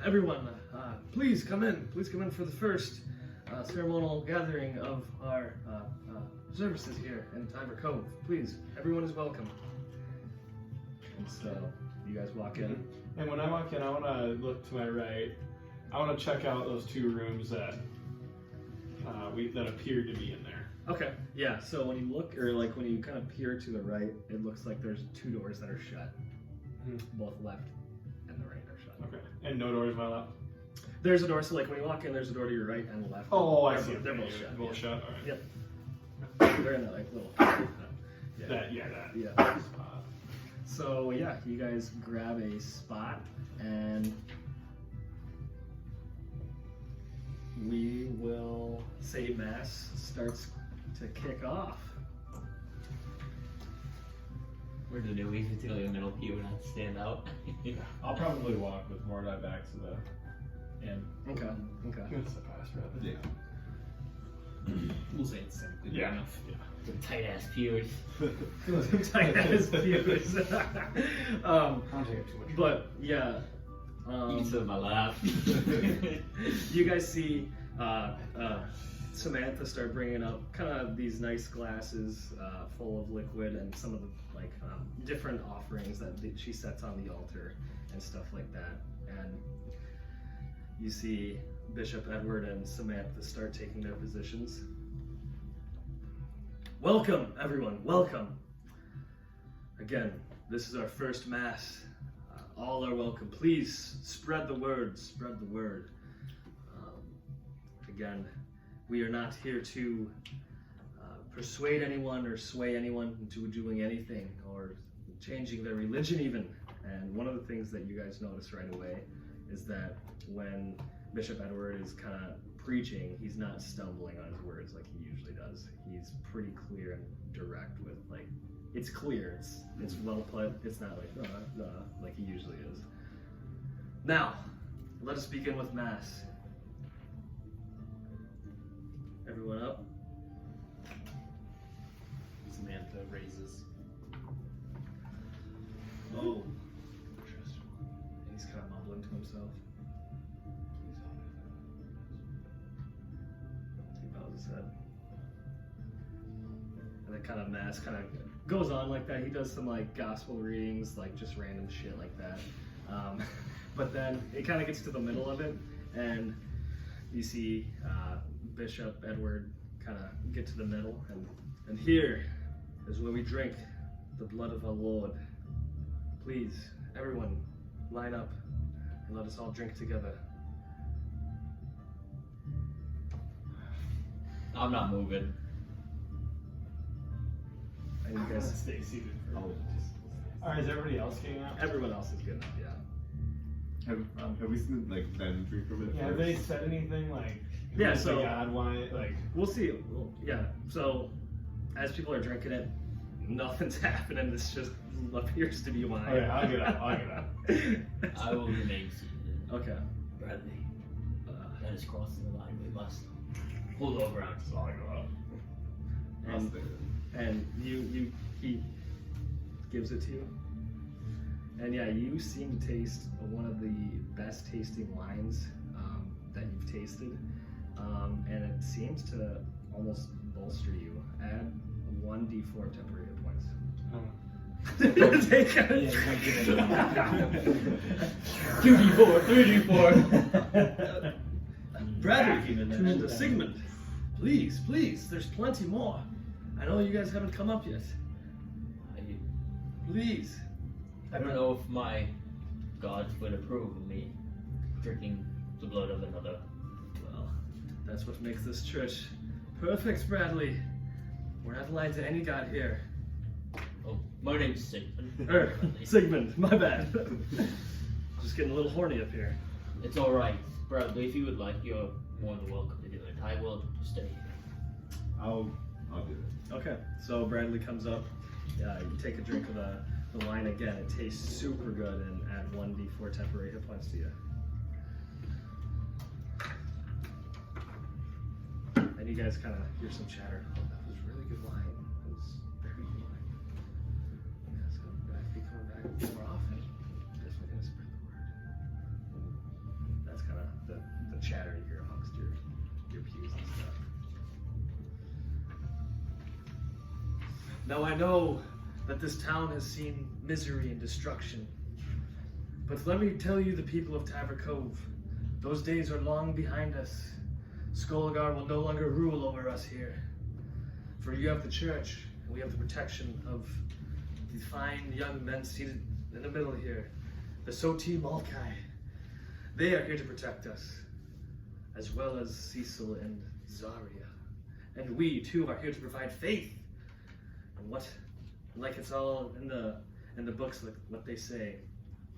everyone. Please come in. Please come in for the first ceremonial gathering of our services here in Tiver Cove. Please, everyone is welcome. And so you guys walk in. And when I walk in, I want to look to my right. I want to check out those 2 rooms that that appeared to be in there. Okay, yeah, so when you look, or like when you kind of peer to the right, it looks like there's 2 doors that are shut. Both left and the right are shut. Okay, and no doors to my left? There's a door, so like when you walk in, there's a door to your right and left. Oh, I They're see. both- They're both shut. Both yeah. shut, alright. Yep. They're in that like little... Yeah. So yeah, you guys grab a spot and we will say mass starts to kick off. We're the new easy to the middle pew and not stand out. I'll probably walk with Mordai back to the inn. Okay. Good surprise, rather. Yeah. We'll say it's simply Yeah. enough. Yeah. Some tight ass pews. Tight ass pews. I'll take it too much. But yeah. You can sit on my lap. You guys see Samantha start bringing up kind of these nice glasses full of liquid and some of the different offerings that she sets on the altar and stuff like that. And you see Bishop Edward and Samantha start taking their positions. Welcome, everyone. Welcome. Again, this is our first mass. All are welcome. Please spread the word. Spread the word. Again, we are not here to persuade anyone or sway anyone into doing anything or changing their religion even. And one of the things that you guys notice right away is that when Bishop Edward is kind of preaching, he's not stumbling on his words like he usually does. He's pretty clear and direct with it's clear, it's well put, it's not like he usually is. Now, let us begin with Mass. Everyone up? Samantha raises. Oh. like kind of mass, kind of goes on like that. He does some like gospel readings, like just random shit like that. But then it kind of gets to the middle of it, and you see Bishop Edward kind of get to the middle, and here is where we drink the blood of our Lord. Please, everyone, line up and let us all drink together. I'm not moving. And you guys, stay seated for a minute. Alright, is everybody else getting up? everyone else is good enough, yeah. Have we seen like Ben drink from it? Yeah, have they said anything like? Yeah, who's the so- God, why? Like, We'll see. Yeah. So, as people are drinking it, nothing's happening. This just appears to be wine. okay, I'll get up. I'll get up. I will remain seated. Okay. Bradley, that is crossing the line. We must hold our ground. So I'll go up. And he gives it to you. And yeah, you seem to taste one of the best tasting wines that you've tasted. And it seems to almost bolster you. Add 1d4 temporary hit points. Take it. 2d4, 3d4. Bradley, to Sigmond. Please, there's plenty more. I know you guys haven't come up yet. Please. I don't know if my gods would approve of me drinking the blood of another. Well, that's what makes this church perfect, Bradley. We're not lying to any god here. Oh, my name's Sigmond. Sigmund, my bad. Just getting a little horny up here. It's alright. Bradley, if you would like, you're more than welcome to do it. I will stay here. I'll do it. Okay, so Bradley comes up. You take a drink of the wine again. It tastes super good, and add 1d4 temporary hit points to you. And you guys kind of hear some chatter. Oh, that was really good wine. That was very good wine. Yeah, so Bradley coming back more often. Definitely gonna spread the word. And that's kind of the chatter you hear amongst your pews and stuff. Now I know that this town has seen misery and destruction. But let me tell you, the people of Tiver Cove, those days are long behind us. Skolgar will no longer rule over us here. For you have the church, and we have the protection of these fine young men seated in the middle here. The Soti Maulkeye. They are here to protect us, as well as Cecil and Zarya. And we, too, are here to provide faith. And like it's all in the books, like what they say,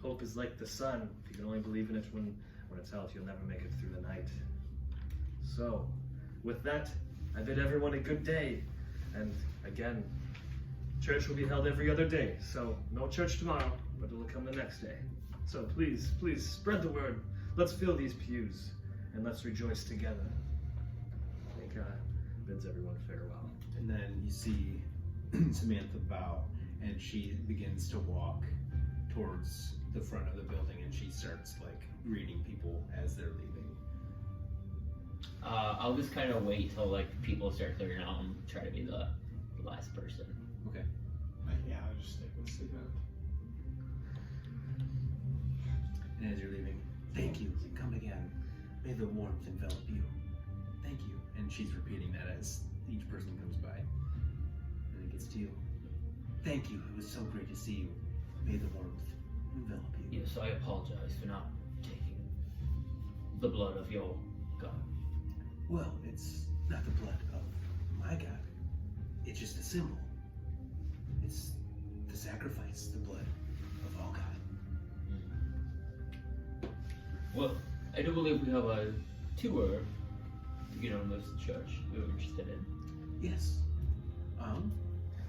hope is like the sun. If you can only believe in it when it's out, you'll never make it through the night. So, with that, I bid everyone a good day. And again, church will be held every other day. So, no church tomorrow, but it will come the next day. So please spread the word. Let's fill these pews, and let's rejoice together. I think bids everyone farewell. And then you see Samantha bow, and she begins to walk towards the front of the building, and she starts like greeting people as they're leaving. I'll just kind of wait till like people start clearing out and try to be the last person. Okay. Yeah, I'll just stick with Sigmund. And as you're leaving, thank you. Come again. May the warmth envelop you. Thank you. And she's repeating that as each person comes by. And it gets to you. Thank you. It was so great to see you. May the warmth envelop you. Yes, I apologize for not taking the blood of your god. Well, it's not the blood of my god. It's just a symbol. It's the sacrifice, the blood of all god. Well, I do believe we have a tour, you know, most of the church we were interested in. Yes.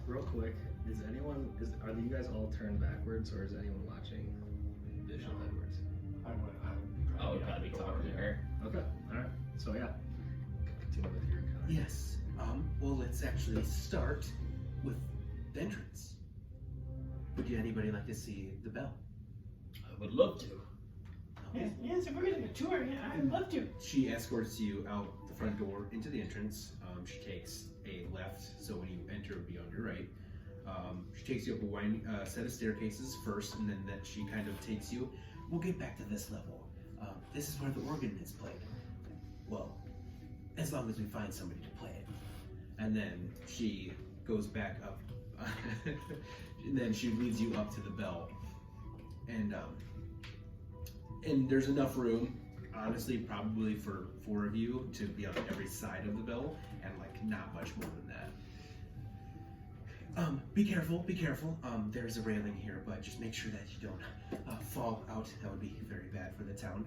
Real quick, are you guys all turned backwards, or is anyone watching Bishop Edwards? I would I would probably be talking to her. Okay, alright. So yeah, continue with your encounter. Yes. Well, let's actually start with the entrance. Would anybody like to see the bell? I would love to. Yes, if we're getting a tour, yeah, I'd love to. She escorts you out the front door into the entrance. She takes a left, so when you enter, it would be on your right. She takes you up a winding set of staircases first, and then that she kind of takes you. We'll get back to this level. This is where the organ is played. Well, as long as we find somebody to play it. And then she goes back up, and then she leads you up to the bell. And there's enough room, honestly, probably for 4 of you to be on every side of the bell, and like not much more than that. Be careful. There's a railing here, but just make sure that you don't fall out. That would be very bad for the town.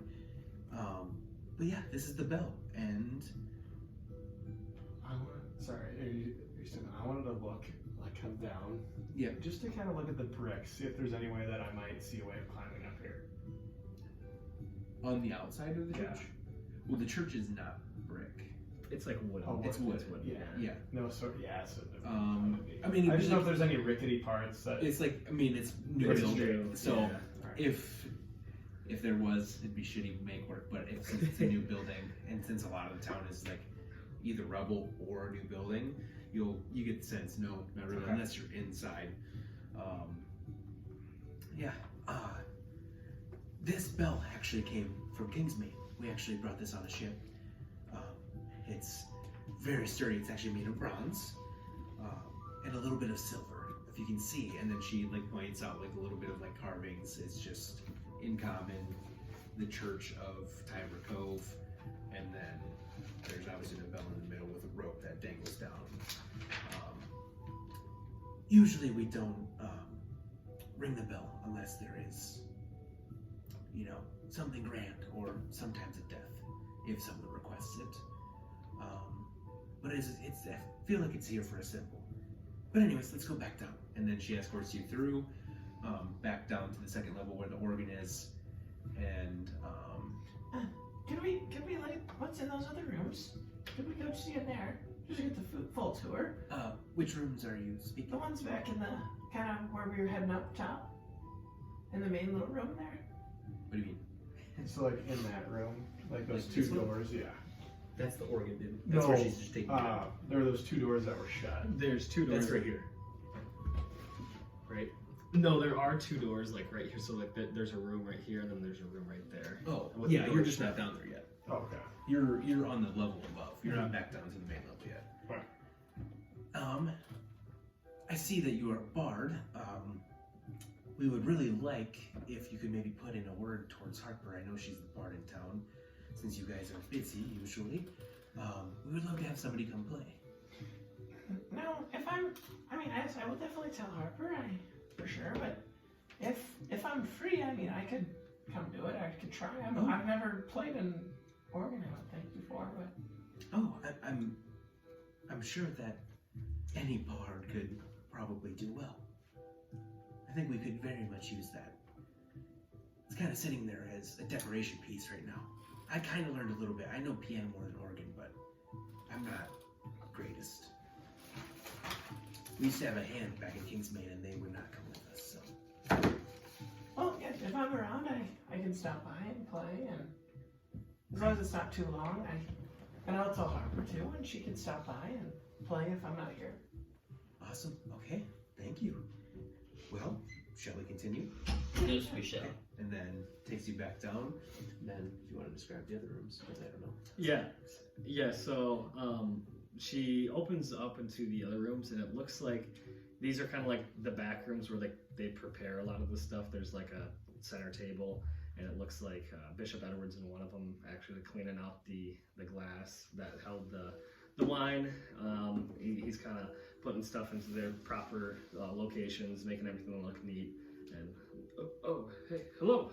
But yeah, this is the bell, and I wanted to look, like, come down. Yeah. Just to kind of look at the bricks, see if there's any way that I might see a way of climbing up here. On the outside of the Yeah. church? Well, the church is not brick. It's like wood. Oh, It's wood. Yeah. No, so yeah. So I mean, I just know if there's any rickety parts that. it's like, I mean, it's new It's building, new, so yeah. Alright. if there was, it'd be shitty make work. But since it's a new building, and since a lot of the town is like either rubble or a new building, you get the sense, no, not really, Okay. unless you're inside. yeah. This bell actually came from Kingsmead. We actually brought this on a ship. It's very sturdy. It's actually made of bronze and a little bit of silver, if you can see. And then she like points out like a little bit of like carvings. It's just in common, the Church of Tiver Cove, and then there's obviously the bell in the middle with a rope that dangles down. Usually we don't ring the bell unless there is, something grand or sometimes a death, if someone requests it. But I feel like it's here for a symbol. But anyways, let's go back down. And then she escorts you through, back down to the second level where the organ is, and Can we like, what's in those other rooms? Could we go see in there? Just get the full tour. Which rooms are you speaking? The ones back in the, kind of where we were heading up top. In the main little room there. what do you mean? So like in that room, like those Like two this one? doors, yeah. That's the organ, dude. That's where she's just taking you down. There were those two doors that were shut. There's 2 doors. That's right here. Right? No, there are 2 doors like right here. So like there's a room right here, and then there's a room right there. Oh, With yeah, the you're doors just not shut. down there yet. Oh, okay. You're on the level above. You're not back down to the main level yet. I see that you are a bard. We would really like if you could maybe put in a word towards Harper. I know she's the bard in town, since you guys are busy usually. We would love to have somebody come play. No, I will definitely tell Harper, for sure, but if I'm free, I could come do it. I could try. I've never played an organ, I don't think, before, but. Oh, I'm sure that any bard could probably do well. I think we could very much use that. It's kind of sitting there as a decoration piece right now. I kind of learned a little bit. I know piano more than organ, but I'm not greatest. We used to have a hand back in Kingsmead, and they would not come with us. So. Well, yeah, if I'm around, I can stop by and play, and as long as it's not too long, and I'll tell Harper too, and she can stop by and play if I'm not here. Awesome. Okay. Thank you. Well, shall we continue? Yes, we shall. Okay. And then takes you back down. And then, if you want to describe the other rooms, because I don't know. Yeah. So she opens up into the other rooms, and it looks like these are kind of like the back rooms where they prepare a lot of the stuff. There's like a center table, and it looks like Bishop Edwards in one of them actually cleaning out the glass that held the wine. He's kind of putting stuff into their proper locations, making everything look neat. And hey, hello.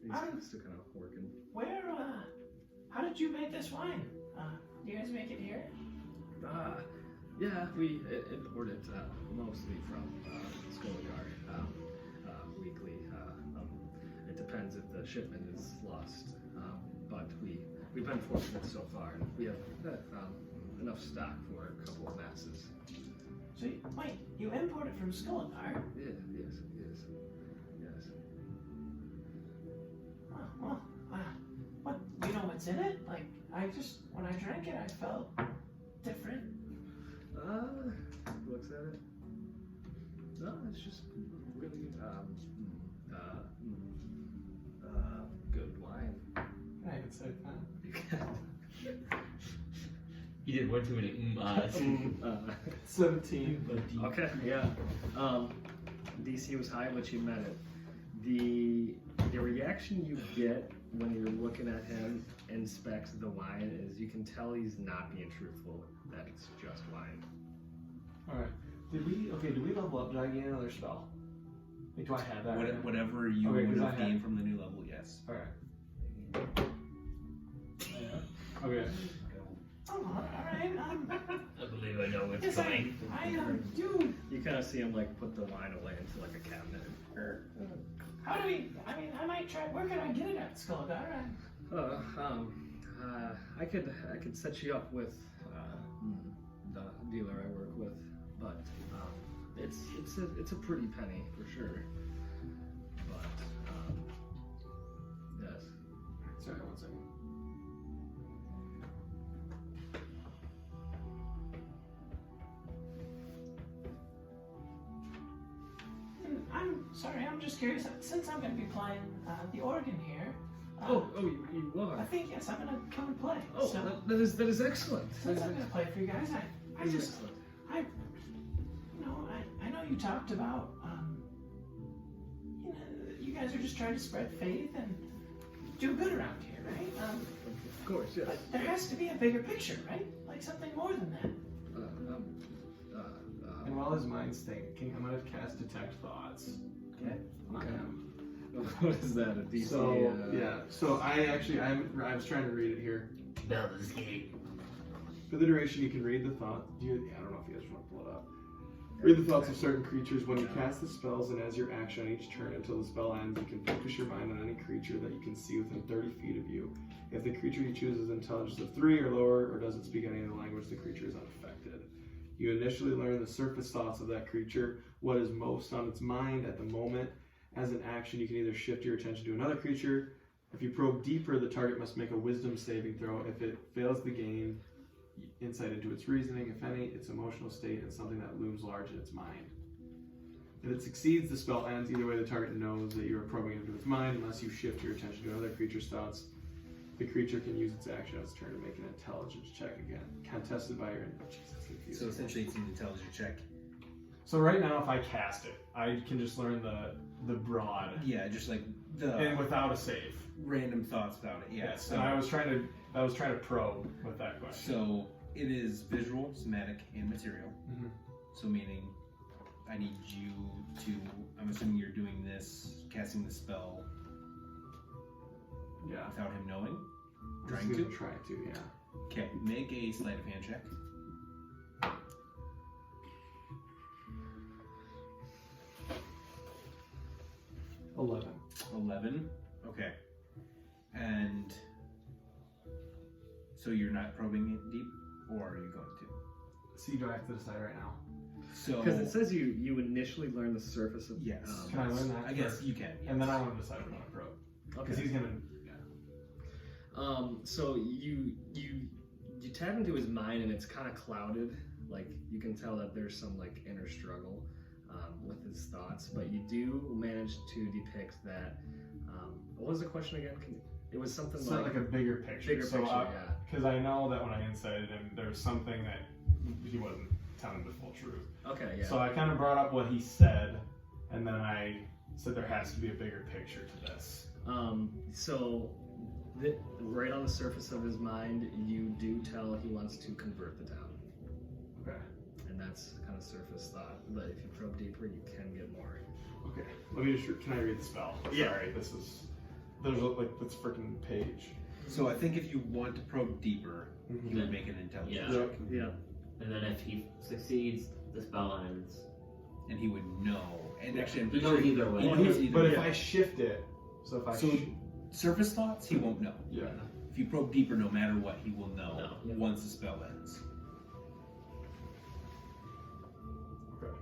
He's still kind of working. Where, how did you make this wine? Do you guys make it here? Yeah, we import it mostly from Schoolyard weekly. It depends if the shipment is lost, but we've been fortunate so far, and we have enough stock for a couple of masses. So, wait, you import it from Schoolyard? Yes. Oh, well, what, do you know what what's in it? Like, when I drank it, I felt different. Looks at it. No, it's just really good wine. I can say that. He did one too many 17. Okay, yeah. DC was high, but you met it. The reaction you get when you're looking at him inspect the wine is you can tell he's not being truthful. That it's just wine. All right. Did we level up? Did I gain another spell? Like, do I have that? right now? Whatever you Okay, would 'cause I have had- gained from the new level, yes. All right. Okay. Oh, alright, I believe I know what's yes, coming. I do. You kind of see him like put the wine away into like a cabinet. How do we, I might try, where can I get it at, Skulldugger? I could set you up with the dealer I work with, but it's a pretty penny for sure. But yes. Sorry, 1 second. I'm sorry, I'm just curious, since I'm going to be playing the organ here. You I are. think, yes, I'm going to come and play. Oh, so, that is excellent. since I'm going to play for you guys, I That is just, excellent. I know you talked about, you guys are just trying to spread faith and do good around here, right? Of course, yes. But there has to be a bigger picture, right? Like something more than that. And while his mind's thinking, I'm gonna cast Detect Thoughts. Okay. On him. What is that? A DC? So yeah. So I was trying to read it here. Baldur's Gate. For the duration, you can read the thought. I don't know if you guys want to pull it up. Read the thoughts of certain creatures when you cast the spells, and as your action on each turn until the spell ends, you can focus your mind on any creature that you can see within 30 feet of you. If the creature you choose is intelligence of 3 or lower, or doesn't speak any other language, the creature is unaffected. You initially learn the surface thoughts of that creature, what is most on its mind at the moment. As an action, you can either shift your attention to another creature. If you probe deeper, the target must make a wisdom saving throw. If it fails the gain, insight into its reasoning, if any, its emotional state, and something that looms large in its mind. If it succeeds, the spell ends. Either way, the target knows that you are probing into its mind unless you shift your attention to another creature's thoughts. The creature can use its action on its turn to make an intelligence check again, contested by your So essentially, it's an intelligence check. So right now, if I cast it, I can just learn the broad. Yeah, just like and without a save. Random thoughts about it. Yeah. Yes. So And I was trying to probe with that question. So it is visual, somatic, and material. Mm-hmm. So meaning, I need you to. I'm assuming you're doing this, casting the spell. Yeah. Without him knowing. I'm Trying just to. gonna try to. Yeah. Okay. Make a sleight of hand check. 11. Okay. And so you're not probing it deep, or are you going to? See, do I have to decide right now? So because it says you initially learn the surface of. Yes. Can I learn that? I guess first? you can. Yes. And then I want to decide what I want to probe. Because Okay. he's gonna. Yeah. So you tap into his mind and it's kind of clouded. Like you can tell that there's some like inner struggle with his thoughts, but you do manage to depict that. What was the question again? It was something So like a bigger picture. Bigger picture, yeah. Because I know that when I incited him, there was something that he wasn't telling the full truth. Okay, yeah. So I kind of brought up what he said, and then I said there has to be a bigger picture to this. Right on the surface of his mind, you do tell he wants to convert the town. Okay. And that's kind of surface thought. But if you probe deeper, you can get more. Okay. Let me just. Can I read the spell? Yeah. Sorry, this is. There's like this freaking page. So I think if you want to probe deeper, Mhm. you would make an intelligence Yeah. check, Yeah. And then if he succeeds, the spell ends. and he would know. And actually, I'm He pretty knows sure either way. He knows either But way. if I shift it, so if I. So surface thoughts, he won't know. yeah. If you probe deeper, no matter what, he will know No. once the spell ends. Okay.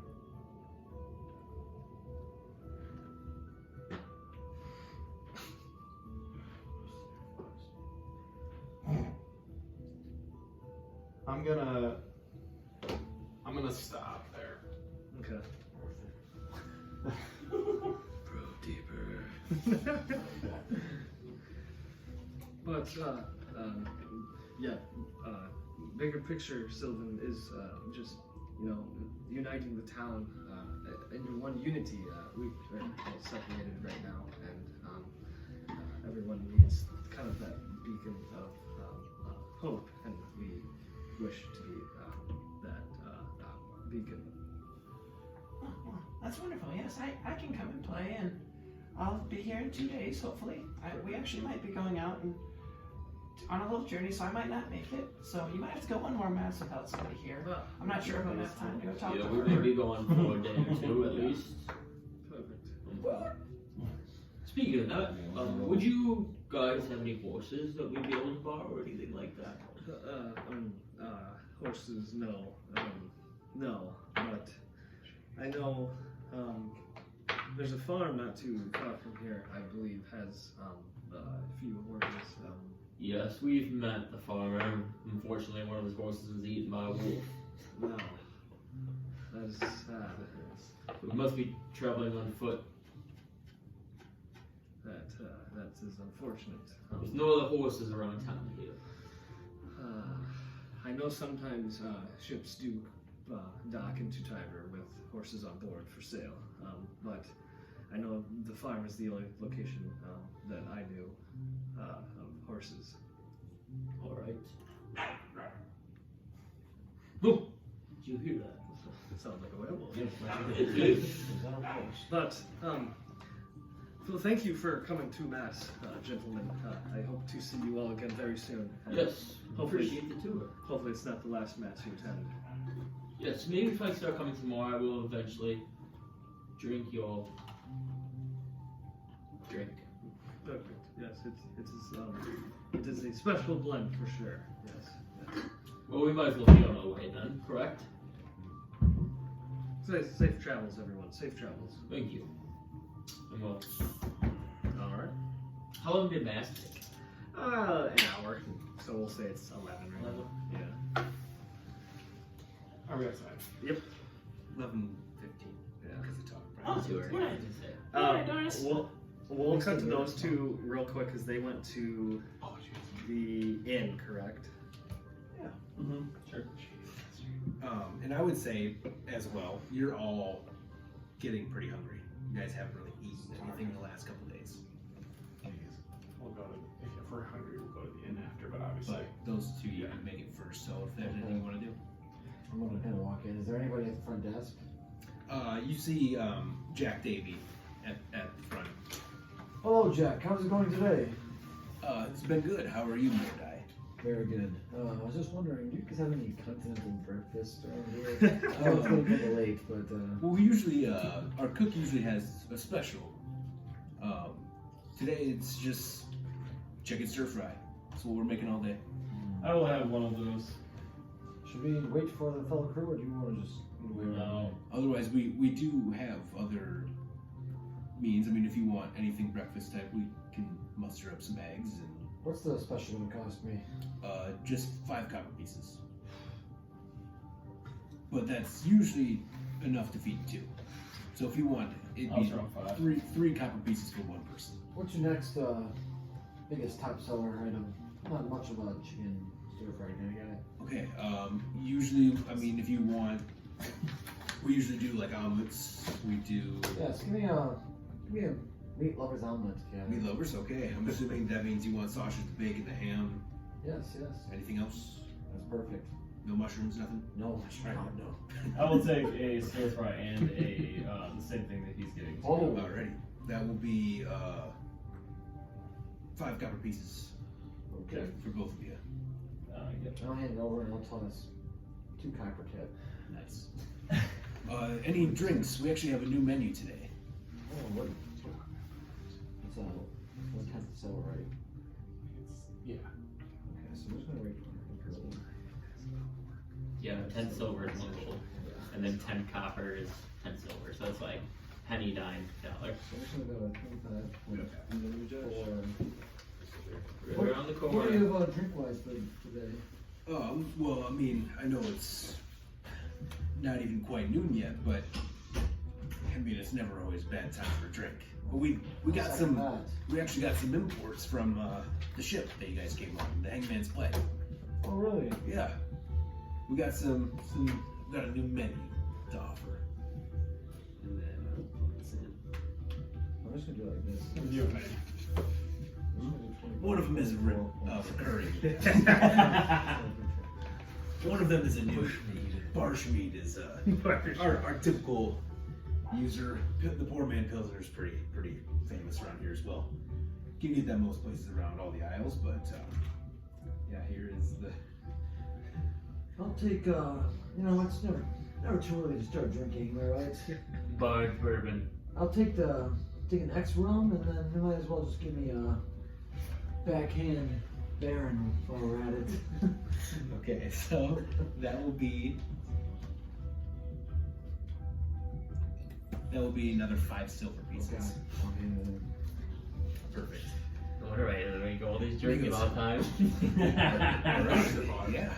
I'm gonna stop there. Okay. Bro, deeper. But yeah, bigger picture, Sylvan is just uniting the town in one unity. We are all separated right now, and everyone needs kind of that beacon of hope, and we wish to be that beacon. Oh, well, that's wonderful. Yes, I can come and play, and I'll be here in 2 days, hopefully. We actually might be going out and on a little journey, so I might not make it. So you might have to go one more mass without somebody here. I'm not sure if I'll have time to go talk to Yeah, her. we may be going for a day or two at least. Perfect. Speaking of that, would you guys have any horses that we'd be able to borrow or anything like that? Horses, no. No, but I know there's a farm not too far from here, I believe, has a few horses. Yes, we've met the farmer. Unfortunately, one of his horses was eaten by a wolf. No. That is sad. We must be traveling on foot. That is unfortunate. There's no other horses around town here. I know sometimes ships do dock into Tiber with horses on board for sale, but I know the farm is the only location that I knew of horses. All right. Boom! Did you hear that? It sounds like a werewolf. Yes. But well, thank you for coming to Mass, gentlemen. I hope to see you all again very soon. And Yes, hopefully, appreciate the tour. hopefully it's not the last Mass you attend. Yes, maybe if I start coming tomorrow, I will eventually drink your drink. Perfect. Yes, it is a special blend for sure. Yes. Well, we might as well be on our way then, correct? Safe travels, everyone. Safe travels. Thank you. And well, All right. how long did Mass take? An hour. So we'll say it's 11 right now. Yeah. Are we outside? Yep. 11:15. Yeah. Because of talk. Oh, Right? Tour. yeah. Darris. We'll cut to those two real quick because they went to the inn, correct? Mm-hmm. Sure. And I would say, as well, you're all getting pretty hungry. You guys haven't really eaten anything in the last couple days. We'll go to, if we're hungry, we'll go to the inn after, but obviously. But those two you can make it first, so if there's anything you want to do. I'm gonna kind of walk in. Is there anybody at the front desk? You see Jack Davy at the front. Hello, Jack. How's it going today? It's been good. How are you, Mordai? Very good. I was just wondering, do you guys have any continental breakfast around here? I know it's getting kind of late, but Well, we usually, our cook usually has a special. Today it's just chicken stir fry. That's what we're making all day. I will have one of those. should we wait for the fellow crew, or do you want to just wait around? No. Otherwise, we do have other means. I mean, if you want anything breakfast type, we can muster up some eggs and What's the special gonna cost me? just 5 copper pieces. But that's usually enough to feed 2. So if you want, it'd I'll be throw 5. 3 copper pieces for 1 person. What's your next biggest top seller item? Not much of a chicken stir fry kind of guy. Okay. Usually, I mean, if you want, we usually do like omelets. We do Yes, give me a meat lover's omelet. Yeah. meat lovers. Okay. I'm assuming that means you want sausage, the bacon, the ham. Yes. Anything else? That's perfect. No mushrooms, nothing. No, no. I will take a stir fry and a the same thing that he's getting. Oh. Alrighty. That will be 5 copper pieces Okay. for both of you. I'll hand it over and I'll toss 2 copper tip. Nice. Any drinks? We actually have a new menu today. Oh, what? It's 1/10 silver, right? Yeah. Okay, so we're just gonna wait for it. Yeah, 10 silver is 1 gold. And then 10 copper is 10 silver. So it's like penny, dime, dollar. So we're just gonna go with 25 for. Right around the What do corner. you have drink wise for today? Well, I mean, I know it's not even quite noon yet, but I mean, it's never always a bad time for a drink. But we got some. We actually got some imports from the ship that you guys came on, the Hangman's Play. Oh, really? Yeah, we got some. Got a new menu to offer. And then I'll put this in. I'm just gonna do it like this. You and me. One of them is recurring. One of them is a new. Barshmead is our typical user. The poor man Pilsner is pretty famous around here as well. You can get that most places around all the aisles, but yeah, here is the. I'll take, it's never too early to start drinking, right? Bard bourbon. I'll take an X rum, and then you might as well just give me a backhand Baron while we're at it. Okay, so that will be another 5 silver pieces. Perfect. No wonder I make all these drinking all the time. Alright, yeah.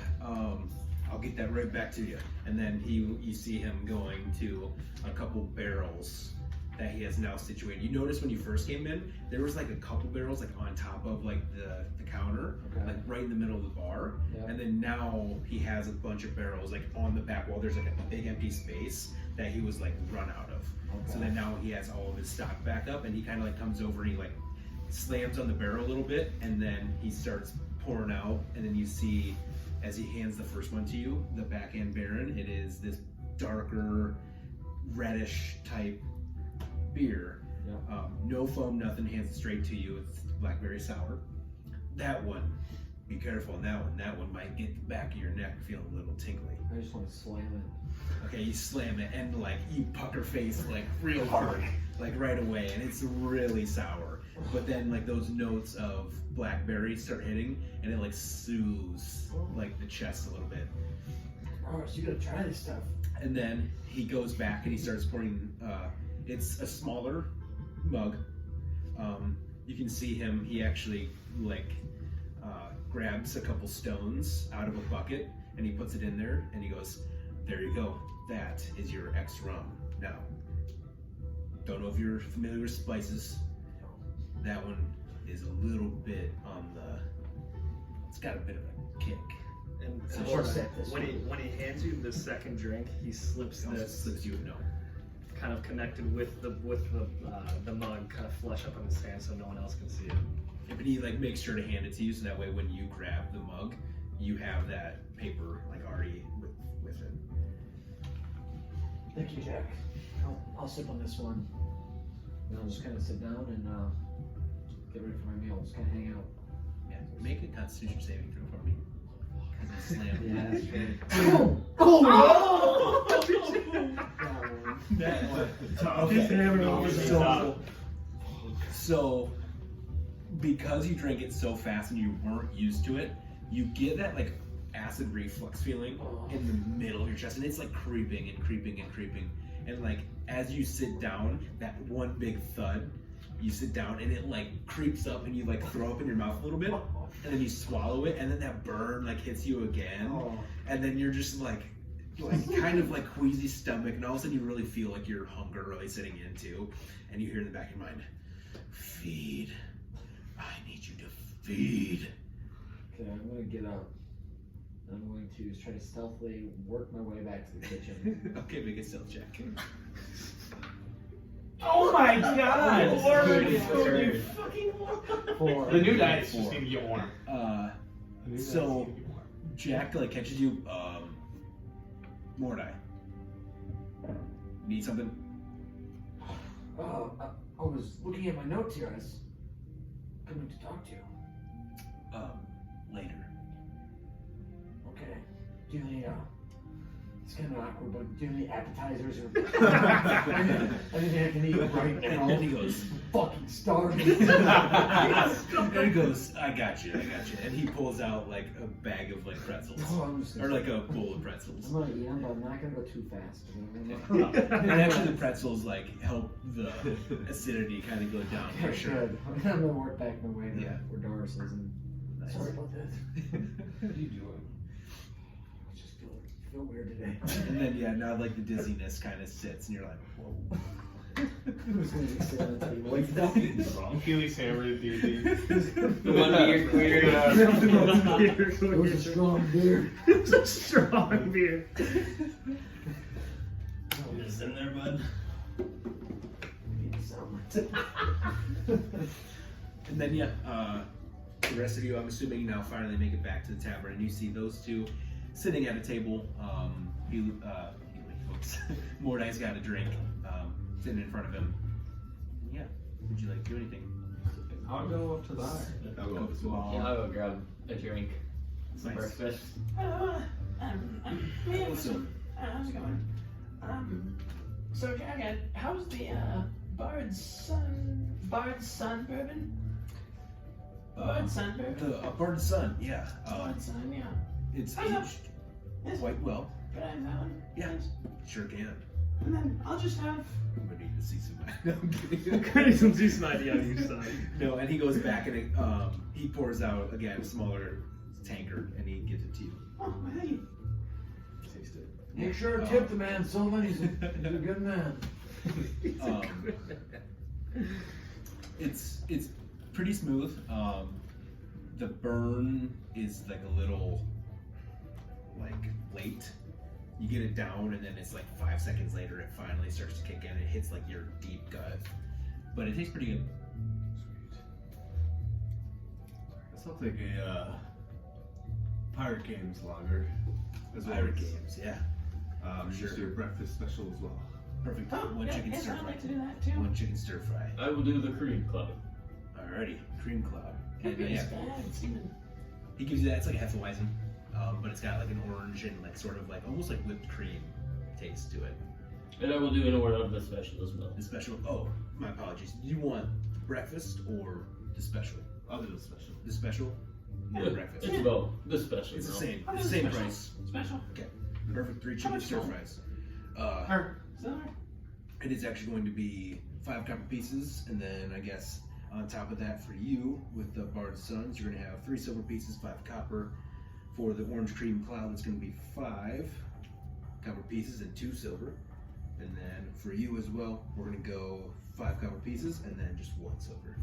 I'll get that right back to you. And then you see him going to a couple barrels that he has now situated. You notice when you first came in, there was like a couple barrels like on top of like the counter, like right in the middle of the bar. Yeah. And then now he has a bunch of barrels like on the back wall. There's like a big empty space that he was like run out of. Okay. So then now he has all of his stock back up, and he kind of like comes over and he like slams on the barrel a little bit, and then he starts pouring out, and then you see as he hands the first one to you, the backhand Baron, it is this darker reddish type beer. Yeah. No foam, nothing, hands it straight to you. It's blackberry sour. That one, be careful on that one. That one might get the back of your neck feeling a little tingly. I just want to slam it. Okay, you slam it and like you pucker face like real hard, like right away, and it's really sour. But then like those notes of blackberry start hitting, and it like soothes like the chest a little bit. Alright, so you gotta try this stuff. And then he goes back and he starts pouring. It's a smaller mug. You can see him. He actually like grabs a couple stones out of a bucket and he puts it in there and he goes, "There you go. That is your X rum." Now, don't know if you're familiar with spices. That one is a little bit on the. It's got a bit of a kick. And So when he hands you the second drink, he slips this. Slips you a note. Kind of connected with the mug, kind of flush up on his hand so no one else can see it. Yeah, but he like makes sure to hand it to you so that way when you grab the mug, you have that paper like already with it. Thank you, Jack. I'll sip on this one. And I'll just kind of sit down and get ready for my meal. Just kind of hang out. Yeah, make a Constitution saving throw for me. Because I slammed it. Yeah, that's good. That one. Okay. So, because you drank it so fast and you weren't used to it, you get that like acid reflux feeling in the middle of your chest, and it's like creeping and creeping and creeping. And like as you sit down, that one big thud, you sit down and it like creeps up and you like throw up in your mouth a little bit, and then you swallow it, and then that burn like hits you again, and then you're just like kind of like queasy stomach, and all of a sudden you really feel like your hunger really setting in too, and you hear in the back of your mind, "Feed. I need you to feed." Okay, I'm gonna get up. I'm going to try to stealthily work my way back to the kitchen. Okay, make a stealth check. Oh my god! Lord, Four. The new dice just need to get warm. So Jack like catches you, Mordai. Need something? I was looking at my notes here. I was coming to talk to you. Later. Okay. Do you have any, it's kind of awkward, but do you have any appetizers or anything I can eat right now? And then he goes, Fucking starving. and he goes, I got you. And he pulls out like a bag of like pretzels. Or like a bowl of pretzels. I'm gonna eat them, but I'm not gonna go too fast. And actually the pretzels like help the acidity kind of go down for sure. Good. I'm gonna work back my way to Yeah. where Darris is. And Nice. sorry about that. What are you doing? today. And then now like the dizziness kind of sits, and you're like, whoa. Who's gonna be sitting at the table? Like fucking Felix hammered D&D. The one beer queer. It was a strong beer. It's a strong beer. You just in there, bud. And then the rest of you, I'm assuming, now finally make it back to the tavern, and you see those two sitting at a table. Mordai's got a drink sitting in front of him. Yeah, would you like to do anything? I'll go up to that. I'll go up as well. Yeah, I'll go grab a drink. Some Nice. breakfast. Also, How's it going? So Jagged, how's the Bard's Sun bourbon? Bard's Sun bourbon? the Bard's Son, yeah. Bard's Sun, yeah. It's Oh, yeah. aged Yes. quite well. Could I have that one? Yeah. Yes. Sure can. And then I'll just have. I'm gonna need to see some. No, I'm kidding. Kind of some juice idea on your side. No, and he goes back and he pours out again a smaller tankard and he gives it to you. Oh, thank you. Taste it. Make sure to tip the man, Sylvin. He's a good man. It's pretty smooth. The burn is like a little late. You get it down and then it's like 5 seconds later it finally starts to kick in. It hits like your deep gut, but it tastes pretty good. That sounds like a Pirate Games lager. As well Pirate as, Games, yeah. Just your breakfast special as well. Perfect. Oh, One yeah, chicken yes, stir I'd fry. like to do that too. One chicken stir fry. I will do the cream club. Alrighty, cream cloud. Could And, be yeah, as bad. It's even. he gives you that. It's like a Hefeweizen, but it's got like an orange and like sort of like almost like whipped cream taste to it. And I will do an order of the special as well. The special. Oh, my apologies. Do you want breakfast or the special? I'll do the special. The special or Yeah, breakfast? It's about the special. It's the now. same. I'll It's do the same special. price. Special. Okay. Perfect. 3 How chicken much stir more? fries. Silver. It is actually going to be 5 copper pieces, and then I guess on top of that for you with the Bard's Sons, you're going to have 3 silver pieces, 5 copper. For the orange cream cloud, it's going to be 5 copper pieces and 2 silver. And then for you as well, we're going to go 5 copper pieces and then just 1 silver.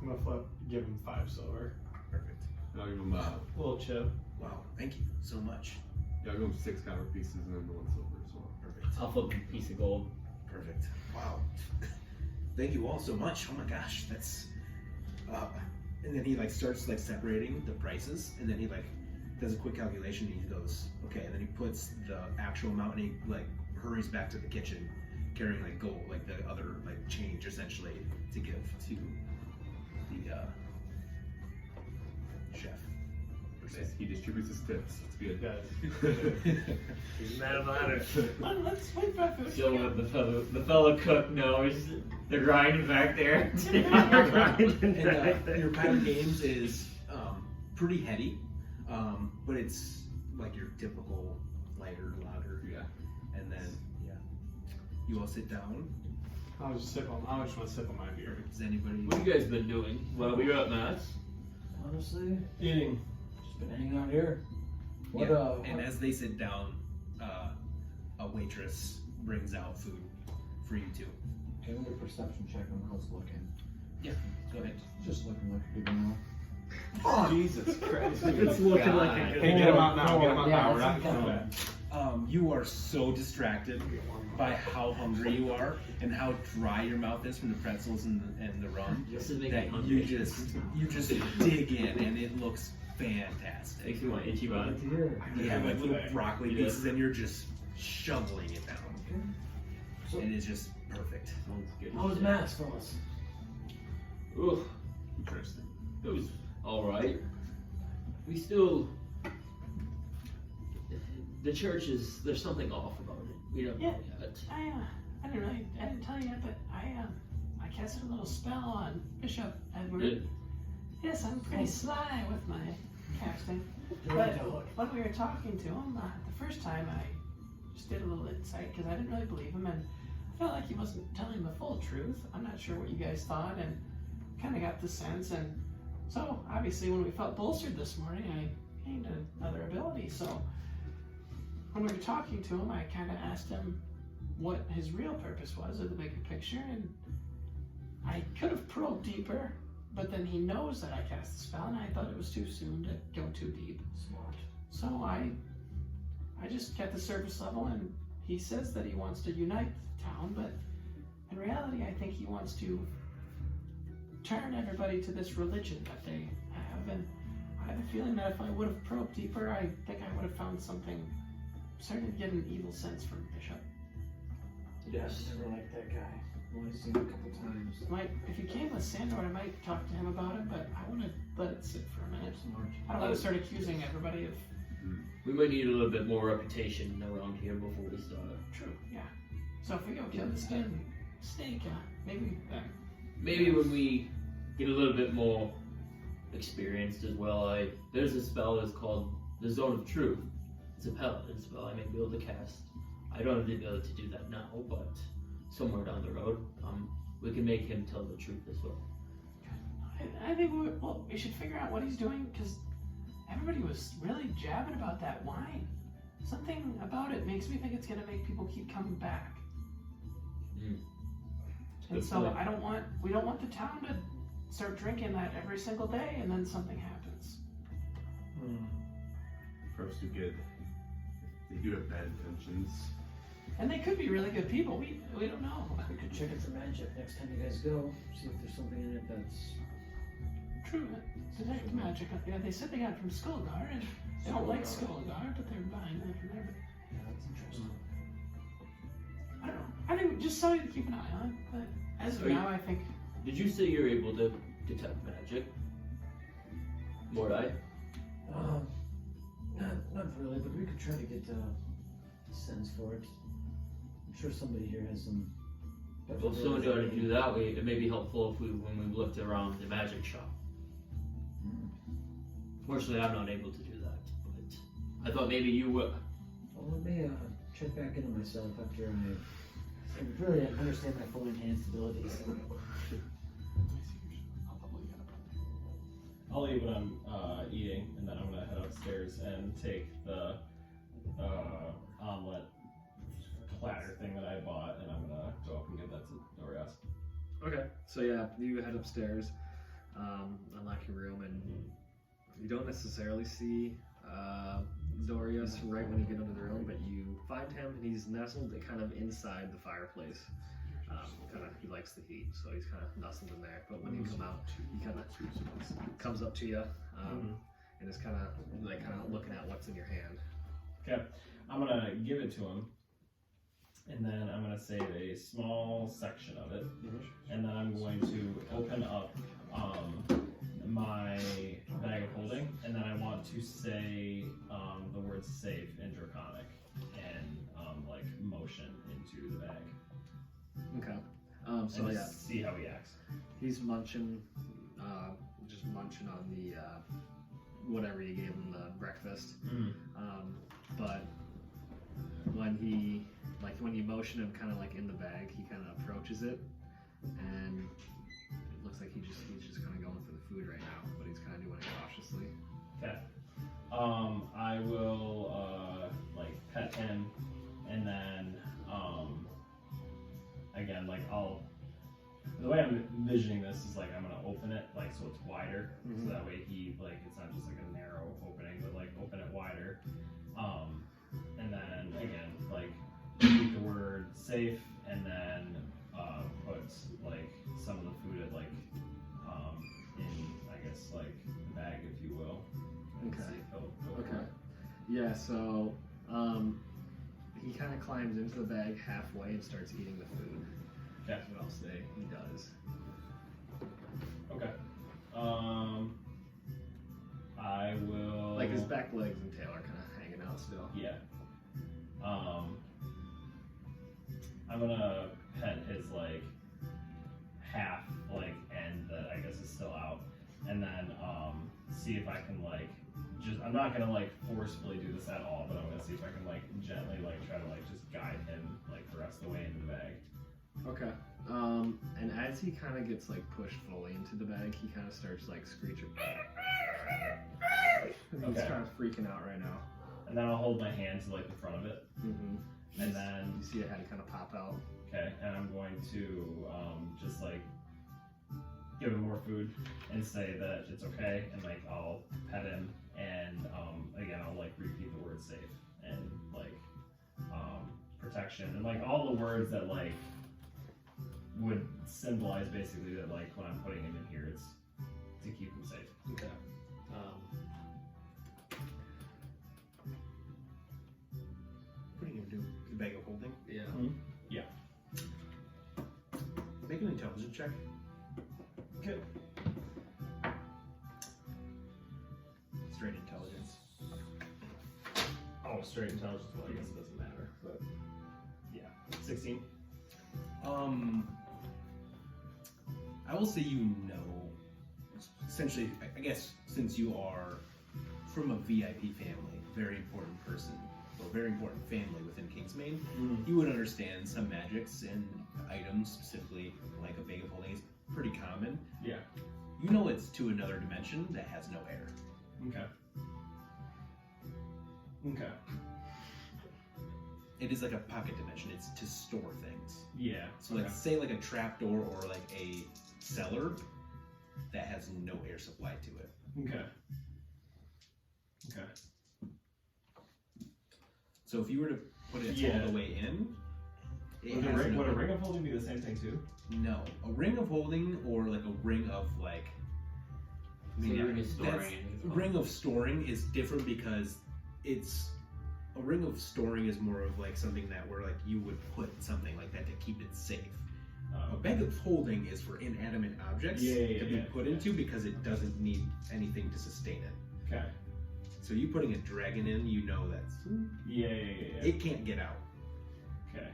I'm gonna give him 5 silver. Perfect. I'll give him A little chip. Wow, thank you so much. yeah, I'll give him 6 copper pieces and then 1 silver as well. Perfect. I'll flip a piece of gold. Perfect. Wow. Thank you all so much. Oh my gosh, that's. And then he like starts like separating the prices, and then he like does a quick calculation. And he goes, okay, and then he puts the actual amount, and he like hurries back to the kitchen, carrying like gold, like the other like change essentially to give to the chef. Nice. He distributes his tips. It's good. He's mad about it. Let's wait for food. Still let the fellow cook knows they're grinding back there. And your Pirate Games is pretty heady, but it's like your typical lighter lager. Yeah. And then you all sit down. I just want to sip on my beer. Does anybody? What have you guys been doing while we were at Mass? Honestly, Eating. just been hanging out here. What And as they sit down, a waitress brings out food for you two. can we get a perception check on how it's looking? Yeah, go ahead. Just looking like a good meal. Jesus Christ. It's looking like a good Okay, get him out now. Get him out Yeah, now. We're that's not okay. coming back. You are so distracted by how hungry you are and how dry your mouth is from the pretzels and the rum This is making me that hungry. you just dig in, and it looks fantastic. Makes me want itchy Good buns. to hear. You have like little today. broccoli Yeah. pieces, and you're just shoveling it down. Okay. So, It is just perfect. Sounds good. how was Mass, fellas? Ooh, Interesting. it was alright. We still. The church is. There's something off about it. We don't know yet. I didn't tell you yet, but I casted a little spell on Bishop Edward. Good. Yes, I'm pretty sly with my casting. But when we were talking to him the first time, I just did a little insight because I didn't really believe him, and I felt like he wasn't telling the full truth. I'm not sure what you guys thought, and kind of got the sense. And so, obviously, when we felt bolstered this morning, I gained another ability. So, when we were talking to him, I kind of asked him what his real purpose was of the bigger picture, and I could have probed deeper, but then he knows that I cast the spell, and I thought it was too soon to go too deep. Smart. So I just kept the surface level, and he says that he wants to unite the town, but in reality, I think he wants to turn everybody to this religion that they have, and I have a feeling that if I would have probed deeper, I think I would have found something. I'm starting to get an evil sense from Bishop. Yes. I never liked that guy. I've only seen him a couple times. If you came with Sandor, I might talk to him about it, but I want to let it sit for a minute. Smart. I don't want to start accusing everybody of... We might need a little bit more reputation around here before we start. True, yeah. So if we go kill this damn snake, maybe... Maybe when we get a little bit more experienced as well, there's a spell that's called the Zone of Truth. It's a paladin spell I may be able to cast. I don't have the ability to do that now, but somewhere down the road, we can make him tell the truth as well. I think we should figure out what he's doing, because everybody was really jabbing about that wine. Something about it makes me think it's going to make people keep coming back. And so we don't want the town to start drinking that every single day and then something happens. Perhaps they do have bad intentions. And they could be really good people. We don't know. We could check it for magic next time you guys go. See if there's something in it that's... True. Detect magic. Yeah, they said they got it from Skullgar, and they don't like Skullgar, but they're buying it from there. Yeah, that's interesting. I don't know. I think just something to keep an eye on. But as of now, I think... Did you say you're able to detect magic? Mordai? Not really, but we could try to get a sense for it. I'm sure somebody here has some... Well, if someone tried to do that, it may be helpful if when we looked around the magic shop. Fortunately, I'm not able to do that, but I thought maybe you would. Well, let me check back into myself after I really understand my full enhanced abilities. I'll eat what I'm eating, and then I'm gonna head upstairs and take the omelet platter thing that I bought, and I'm gonna go up and give that to Dorias. Okay, so yeah, you head upstairs, unlock your room, and you don't necessarily see Dorias right when you get into the room, but you find him, and he's nestled kind of inside the fireplace. He likes the heat, so he's kind of nestled in there. But when you come out, he kind of comes up to you, and is kind of looking at what's in your hand. Okay, I'm gonna give it to him, and then I'm gonna save a small section of it, and then I'm going to open up my bag of holding, and then I want to say the word safe in Draconic and like motion into the bag. Okay. So yeah, see how he acts. He's munching, just munching on the whatever you gave him, the breakfast. But when you motion him kind of like in the bag, he kind of approaches it, and it looks like he's just kind of going for the food right now, but he's kind of doing it cautiously. Okay. I will like pet him, and then again, like the way I'm envisioning this is like I'm gonna open it like so it's wider, so that way he like it's not just like a narrow opening, but like open it wider, and then again like repeat the word safe, and then put like some of the food at like in I guess like the bag, if you will. Okay. See if he'll go for Okay. it. Yeah. So he kind of climbs into the bag halfway and starts eating the food. Okay. That's what I'll say he does. Okay. I will. Like his back legs and tail are kind of hanging out still. Yeah. I'm gonna pet his like half like end that I guess is still out, and then see if I can like I'm not gonna like forcefully do this at all, but I'm gonna see if I can like gently like try to like just guide him like the rest of the way into the bag. Okay. And as he kind of gets like pushed fully into the bag, he kind of starts like screeching. He's Okay. kind of freaking out right now. and then I'll hold my hand to like the front of it, and then you see a head kind of pop out. okay, and I'm going to just like give him more food and say that it's okay, and like I'll pet him, and again I'll like repeat the word safe and like protection and like all the words that like would symbolize basically that like when I'm putting him in here it's to keep him safe. Okay. Putting him into the bag of holding. Yeah. Yeah. Make an intelligence check. Okay. Straight intelligence. Oh, straight intelligence. Well, I guess it doesn't matter, but yeah, 16. I will say you know, essentially, I guess since you are from a VIP family, very important person, or very important family within Kingsmaine, you would understand some magics and items, specifically like a bag of holding is pretty common. Yeah. You know it's to another dimension that has no air. Okay. Okay. It is like a pocket dimension. It's to store things. Yeah. So like say like a trapdoor or like a cellar that has no air supply to it. Okay. Okay. So if you were to put it all the way in, it Would, has would a ring of holding be the same thing too? No, a ring of holding or like a ring of like. So a ring of storing. A ring of storing is different because it's a ring of storing is more of like something that where like you would put something like that to keep it safe. A bag of holding is for inanimate objects to be put into because it doesn't need anything to sustain it. Okay. So you putting a dragon in, you know that's it can't get out. Okay.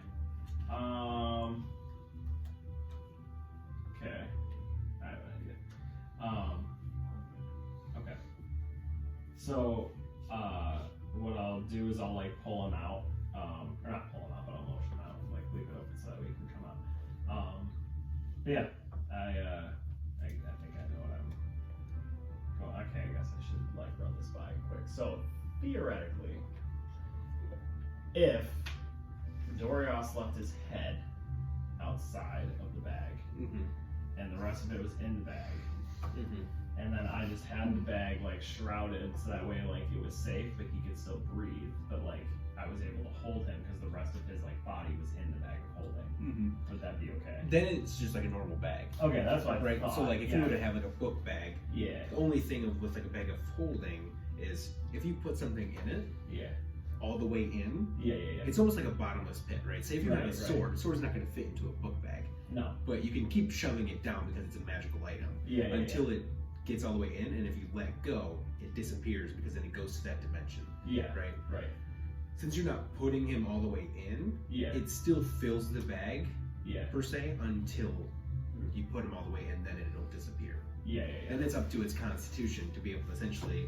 Okay. I have an idea. Okay. So, what I'll do is I'll like pull him out, or not pull him out, but I'll motion him out, like leave it open so that way he can come out. But yeah, I think I know what I'm going. Okay, I guess I should like run this by quick. So theoretically, if Dorias left his head outside of the bag, and the rest of it was in the bag, and then I just had the bag like shrouded so that way like it was safe, but he could still breathe, but like I was able to hold him because the rest of his like body was in the bag of holding. Would that be okay? Then it's just like a normal bag. Okay, that's what I thought. So like if you were to have like a book bag, the only thing with like a bag of holding is if you put something in it, all the way in, it's almost like a bottomless pit, right? Say if you have a sword, the sword's not going to fit into a book bag. No. But you can keep shoving it down because it's a magical item. Until it gets all the way in, and if you let go, it disappears because then it goes to that dimension. Right. Since you're not putting him all the way in, it still fills the bag, per se, until you put him all the way in, then it'll disappear. And it's up to its constitution to be able to essentially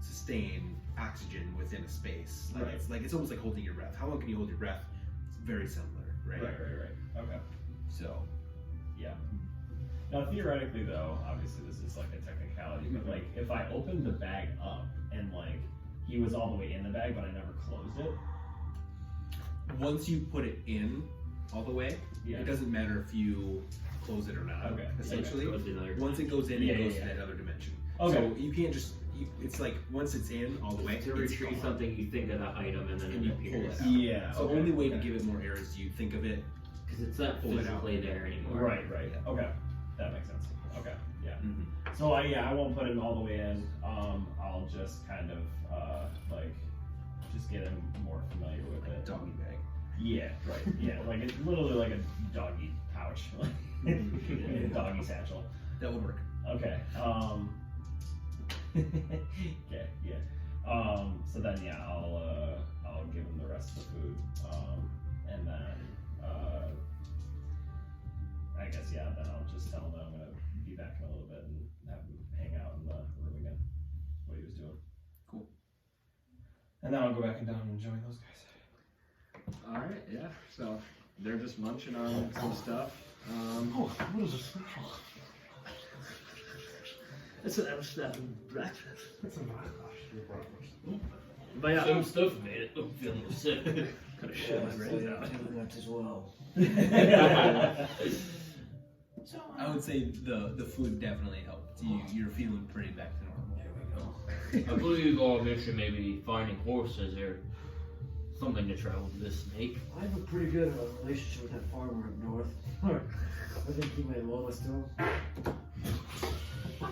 sustain oxygen within a space. It's almost like holding your breath. How long can you hold your breath? It's very similar, right? Right. Okay. So, Now theoretically though, obviously this is like a technicality, but like if I opened the bag up and like he was all the way in the bag but I never closed it. Once you put it in all the way, it doesn't matter if you close it or not. Essentially, once it goes in, it goes to that other dimension. So you can't just. It's like once it's in all the way. To retrieve something, you think of that item and then it appears. Pull it out. So only way to give it more air is you think of it. Because it's not physically there anymore. Right. Okay, that makes sense. Okay, So I won't put him all the way in. I'll just kind of like just get him more familiar with it. Doggy bag. Like it's literally like a doggy pouch, like a doggy satchel. That would work. Okay. So then I'll give him the rest of the food, and then I guess then I'll just tell him that I'm gonna be back in a little bit and have him hang out in the room again, what he was doing. Cool. And then I'll go back and down and join those guys. All right, so they're just munching on some stuff. What is this? It's an Amsterdam breakfast. It's a breakfast. But yeah, Some stuff made it. I'm feeling sick. Could have shit my brains out. That as well. So, I would say the food definitely helped. You're feeling pretty back to normal. There we go. I believe our mission may be finding horses or something to travel with this snake. I have a pretty good relationship with that farmer up north. I think he might want us to.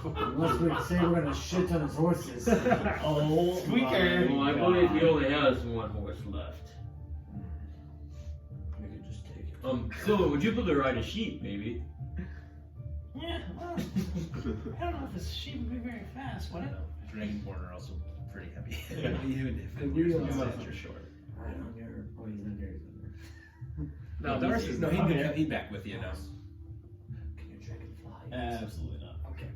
Unless we say we're gonna shit on his horses. Oh, Squeaker. Well, I believe he only has one horse left. We could just take it. Sylvin, would you be able to ride a sheep, maybe? yeah, well, I don't know if this sheep would be very fast, would it? Dragonborn are also pretty heavy. Yeah. Even Could if we, you're uh, you're short. Right on your. Oh, he's not there. No, Darris is no, not. he'd back with you now. Can your dragon fly? Absolutely not. Okay.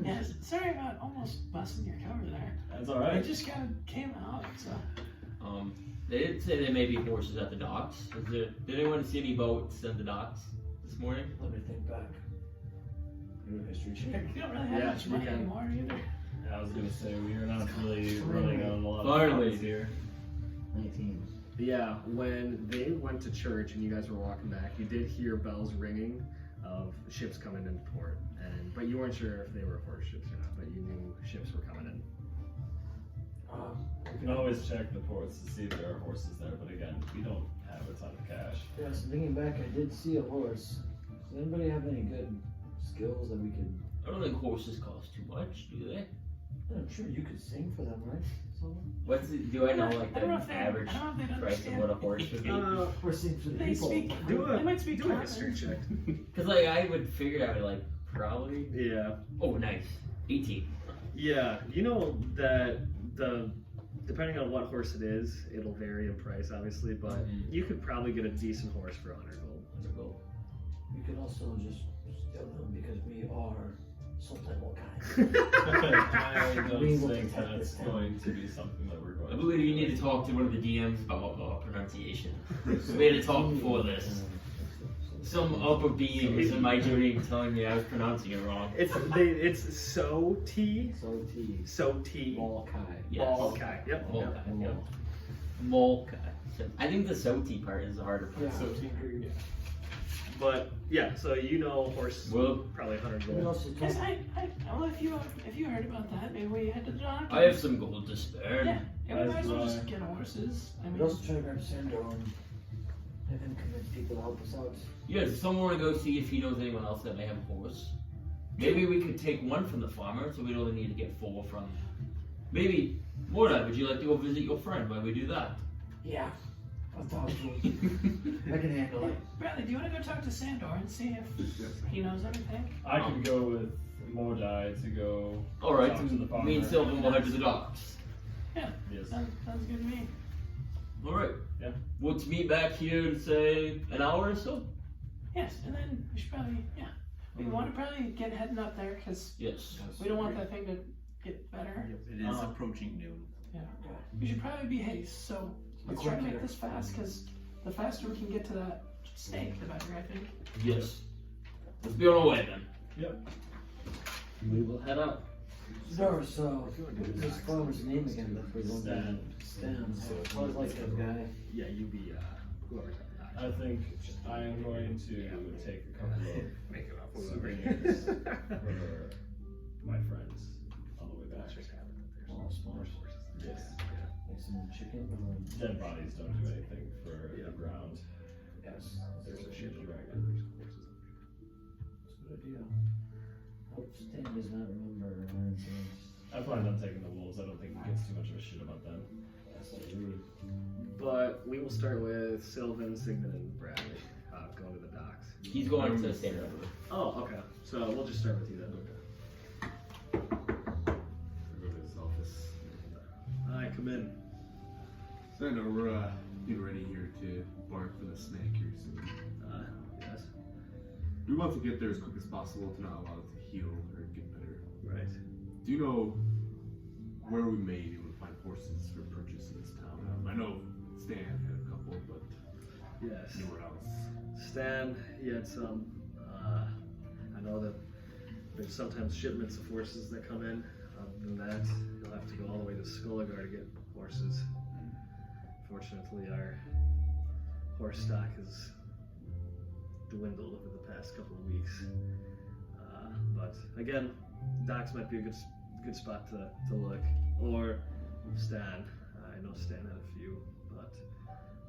Yeah, sorry about almost busting your cover there. That's all It right. just kind of came out, so. They did say there may be horses at the docks. Did anyone see any boats at the docks this morning? Let me think back. Do a history check. You don't really have Yeah, much we money can. anymore either. I was gonna say we are not really running on a lot of Finally. funds here. 19. Yeah, when they went to church and you guys were walking back, you did hear bells ringing of ships coming into port, but you weren't sure if they were horse ships or not. But you knew ships were coming in. We can always check the ports to see if there are horses there, but again, we don't have a ton of cash. Yeah, so thinking back, I did see a horse. Does anybody have any good skills that we could? I don't think horses cost too much, do they? I'm sure you could sing for them, right? What's it, do I know like I the don't know if they- average I don't know if they'd price of understand. what a horse should be? We're singing for the They people. speak. They might speak do a common. history check. Cause like I would figure out like probably. Yeah. Oh, nice. 18. Yeah, you know that depending on what horse it is, it'll vary in price, obviously, but you could probably get a decent horse for 100 gold. 100 gold. We could also just steal them because we are Soti Maulkeye. I don't We will think protect that's this town. going to be something that we're going I to believe you do. need to talk to one of the DMs about pronunciation. We had to talk before this. Some upper being was in my dream telling me I was pronouncing it wrong. It's Soti Soti Maulkeye. Yes. Maulkeye. Yep. Maulkeye, yep. Maulkeye. I think the Soti part is the harder part. Yeah. So team green, yeah. But yeah, so you know horse Well, probably 100 We gold. also Yes, told well, if you heard about that, maybe we head to the doctor. I have some gold to spare. Yeah, we might as well That's just get horses. I we'd mean, also try to grab Sandor and have him convince people to help us out. Yeah, does someone want to go see if he knows anyone else that may have a horse? Maybe we could take one from the farmer, so we'd only need to get 4 from. Maybe, Morda, would you like to go visit your friend while we do that? Yeah. I'll talk to him. I can handle it. Bradley, do you want to go talk to Sandor and see if he knows anything? I could go with Mordai to go Alright, talk to the farmer. me and Sylvin will head to the docks. Yeah, Yes. sounds good to me. Alright. Yeah. We'll meet back here in, say, an hour or so? Yes, and then we should probably, we want to probably get heading up there because Yes. we don't want that thing to get better. It is approaching noon. Yeah, we should probably be haste. So let's try to make this fast because the faster we can get to that snake, the better. I think. Yes. Let's be on our way then. Yep. We will head up. No, so this farmer's name again that we're going to Stan. So I was like that guy. Yeah, you be whoever's at the I think I am going to take a couple of Make it up. souvenirs for my friends on the way back. Oh, smart. Yes. Like some chicken or Dead bodies don't do anything for the ground. yes. There's a ship dragon. That's a good idea. Hope Stan does not remember our incidents. I plan on taking the wolves. I don't think he gives too much of a shit about them. Yes, I agree. But we will start with Sylvin, Sigmond, and Bradley going to the docks. He's going to stand over. Oh, okay. So we'll just start with you then. Go to his office. Hi, come in. So I know we're getting ready here to embark for the snake here soon. Yes. We want to get there as quick as possible to not allow it to heal or get better. Right. Do you know where we may be able to find horses for purchase in this town? I know Stan had a couple, but Yes. anywhere else. Stan, he had some. I know that there's sometimes shipments of horses that come in. Other than that, you'll have to go all the way to Bellegar to get horses. Fortunately, our horse stock has dwindled over the past couple of weeks. But again, docks might be a good spot to look. Or Stan. I know Stan had a few, but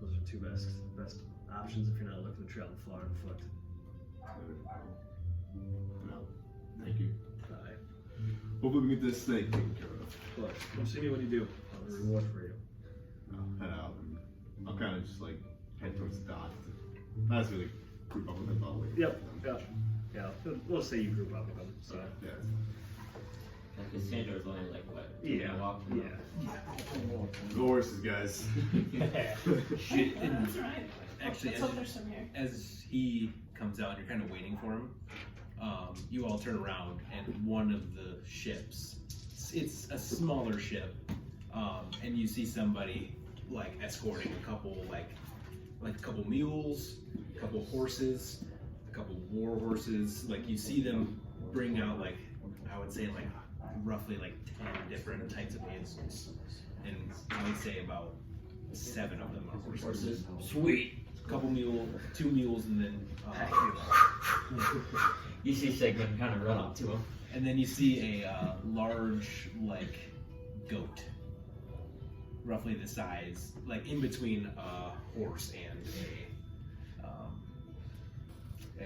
those are two best options if you're not looking to travel far on foot. Well, thank you. Bye. Hopefully we get this snake taken care of. Of course. Come see me when you do. I'll have a reward for you. I'll head out and I'll kind of just like head towards the dock. Not necessarily group up with them, but like. Yep. Yeah. We'll say you group up with them. So. Yeah. Because Sandor's only like what? Yeah. Walk from The horses, guys. Shit. Yeah, that's right. Actually, Let's hope there's some here. as he comes out, you're kind of waiting for him. You all turn around, and one of the ships, it's a smaller ship, and you see somebody like escorting a couple like a couple mules, a couple horses, a couple war horses. Like you see them bring out like I would say like roughly like 10 different types of vehicles, and I would say about 7 of them are horses. Sweet. A couple mules, 2 mules, and then You see Sigmond kind of run up to him. and then you see a large like goat, roughly the size, like in between a horse and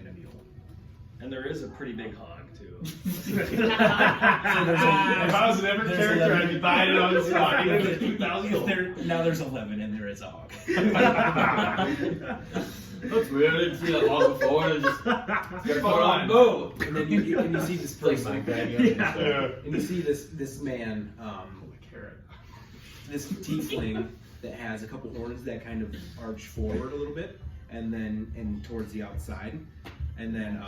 a mule. And there is a pretty big hog too. If I was an ever character, I'd be buying it on the spot. Even if it's 2,000 Now there's 11, and there is a hog. That's weird. I didn't see that hog before. I just got caught on Go. And then you see this person, Yeah. and you see this man, this tiefling that has a couple horns that kind of arch forward a little bit, and towards the outside, and then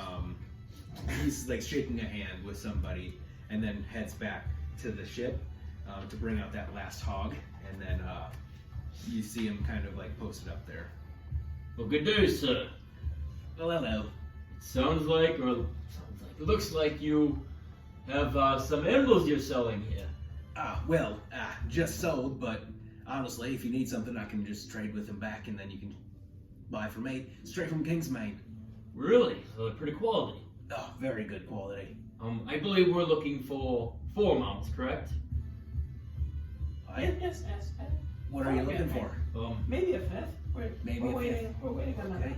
he's like shaking a hand with somebody, and then heads back to the ship to bring out that last hog, and then you see him kind of like posted up there. Well, good news, sir. Well, hello. It looks like you have some animals you're selling here. Just sold, but honestly, if you need something, I can just trade with him back, and then you can buy from me straight from Kingsmain. Really? So they're pretty quality. Oh, very good quality. I believe we're looking for 4 mounts, correct? Yes. What are you looking for? Maybe a 5th. Maybe We're a waiting. fifth. We're waiting on Okay. that.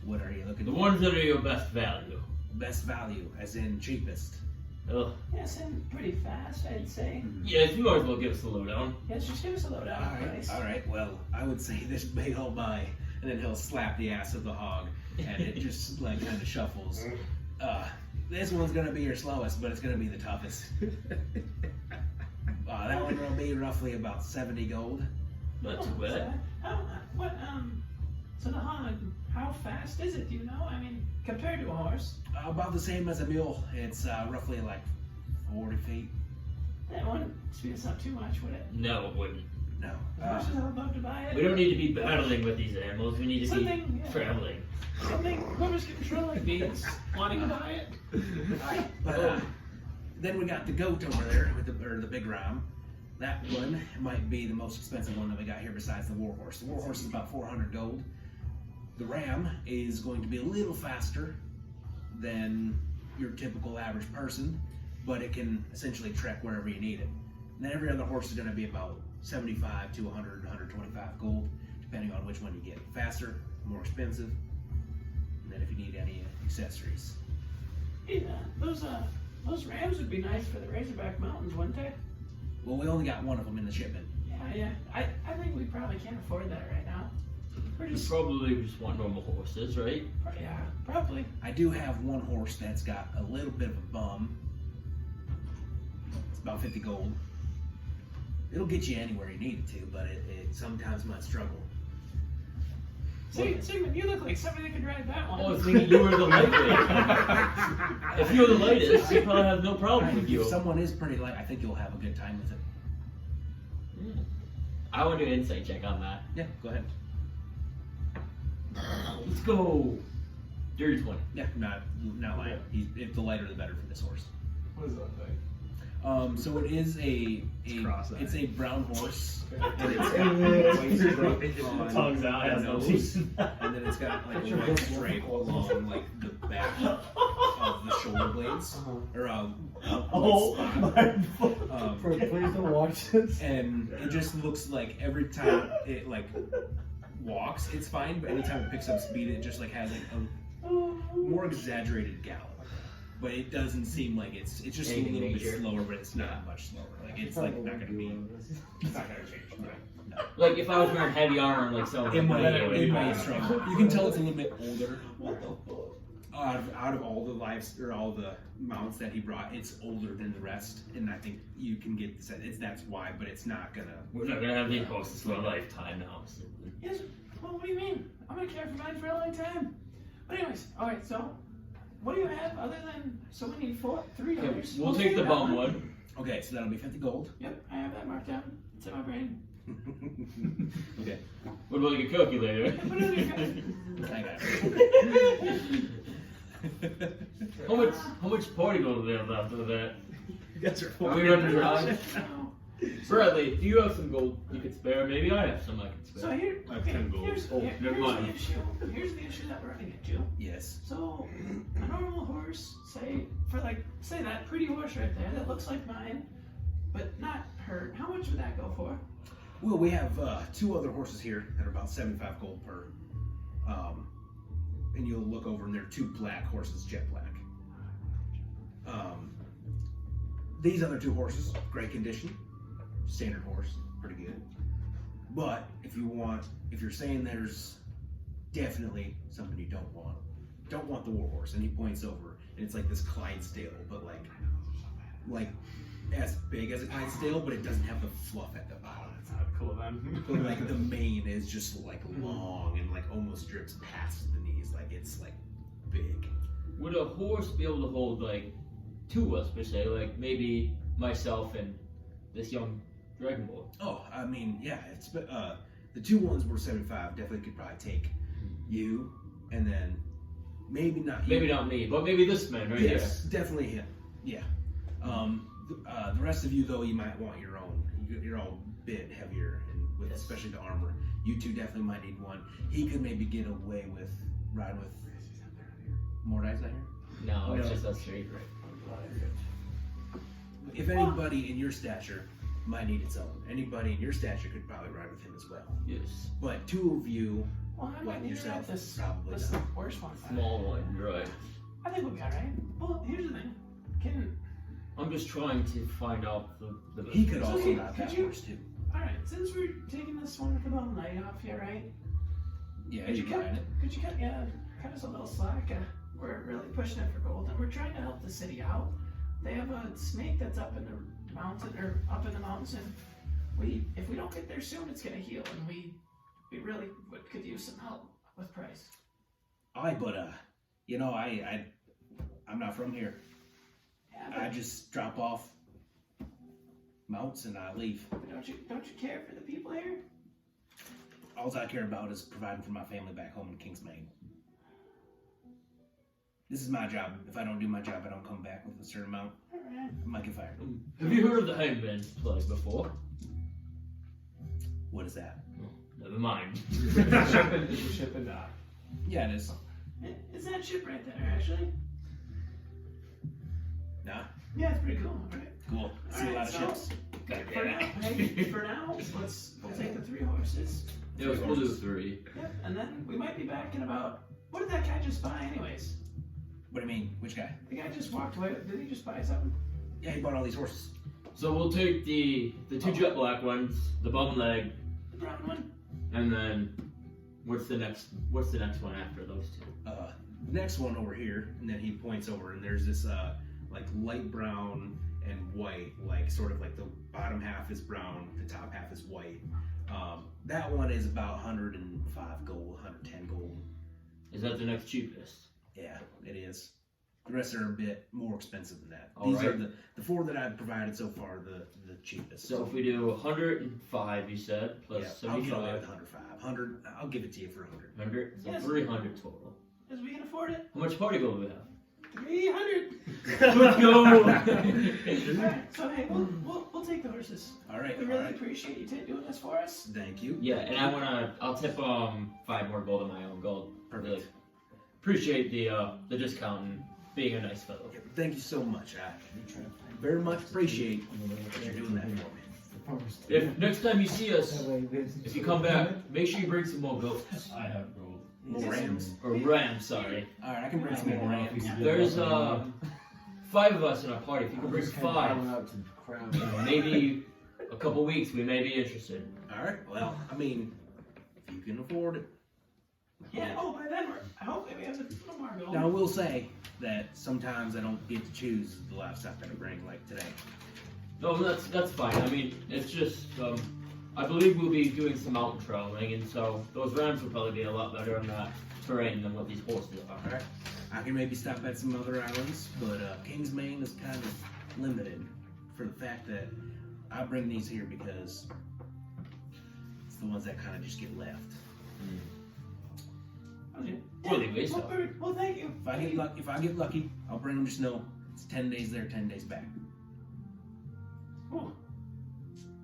What are you looking The for? ones that are your best value. Best value, as in cheapest. Ugh. Yes, and pretty fast, I'd say. Yes, you might as well give us a lowdown. Yes, just give us a lowdown on the price. All right. Well, I would say this big old buy, and then he'll slap the ass of the hog, and it just like kind of shuffles. This one's gonna be your slowest, but it's gonna be the toughest. That one will be roughly about 70 gold. Not too bad. So the hog, how fast is it? Do you know? I mean, compared to a horse. About the same as a mule. It's roughly like 40 feet. That one, it's not too much, would it? No, it wouldn't. No. As much as I'm about to buy it. We don't need to be battling with these animals. We need to Something, be yeah. traveling. Something, whoever's controlling these, wanting to buy it. But then we got the goat over there, with the big ram. That one might be the most expensive one that we got here besides the warhorse. The warhorse is about 400 gold. The ram is going to be a little faster than your typical average person, but it can essentially trek wherever you need it. And then every other horse is going to be about 75 to 100, 125 gold, depending on which one you get. Faster, more expensive, and then if you need any accessories. Hey, those rams would be nice for the Razorback Mountains, wouldn't they? Well, we only got one of them in the shipment. Yeah. I think we probably can't afford that right now. We're You just, probably just want normal horses, right? yeah, probably. I do have one horse that's got a little bit of a bum. It's about 50 gold. It'll get you anywhere you need it to, but it sometimes might struggle. Sigmond, you look like somebody that could ride that one. Oh, I was thinking you were the lightweight. If you're the lightest, we probably have no problem with you. If someone is pretty light, I think you'll have a good time with it. I want to do an insight check on that. Yeah, go ahead. Let's go. Dirty 20. Yeah, not lying. If the lighter the better for this horse. What is that thing? So it is cross-eyed. it's a brown horse, and it's got white stripe on Tongues out, the has no nose, teeth. and then it's got like a white stripe along like the back of the shoulder blades, or Oh my! Please don't watch this. and it just looks like every time it like walks, it's fine, but anytime it picks up speed, it just like has like a more exaggerated gallop. But it doesn't seem like it's just a Anything little major? bit slower, but it's not much slower. Like it's like not gonna be. It's not gonna change. No. Like if I was wearing heavy armor, like someone It might, like, it might struggle. You can tell it's a little bit older. Out of all the lives or all the mounts that he brought, it's older than the rest, and I think you can get the sense that's why. But it's not gonna. We're not gonna have these horses for a lifetime now. So. Yes. Well, what do you mean? I'm gonna care for mine for a long time. But anyways, all right. So, what do you have other than? So we need three Okay, others. we'll take the bum one. Okay, so that'll be 50 gold. Yep, I have that marked down. It's in my brain. Okay. What about like a calculator? Put it in your I got it. How much party gold do we have left of that? You guys are Are we running around? No. Bradley, do you have some gold you could spare? Maybe I have some I could So spare. here, I have okay, 10 gold. here's, Oh, here- never here's mind. the issue. Here's the issue that we're running into. Yes. So, a normal horse, say that pretty horse right there that looks like mine, but not her. How much would that go for? Well, we have two other horses here that are about 75 gold per. And you'll look over, and they're two black horses, jet black. These other two horses, great condition, standard horse, pretty good. But if you're saying there's definitely something you don't want the war horse, and he points over, and it's like this Clydesdale, but like as big as a Clydesdale, but it doesn't have the fluff at the bottom. That's not cool then. But like the mane is just like long and like almost drips past the knees, like it's like big. Would a horse be able to hold like two of us per se, like maybe myself and this young dragon boy? Oh, I mean, yeah, it's the two ones were 75. Definitely could probably take you, and then maybe not you. Maybe not me, but maybe this man right Yes, definitely him. Yeah. The rest of you though, you might want your own. You're all a bit heavier, and with especially the armor. You two definitely might need one. He could maybe get away with riding with. Mordai's not here. here. No, it's just us three. If anybody in your stature might need its own, anybody in your stature could probably ride with him as well. Yes. But two of you, Well, I might like need to yourself, ride this probably this not. worst one. Small one, right. I think we'll be alright. Well, here's the thing. Can I'm just trying to find out the He could So also he- ride could that you- horse too. alright, since we're taking this one with the bum light off here, right? Yeah, Could you you cut ride it. could you cut us a little slack? We're really pushing it for gold, and we're trying to help the city out. They have a snake that's up in the mountain, or up in the mountains, and if we don't get there soon, it's gonna heal, and we really could use some help with price. Aye, but you know, I'm not from here. Yeah, I but just drop off mounts and I leave. don't you care for the people here? All I care about is providing for my family back home in Kingsmaine. This is my job. If I don't do my job, I don't come back with a certain amount. Alright. I might get fired. Have you heard of the Hangman's Plug before? What is that? Never mind. Ship and dock. Yeah, it is. Is that ship right there, actually? Nah, Yeah, it's pretty cool, right? cool. See a lot of Alright, ships. For now, hey, for now, we'll take the 3 horses. Yeah, we'll do 3. Yep, and then we might be back in about. What did that guy just buy, anyways? What do you mean? Which guy? The guy just walked away. Did he just buy something? Yeah, he bought all these horses. So we'll take the two jet black ones, the bum leg, The brown one? and then what's the next one after those two? The next one over here, and then he points over, and there's this like light brown and white, like sort of like the bottom half is brown, the top half is white. That one is about 105 gold, 110 gold. Is that the next cheapest? Yeah, it is. The rest are a bit more expensive than that. All These are right. the 4 that I've provided so far, the cheapest. So if we do 105, you said, plus yeah, I'll get away with 75, 105. 100, I'll give it to you for 100. 100, so Yes. 300 total. Because we can afford it. How much party gold do we have? 300. Let's go. Alright, so hey, we'll take the horses. All right. We all really right. appreciate you doing this for us. Thank you. Yeah, and I'll tip 5 more gold of my own gold. Really. Appreciate the discount and being a nice fellow. Yeah, thank you so much. I very much appreciate what you're doing that for me. If next time you see us, if you come back, make sure you bring some more goats. I have gold. More rams. Or rams, sorry. All right, I can bring some more rams. There's 5 of us in our party. If you can bring 5, maybe a couple weeks, we may be interested. All right. Well, I mean, if you can afford it. Yeah, by then I hope maybe we have a little more gold. Now, I will say that sometimes I don't get to choose the livestock that I bring, like today. No, that's fine. I mean, it's just I believe we'll be doing some mountain traveling, and so those rams will probably be a lot better on that terrain than what these horses are. All right. I can maybe stop at some other islands, but King's Main is kind of limited for the fact that I bring these here because it's the ones that kind of just get left. Okay. Really, so. Well, thank you. If I get lucky, I'll bring them. Just know it's 10 days there, 10 days back. Cool.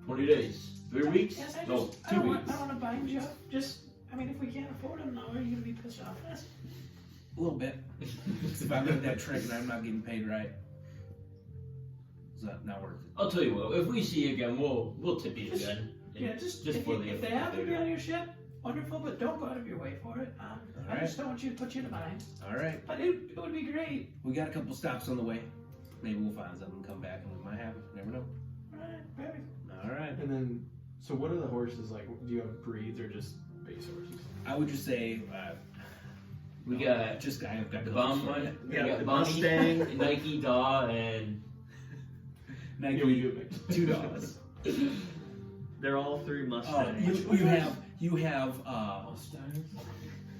20 days. 3 weeks? Yes, I No, just, 2 I weeks. don't want to bind you up. Just, I mean, if we can't afford them now, are you going to be pissed off at us? A little bit. If I make that trick and I'm not getting paid right, it's not worth it. I'll tell you what. If we see you again, we'll tip you again. Yeah, just for if they happen to be on your ship, wonderful, but don't go out of your way for it. I just don't want you to put you to mind. All right. But it would be great. We got a couple stops on the way. Maybe we'll find something, come back, and we might have it. Never know. Alright, perfect. All right. And then, so what are the horses like? Do you have breeds or just base horses? I would just say We got just I've got the colors bomb for one. you. We Yeah, got the Bunny, Mustang. Nike, Daw, and Nike, Yeah, we do a mix. 2 dollars. They're all 3 Oh, Mustangs.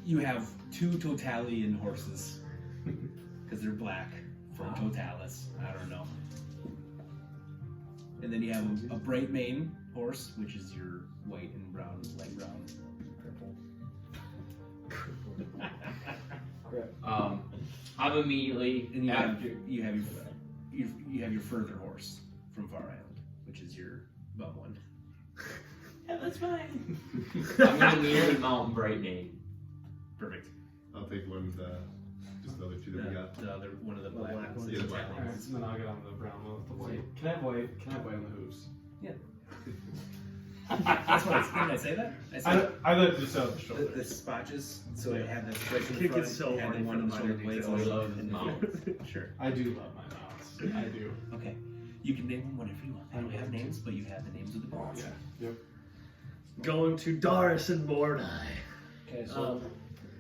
you have 2 Totalian horses because they're black from Totalis. I don't know. And then you have a bright mane horse, which is your white and brown, light brown. I'm immediately And you after. have your further horse from Far Island, which is your bum one. Yeah, that's fine. I'm gonna immediately mount Bright Name. Perfect. I'll take one of the, just the other 2 that we got. The other one of the The black black ones. ones. the Yeah, the black Italian Alright, ones. so then I'll get on the brown one with the white. Can I have white? Can I have white on the hooves? That's what didn't I say that? I said I thought just out the shoulder. the spotches, so it had the switch in Kick front, it so it had hard the one for in the the shoulder minor blades. details. We love his mount. Sure. I do love my mounts. I do. Okay. You can name them whatever you want. They don't have names, but you have the names of the birds. Yeah. Yep. Going to Darris and Mordai. Okay, so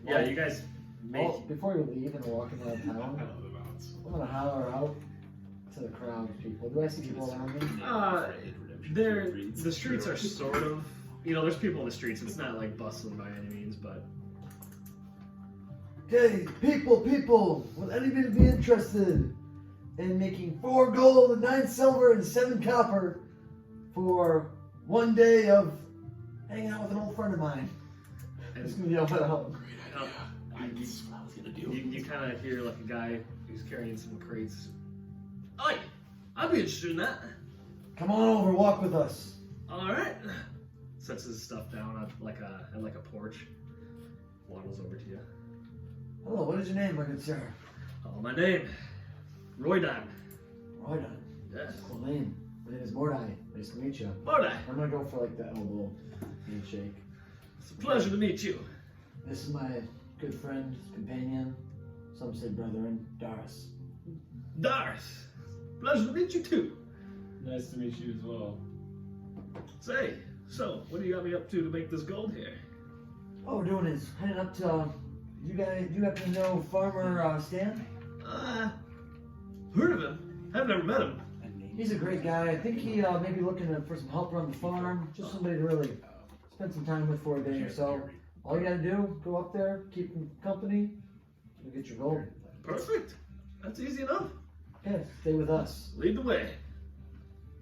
Yeah, you guys make. before you leave and we're walking out of I town, love the mounts. I'm gonna holler out to the crowd of people. Do I see people around me? The streets are sort of, there's people in the streets. It's not like bustling by any means, but Okay, people, will anybody be interested in making 4 gold and 9 silver and 7 copper for 1 day of hanging out with an old friend of mine? It's gonna be a help. This is what I was gonna do. you kind of hear like a guy who's carrying some crates. Oh, yeah, I'd be interested in that. Come on over, walk with us. All right. Sets his stuff down at like a porch. Waddles over to you. Hello, what is your name, my good sir? Oh, my name, Roydan. Roydan. Yes. Cool name. My name is Mordai. Nice to meet you. Mordai. I'm gonna go for like the elbow handshake. It's a pleasure to meet you. This is my good friend, companion, some say brethren, Darris. Darris. Pleasure to meet you too. Nice to meet you as well. Say, so what do you got me up to make this gold here? What we're doing is heading up to. Do you happen to know Farmer Stan? Heard of him? I've never met him. He's a great guy. I think he may be looking for some help around the farm. Just somebody to really spend some time with for a day or so. All you gotta do, go up there, keep him company, you'll get your gold. Perfect. That's easy enough. Okay, stay with us. Lead the way.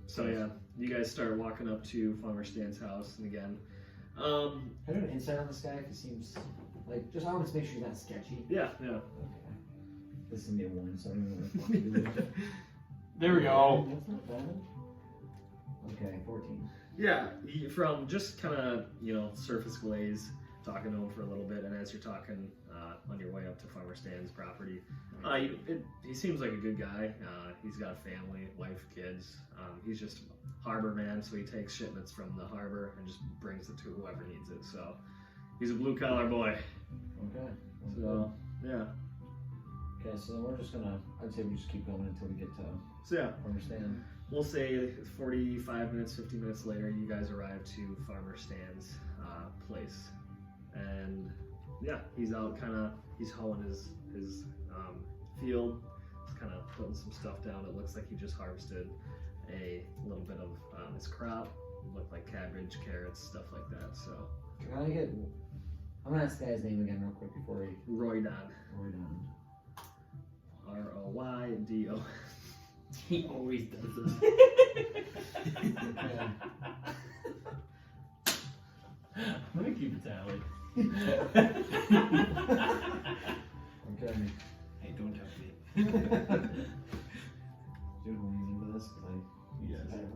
So yeah, you guys start walking up to Farmer Stan's house, and again, Can I do an insight on this guy? If he seems like, I want to make sure he's not sketchy. yeah. Okay. This is gonna be a 1, so I don't know what the fuck to do with it. There we go. That's not bad. Okay, 14. Yeah, from just kind of, surface glaze, talking to him for a little bit, and as you're talking on your way up to Farmer Stan's property, he seems like a good guy. He's got a family, wife, kids. He's just harbor man, so he takes shipments from the harbor and just brings it to whoever needs it. So he's a blue collar boy. Okay. So yeah. Okay, so we're just gonna, I'd say we just keep going until we get to So yeah, Farmer Stan. we'll say 45 minutes, 50 minutes later, you guys arrive to Farmer Stan's place, and yeah, he's out he's hoeing his field, just kind of putting some stuff down. It looks like he just harvested a little bit of his crop. It looked like cabbage, carrots, stuff like that. So Can I get, I'm gonna ask the guy's name again real quick before we Roydon, we're done. Roydo. He always does this. Okay. I'm gonna keep a tally. Okay. Hey, don't tell me. Dude, when you into this, because Yes. I have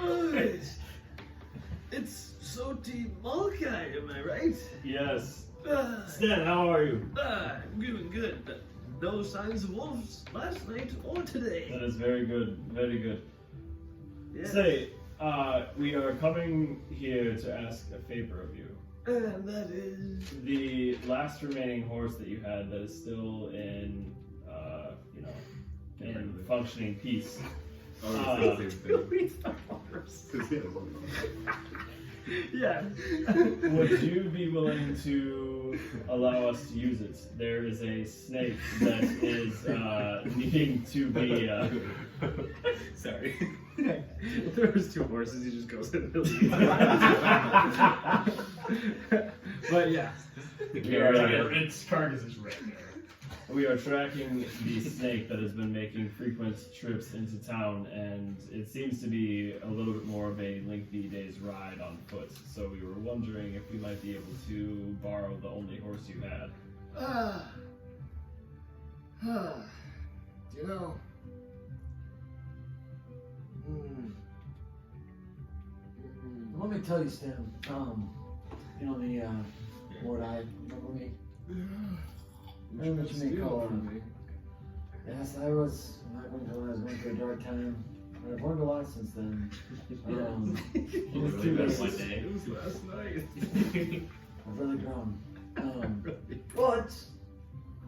relationships. It's Soti Maulkeye, am I right? Yes. Stan, how are you? I'm doing good. No signs of wolves last night or today. That is very good. Very good. Yes. Say, we are coming here to ask a favor of you. And that is... The last remaining horse that you had that is still in, in functioning peace. Oh, it's the same thing. Yeah. Would you be willing to allow us to use it? There is a snake that is needing to be. Sorry. If there was 2 horses, he just goes in the lead. But yeah. Its carcass is right there. We are tracking the snake that has been making frequent trips into town, and it seems to be a little bit more of a lengthy day's ride on foot. So we were wondering if we might be able to borrow the only horse you had. You know. Let me tell you, Stan. You know the word I remember me. I know what you may call it. Yes, I was not going to lie, I was going through a dark time. But I've learned a lot since then. It was last night. I've really grown. But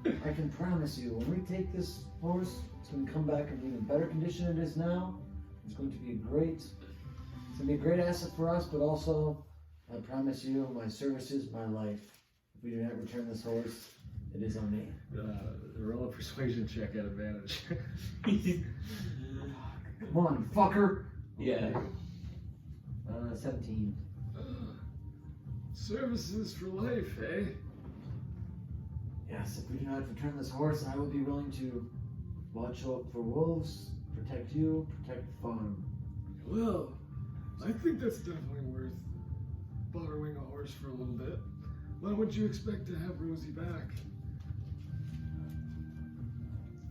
I can promise you, when we take this horse, it's going to come back in even better condition than it is now. It's going to be it's going to be a great asset for us, but also, I promise you, my services, my life. If we do not return this horse, it is on me. Roll a persuasion check at advantage. Come on, fucker! Yeah. 17. Services for life, eh? Yes, if we do not return this horse, I would be willing to watch out for wolves, protect you, protect the farm. Well, I think that's definitely worth borrowing a horse for a little bit. When would you expect to have Rosie back?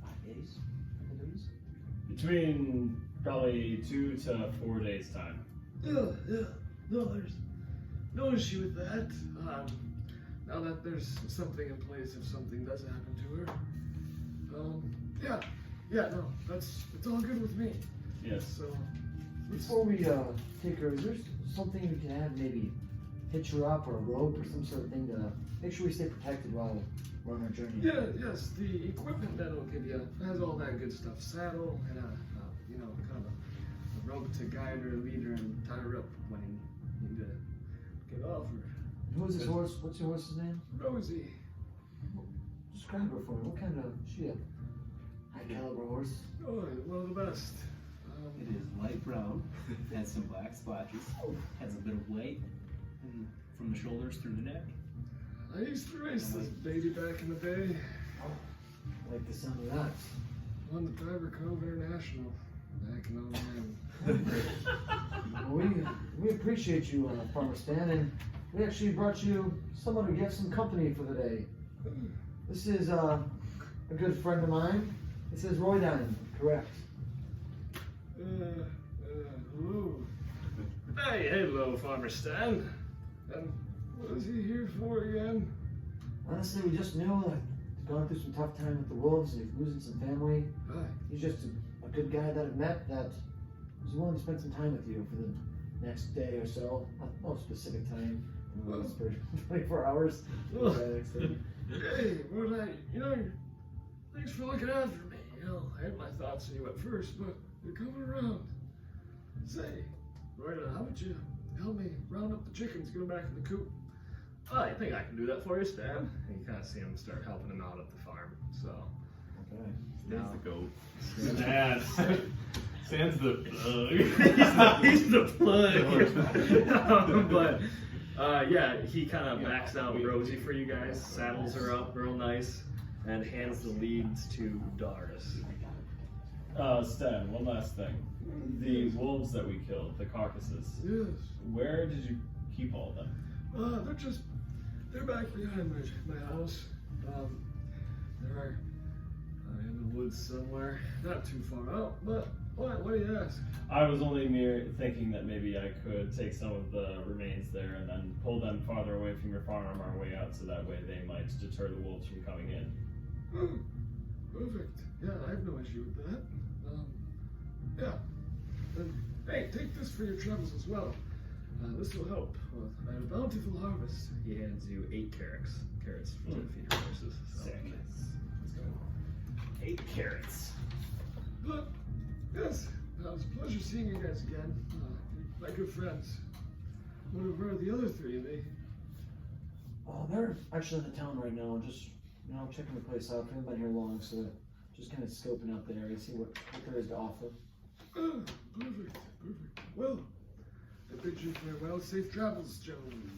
5 days? Couple days? Between probably 2 to 4 days time. Yeah. No, there's no issue with that. Now that there's something in place if something does happen to her. No, it's all good with me. Yes. So, Before we take her, is there something we can have, maybe hitch her up or a rope or some sort of thing to make sure we stay protected while we're on our journey? yes, the equipment that will give you has all that good stuff. Saddle and a rope to guide her, lead her, and tie her up when you need to get off her. Who is this horse? What's your horse's name? Rosie. Describe her for me. What kind of, is she a high caliber horse? Oh, one of the best. It is light brown, has some black splotches, has a bit of white from the shoulders through the neck. I used to race this baby back in the day. I like the sound of that. Won the Tiver Cove International back in 09. Well, we appreciate you, Farmer Stan, and we actually brought you someone who gave some company for the day. This is a good friend of mine. It says Roydine, correct? Hello. Hey, hello, Farmer Stan. And what is he here for again? Honestly, we just knew that he's gone through some tough time with the wolves and he's losing some family. Hi. He's just a good guy that I've met that was willing to spend some time with you for the next day or so. No specific time. For 24 hours. Well, hey, thanks for looking after me. I had my thoughts on you at first, but you're coming around. Say, Royda, how about you help me round up the chickens, get them back in the coop? Oh, I think I can do that for you, Stan. And you kind of see him start helping him out at the farm. So, okay. Stan's the goat. Stan's the he's the plug. But yeah, he kind of backs out Rosie for you guys, saddles her up real nice, and hands the leads to Darris. Stan, one last thing. The wolves that we killed, the carcasses. Yes. Where did you keep all of them? They're back behind my house. They're in the woods somewhere, not too far out. But what do you ask? I was only thinking that maybe I could take some of the remains there and then pull them farther away from your farm on our way out, so that way they might deter the wolves from coming in. Oh, perfect. Yeah, I have no issue with that. Yeah. And hey, take this for your travels as well. This will help with a bountiful harvest. He hands you 8 carrots to feed your horses. So. Sick. Let's go. 8 carrots. But yes, it was a pleasure seeing you guys again. My good friends. What are the other 3? They're actually in the town right now, just checking the place out. Haven't been here long, so just kind of scoping out the area, see what there is to offer. Oh, perfect. Well, I bid you farewell. Safe travels, gentlemen.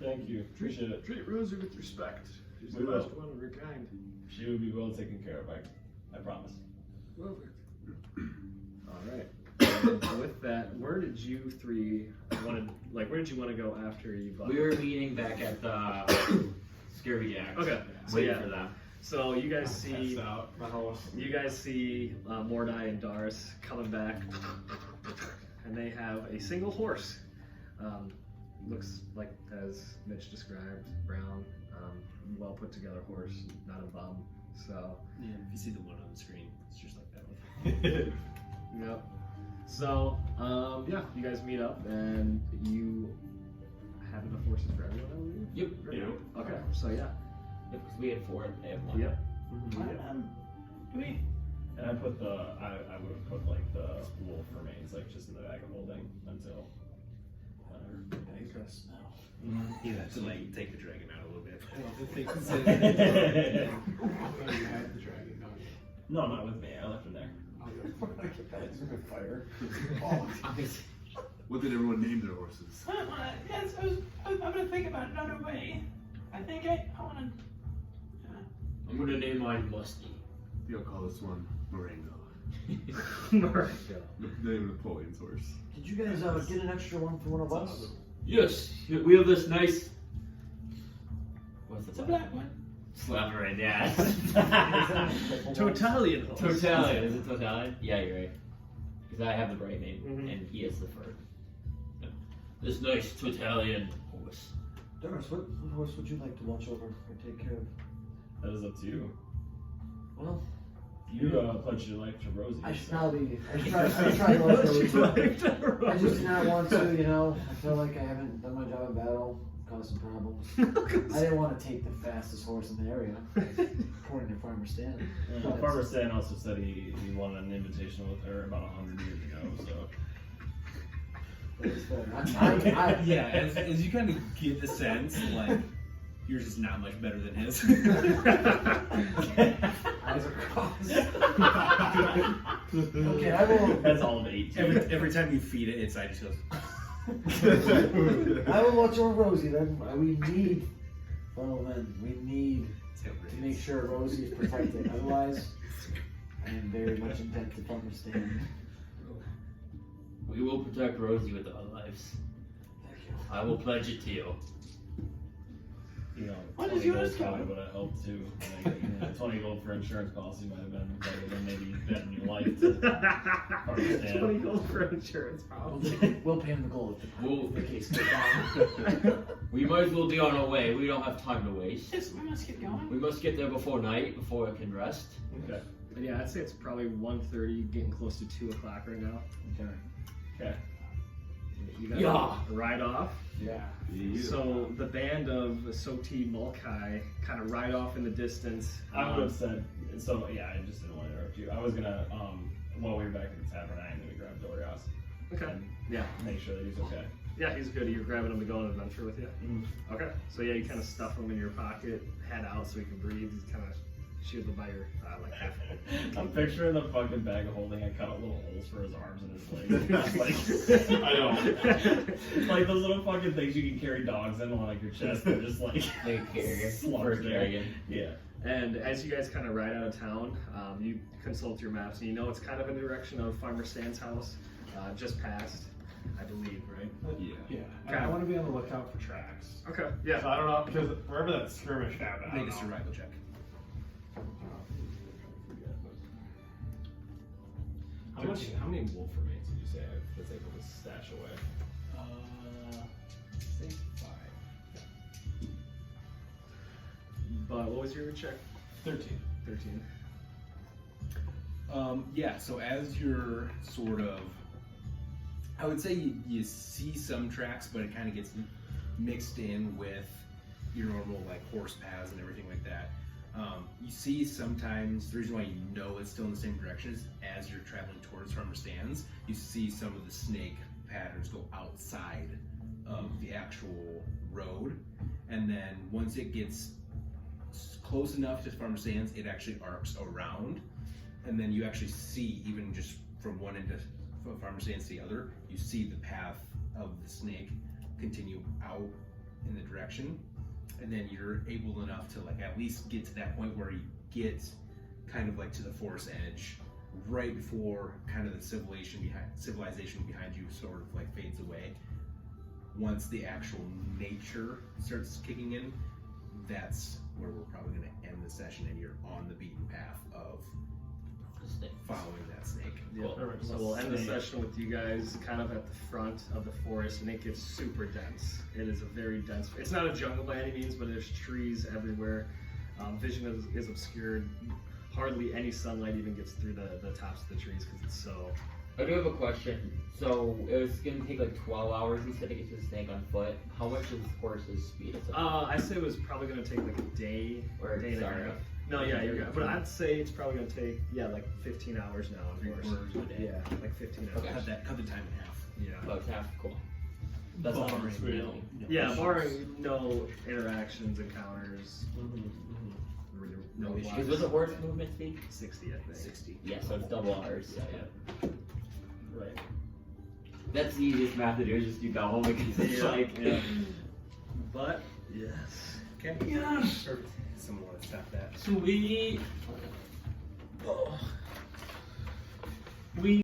Thank you. Appreciate it. Treat Rosie with respect. She's We the will. last one of her kind. She will be well taken care of, I promise. Perfect. All right. And with that, where did you 3 want to go after you? We were meeting back at the Scurvy Jacks. Okay. So Waiting yeah. for them. So you guys see My house. Mordai and Darris coming back, and they have a single horse. Looks like, as Mitch described, brown, well put together horse, not a bum. So Yeah, if you see the one on the screen, it's just like that one. yep. So yeah, you guys meet up, and you have enough horses for everyone, I believe. Yep. Yeah. Okay. So yeah. Yep, because we had 4, they had 1. Yep. And I put I would have put like the wolf remains like just in the bag of holding until. You have to like take the dragon out a little bit. You had the dragon, don't you? No, not with me. I left him there. That's a good fire. What did everyone name their horses? I'm gonna think about another way. I think I wanna. I'm gonna name mine Musty. You'll call this one Marengo. Marengo. The name of Napoleon's horse. Did you guys get an extra one for one of us? Yes, we have this nice. What's It's a black one. Slap right, yeah. Totalian horse. Totalian. Is it Totalian? Yeah, you're right. Because I have the bright name, Mhm. and he has the fur. This nice Totalian horse. Darris, what horse would you like to watch over or take care of? That is up to you. Well, You pledged your life to Rosie. I should so- probably. I try to let her. I just did not want to, I feel like I haven't done my job in battle, caused some problems. I didn't want to take the fastest horse in the area, according to Farmer Stan. And Farmer Stan also said he wanted an invitation with her about 100 years ago, so. That's fair. Yeah, as you kind of get the sense, like, yours is not much better than his. Eyes across. Okay, I will. That's all of 18. every time you feed it, its eye just goes. I will watch over Rosie. Then we need, fellow men, we need to make sure Rosie is protected. Otherwise, I am very much intent to Farmer Stan. We will protect Rosie with our lives. Thank you. I will pledge it to you. You know, What 20 is yours gold probably going? would have helped too. Like, 20 gold for insurance policy might have been better than maybe betting your life to understand. 20 gold for insurance policy. We'll pay him the gold We'll, if the case goes on. we might as well be on our way. We don't have time to waste. Yes, we must get going. We must get there before night, before we can rest. Okay. Yeah, I'd say it's probably 1:30, getting close to 2 o'clock right now. Okay. Okay. You guys Yeah. ride off. Yeah. So the band of Soti Maulkeye kind of ride off in the distance. I would have said, so yeah, I just didn't want to interrupt you. I was gonna, while we were back at the tavern, I am gonna grab Dorias. Okay. And Yeah. make sure that he's okay. Yeah, he's good. You're grabbing him to go on an adventure with you. Mm-hmm. Okay. So yeah, you kind of stuff him in your pocket, head out so he can breathe. He's kind of shielded by your like half. I'm picturing the fucking bag of holding. I cut out little holes for his arms and his legs. Like, I know. Like those little fucking things you can carry dogs in on like your chest. They're just like Like a carrier for a slumped there. dragon. Yeah. And as you guys kind of ride out of town, you consult your maps and you know it's kind of in the direction of Farmer Stan's house, just past, I believe, right? Yeah. Yeah. And I want to be on the lookout for tracks. Okay. So Yeah. I don't know, because wherever that skirmish happened, I Make don't a know. survival check. How many wolf remains did you say I was able to stash away? Say 5. But what was your check? 13. 13. Yeah, so as you're sort of, I would say you see some tracks, but it kind of gets mixed in with your normal like horse paths and everything like that. You see sometimes, the reason why you know it's still in the same direction is as you're traveling towards Farmer Stan's, you see some of the snake patterns go outside of the actual road. And then once it gets close enough to Farmer Stan's, it actually arcs around. And then you actually see, even just from one end of Farmer Stan's to the other, you see the path of the snake continue out in the direction. And then you're able enough to like at least get to that point where you get kind of like to the forest edge right before kind of the civilization behind you sort of like fades away. Once the actual nature starts kicking in, that's where we're probably going to end the session and you're on the beaten path of following that snake. Yeah. So we'll end the session with you guys kind of at the front of the forest, and it gets super dense. It is a very dense. It's not a jungle by any means, but there's trees everywhere. Vision is obscured. Hardly any sunlight even gets through the tops of the trees because it's so. I do have a question. So it was gonna take like 12 hours instead to get to the snake on foot. How much is the horse's speed? I say it was probably going to take like a day Or day and a sorry. half. No, yeah, you're good. But I'd say it's probably going to take like 15 hours now. On horse. 3/4 of a day. Yeah, like 15 hours. Okay. Cut the time in half. Yeah. About half. Cool. That's not Barring really. no- Yeah, issues. barring no interactions, encounters, no No issues. Because was the horse movement speed? 60, I think. 60. Yeah, so it's double ours. Yeah. Right. That's the easiest math to do, is just do double because it's like. Yeah. But, yes. Okay. Yeah. Perfect. Someone want to stop that. Sweet.